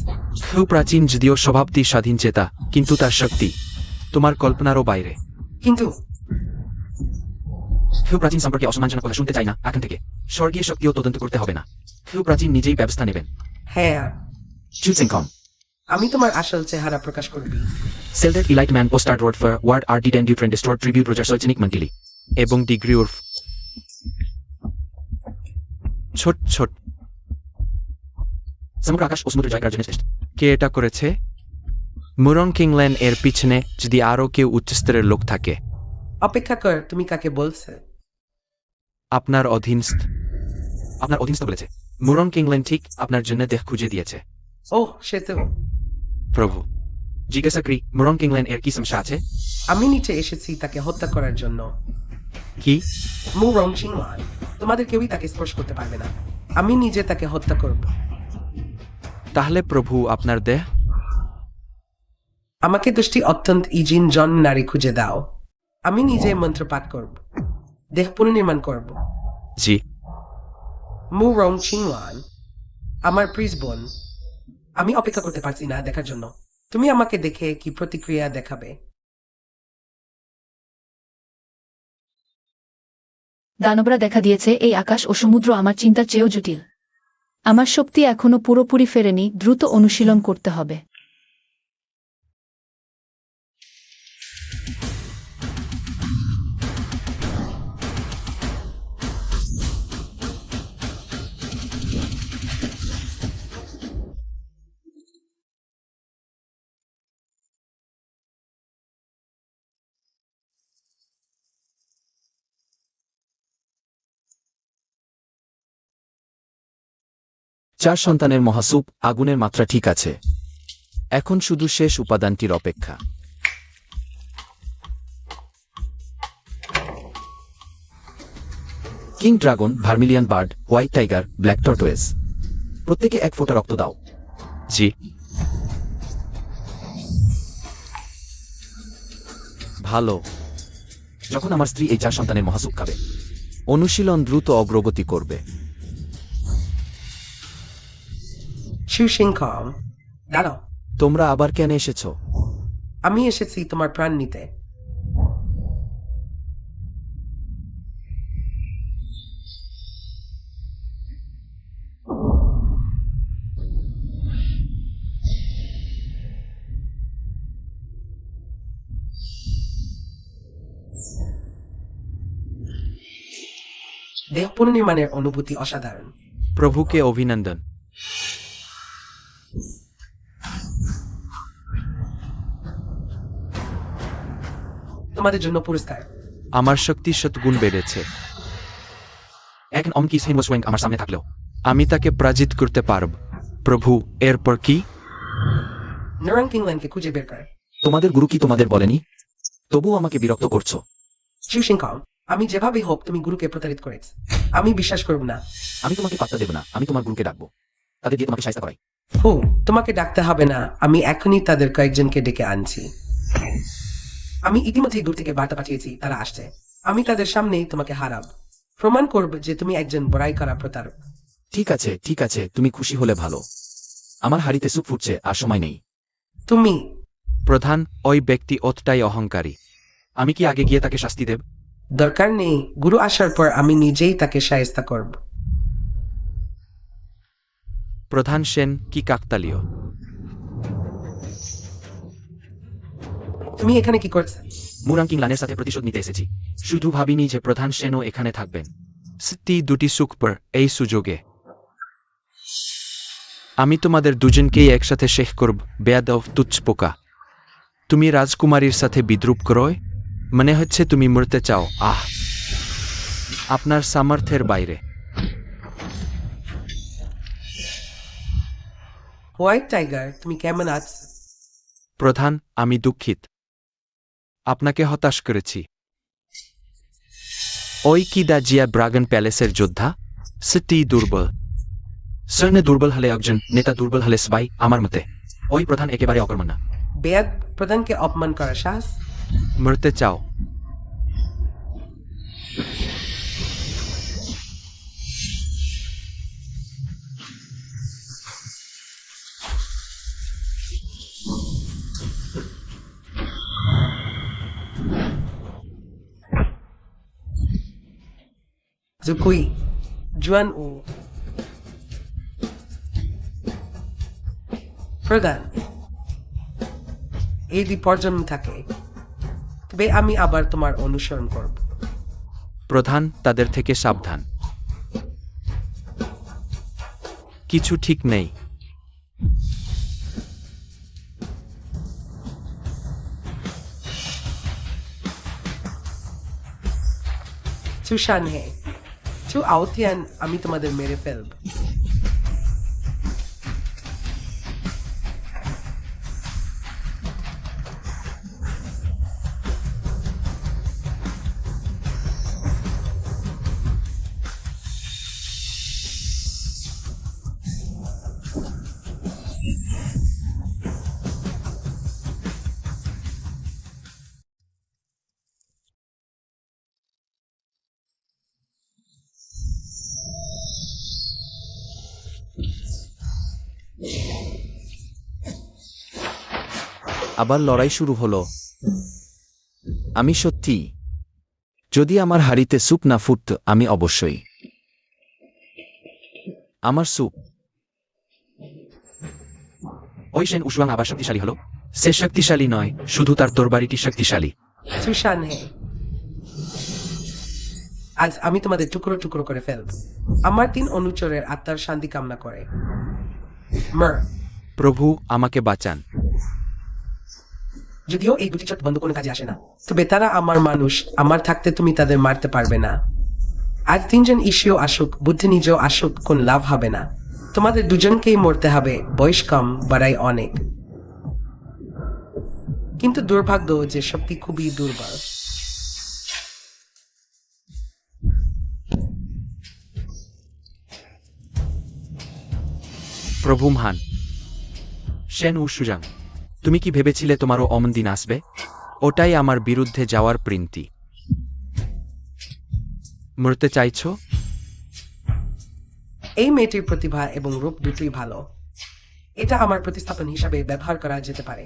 খুব প্রাচীন, যদিও স্বভাবটি স্বাধীন চেতা, কিন্তু তার শক্তি তোমার কল্পনারও বাইরে। কিন্তু খুব প্রাচীন সম্পর্কে অসম্মানজনক কথা শুনতে চাই না এখন থেকে। স্বর্গীয় শক্তিও তদন্ত করতে হবে না। খুব প্রাচীন নিজেই ব্যবস্থা নেবেন। হ্যাঁ, চুচিংকম, আমি তোমার আসল চেহারা প্রকাশ করবি। সেলডেট ইলাইট ম্যান পোস্টার্ড রোড ফর ওয়ার্ড আর ডি 10 ডিফারেন্ট স্টোর ট্রিবিউট রোজার সৈনিক মন্টিলি এবং ডিগ্রি উর্ফ ছোট ছোট। সমগ্র আকাশ ও সমুদ্র জয় করার জন্য শ্রেষ্ঠ। কে এটা করেছে? মুরং কিংল্যান এর পিছনে যদি আরও কেউ উচ্চস্তরের লোক থাকে। অপেক্ষা কর, তুমি কাকে বলছে? আপনার অধীনস্থ। আপনার অধীনস্থ বলেছে। মুরং কিংল্যান ঠিক আপনার জন্য দেহ খুঁজে দিয়েছে। ওহ, সে তো। প্রভু, জিজ্ঞাসা করি, মুরং কিংল্যান এর কি সমস্যা আছে? আমি নিচে এসেছি তাকে হত্যা করার জন্য। কি? মু রং চিংওয়ান, তোমাদের কেউই তাকে স্পর্শ করতে পারবে না। আমি নিজে তাকে হত্যা করব। তাহলে প্রভু, আপনার দেহ? আমাকে 10টি অত্যন্ত ইজিন জন নারী খুঁজে দাও। আমি নিজে মন্ত্র পাঠ করব, দেহ পুনর্নির্মাণ করব। জি। মু রং চিংওয়ান। আমার প্রিজ বোন, আমি অপেক্ষা করতে পারছি না দেখার জন্য তুমি আমাকে দেখে কি প্রতিক্রিয়া দেখাবে। দানবরা দেখা দিয়েছে, এই আকাশ ও সমুদ্র আমার চিন্তার চেয়েও জটিল। আমার শক্তি এখনো পুরোপুরি ফেরেনি, দ্রুত অনুশীলন করতে হবে। চার সন্তানের মহাসুপ, আগুনের মাত্রা ঠিক আছে। এখন শুধু শেষ উপাদানটির অপেক্ষা। King dragon, vermilion bird, white tiger, black tortoise, প্রত্যেকে এক ফোঁটা রক্ত দাও। জি। ভালো। যখন আমার স্ত্রী এই চার সন্তানের মহাসুপ খাবে, অনুশীলন দ্রুত অগ্রগতি করবে। সুশৃঙ্খ, দাঁড়াও। তোমরা আবার কেন এসেছ? আমি এসেছি তোমার প্রাণ নিতে। দেহ পুনর্নির্মাণের অনুভূতি অসাধারণ। প্রভুকে অভিনন্দন। তোমাদের জন্য পুরস্কার। আমার শক্তি শতগুণ বেড়েছে। এখন অমকিস হিমোসওয়েং আমার সামনে থাকলেও আমি তাকে পরাজিত করতে পারব। প্রভু, এরপর কি? নরাং কিংল্যান্ডকে খুঁজে বের কর। তোমাদের গুরু কি তোমাদের বলেনি? তবুও আমাকে বিরক্ত করছো। সুশৃঙ্খ, আমি যেভাবেই হোক তুমি গুরুকে প্রতারিত করেছ। আমি বিশ্বাস করব না। আমি তোমাকে পাত্তা দেব না, আমি তোমার গুরুকে ডাকবো। তাদের দিয়ে তোমাকে সাহায্য করাই। হু, তোমাকে ডাকতে হবে না, আমি এখনই তাদের কয়েকজনকে ডেকে আনছি। আমি ইতিমধ্যেই দূর থেকে বার্তা পাঠিয়েছি, তারা আসছে। আমি তাদের সামনেই তোমাকে হারাব, প্রমাণ করব যে তুমি একজন বড়াই করা প্রতারক। ঠিক আছে, ঠিক আছে, তুমি খুশি হলে ভালো। আমার হাড়িতে সুপ ফুটছে আর সময় নেই। তুমি প্রধান, ওই ব্যক্তি অতটাই অহংকারী। আমি কি আগে গিয়ে তাকে শাস্তি দেব? দরকার নেই, গুরু আসার পর আমি নিজেই তাকে শায়েস্তা করব। প্রধান সেন, কি কাকতালীয়। তুমি এখানে কি করছ? মুরাং কিংলানের সাথে প্রতিশোধ নিতে এসেছি। শুধু ভাবিনি যে প্রধান সেনও এখানে থাকবেন। সত্যি দুটি সুখপর এই সুযোগে। আমি তোমাদের দুজনকেই একসাথে শেষ করব, বেয়াদব তুচ্ছ পোকা। তুমি রাজকুমারীর সাথে বিদ্রুপ করোয়? মনে হচ্ছে তুমি মরতে চাও। আহ, আপনার সামর্থ্যের বাইরে। হোয়াইট টাইগার, তুমি কেমন আছ? প্রধান, আমি দুঃখিত। আপনাকে হতাশ করেছি। ওই কি দা জিয়া ব্রাগন প্যালেসের যোদ্ধা? সত্যিই দুর্বল। সৈন্য দুর্বল হলে একজন, নেতা দুর্বল হলে সবাই, আমার মতে। ওই প্রধান একেবারে অকর্মণ না। বেয়াদ প্রধানকে অপমান করার সাহস? মরতে চাও? জুকুই, জুয়ান ও প্রধান, এই বিপর্যয় থাকে, তবে আমি আবার তোমার অনুসরণ করব। প্রধান, তাদের থেকে সাবধান। কিছু ঠিক নেই। সুশান হে, চু আউতিয়ান, আমি তোমাদের মেরে ফেলব। আবার লড়াই শুরু হলো। আমি সত্যি, যদি আমার হাঁড়িতে স্যুপ না ফুটত, আমি অবশ্যই। আমার স্যুপ। ওই সেন উসুয়াং আবার শক্তিশালী হলো। সে শক্তিশালী নয়, শুধু তার তরবারিটি শক্তিশালী। সুশান হে, আজ আমি তোমাদের টুকরো টুকরো করে ফেলব। আমার 3 অনুচরের আত্মার শান্তি কামনা করে। মার। প্রভু আমাকে বাঁচান। যদিও এই দুটি চট বন্ধ কোনো কাজে আসে না, তবে তারা আমার মানুষ। আমার থাকতে তুমি তাদের মারতে পারবে না। আজ 3 জন ঈশ্বর আসুক, বুদ্ধি নিজেও আসুক, কোন লাভ হবে না। তোমাদের দুজনকেই মরতে হবে। বয়স কম, বাড়াই অনেক। কিন্তু দুর্ভাগ্য যে শক্তি খুবই দুর্বল। প্রভু মহান। সেন উসুজাং, তুমি কি ভেবেছিলে তোমারও অমন দিন আসবে? ওটাই আমার বিরুদ্ধে যাওয়ার প্রিন্তি। মরতে চাইছ? এই মেয়েটির প্রতিভা এবং রূপ দুটোই ভালো। এটা আমার প্রতিস্থাপন হিসাবে ব্যবহার করা যেতে পারে।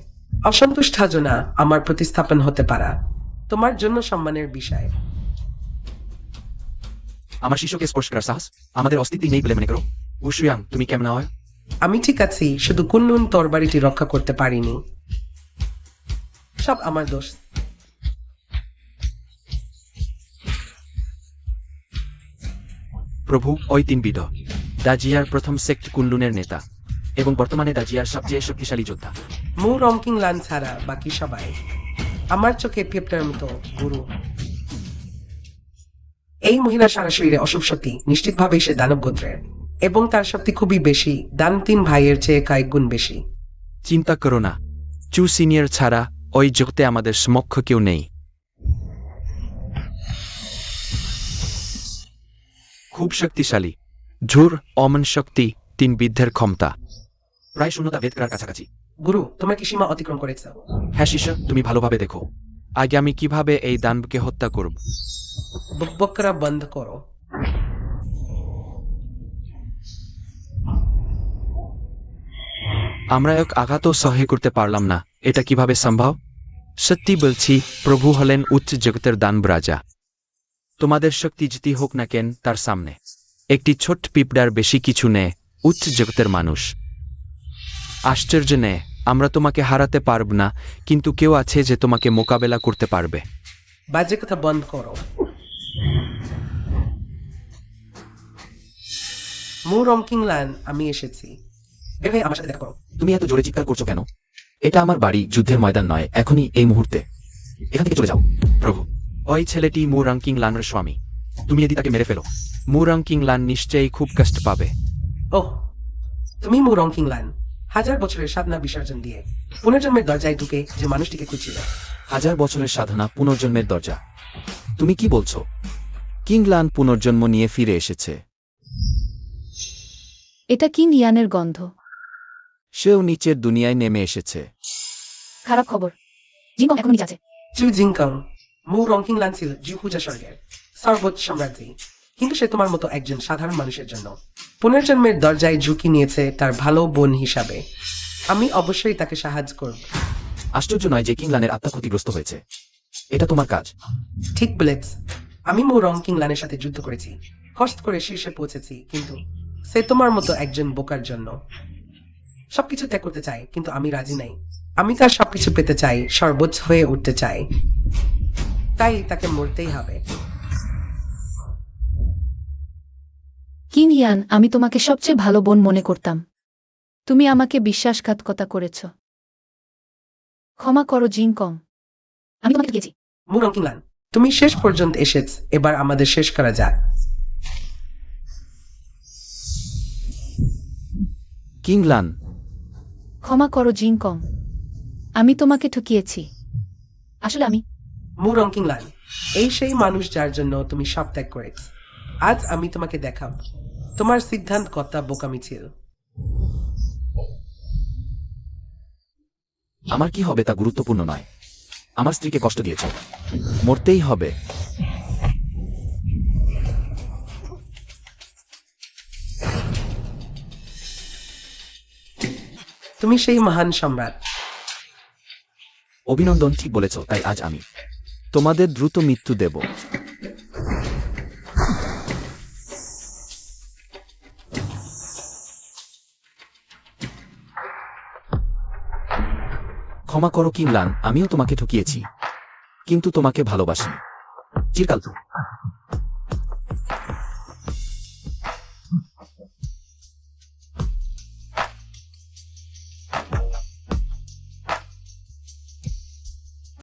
অসন্তুষ্ট না আমার প্রতিস্থাপন হতে পারা তোমার জন্য সম্মানের বিষয়। আমার শিশুকে স্পর্শ করার সাহস আমাদের অস্তিত্বই নেই বলে মনে করো? উসুয়াং, তুমি কেমন হয়? আমি ঠিক আছি, শুধু কুন্নুন তরবারিটি রক্ষা করতে পারিনি। সব আমার দোষ। প্রভু, ওই 3 বিধ দাজিয়ার প্রথম সেক্ট কুনলুনের নেতা এবং বর্তমানে দাজিয়ার সবচেয়ে শক্তিশালী যোদ্ধা। মু রংকিং লান ছাড়া বাকি সবাই আমার চোখে পিঁপড়ার মতো গুরু। এই মহিলার সারা শরীরে অশুভ শক্তি, নিশ্চিতভাবেই সে দানব গোত্রের, এবং তার শক্তি খুবই বেশি। দান 3 ভাইয়ের চেয়ে কয়েক গুণ বেশি। চিন্তা করো না, চু সিনিয়র ছাড়া ওই জগতে আমাদের সমক্ষ কেউ নেই। খুব শক্তিশালী। ঝুর অমন শক্তি, 3 বিদ্ধের ক্ষমতা। প্রায় শূন্যতা ভেদ করার কাছাকাছি। গুরু, তোমার কি সীমা অতিক্রম করেছ? হ্যাঁ শিষ্য, তুমি ভালোভাবে দেখো। আগে আমি কিভাবে এই দানবকে হত্যা করব? বকবক করা বন্ধ করো। আমরা এক আঘাতও সহ্য করতে পারলাম না। এটা কিভাবে সম্ভব? সত্যি বলছি, প্রভু হলেন উচ্চ জগতের দানব রাজা। তোমাদের শক্তি যেটি হোক না কেন, তার সামনে একটি ছোট্ট পিঁপড়ার বেশি কিছু নেই। উচ্চ জগতের মানুষ। আশ্চর্য নেই, আমরা তোমাকে হারাতে পারব না, কিন্তু কেউ আছে যে তোমাকে মোকাবেলা করতে পারবে। বাজে কথা বন্ধ করো। মু রংকিং লান, আমি এসেছি। বের হয়ে আমার সাথে দেখা করো। তুমি এত জোরে চিৎকার করছো কেন? এটা আমার বাড়ি, যুদ্ধের ময়দান নয়। এখনই, এই মুহূর্তে এখান থেকে চলে যাও। প্রভু, ওই ছেলেটি মু রাংকিং লানের স্বামী। তুমি যদি তাকে মেরে ফেলো, মু রাংকিং লান নিশ্চয়ই খুব কষ্ট পাবে। ওহ, তুমি মু রংকিং লান। 1000 বছরের সাধনা বিসর্জন দিয়ে পুনর্জন্মের দরজায় ঢুকে যে মানুষটিকে খুঁজছিল। 1000 বছরের সাধনা, পুনর্জন্মের দরজা। তুমি কি বলছো? কিংলান পুনর্জন্ম নিয়ে ফিরে এসেছে। এটা কি নিয়ানের গন্ধ? সেও নিচের দুনিয়ায় নেমে এসেছে। খারাপ খবর, জিঙ্গম এখন নিচে আছে। চু জিংকং, মু রংকিং লান ছিল জিহুজা স্বর্গের সর্বোচ্চ সম্রাজ্ঞী। কিন্তু সে তোমার মতো একজন সাধারণ মানুষের জন্য পুনর্জন্মের দরজায় ঝুঁকি নিয়েছে তার ভালো বোন হিসাবে। আমি অবশ্যই তাকে সাহায্য করব। আশ্চর্য নয় যে কিংলানের আত্মা ক্ষতিগ্রস্ত হয়েছে। এটা তোমার কাজ। ঠিক বলেছ। আমি মু রংকিং লানের সাথে যুদ্ধ করেছি, কষ্ট করে শীর্ষে পৌঁছেছি, কিন্তু সে তোমার মতো একজন বোকার জন্য সবকিছু ত্যাগ করতে চায়, কিন্তু আমি রাজি নাই। আমি তার সবকিছু পেতে চাই, সর্বোচ্চ হয়ে উঠতে চাই, তাই তাকে মরতেই হবে। কিন ইয়ান, আমি তোমাকে সবচেয়ে ভালো বোন মনে করতাম। তুমি আমাকে বিশ্বাসঘাতকতা করেছ। ক্ষমা করো জিংকং, আমি তোমাকে ঠকিয়েছি। মু রংকিং লান, তুমি শেষ পর্যন্ত এসেছ। এবার আমাদের শেষ করা যাক। কিংলান, ক্ষমা করো জিংকং, আমি তোমাকে ঠকিয়েছি। আসলে আমি মু রংকিং লান, এই সেই মানুষ যার জন্য তুমি সব ত্যাগ করেছ। আজ আমি তোমাকে দেখাব তোমার সিদ্ধান্ত কত বোকামি ছিল। আমার কি হবে তা গুরুত্বপূর্ণ নয়। আমার স্ত্রীকে কষ্ট দিয়েছ, মরতেই হবে। তুমি সেই মহান সম্রাট। অভিনন্দন, ঠিক বলেছ, তাই আজ আমি তোমাদের দ্রুত মৃত্যু দেব। ক্ষমা করো কিমলান, আমিও তোমাকে ঠকিয়েছি, কিন্তু তোমাকে ভালোবাসি চিরকাল।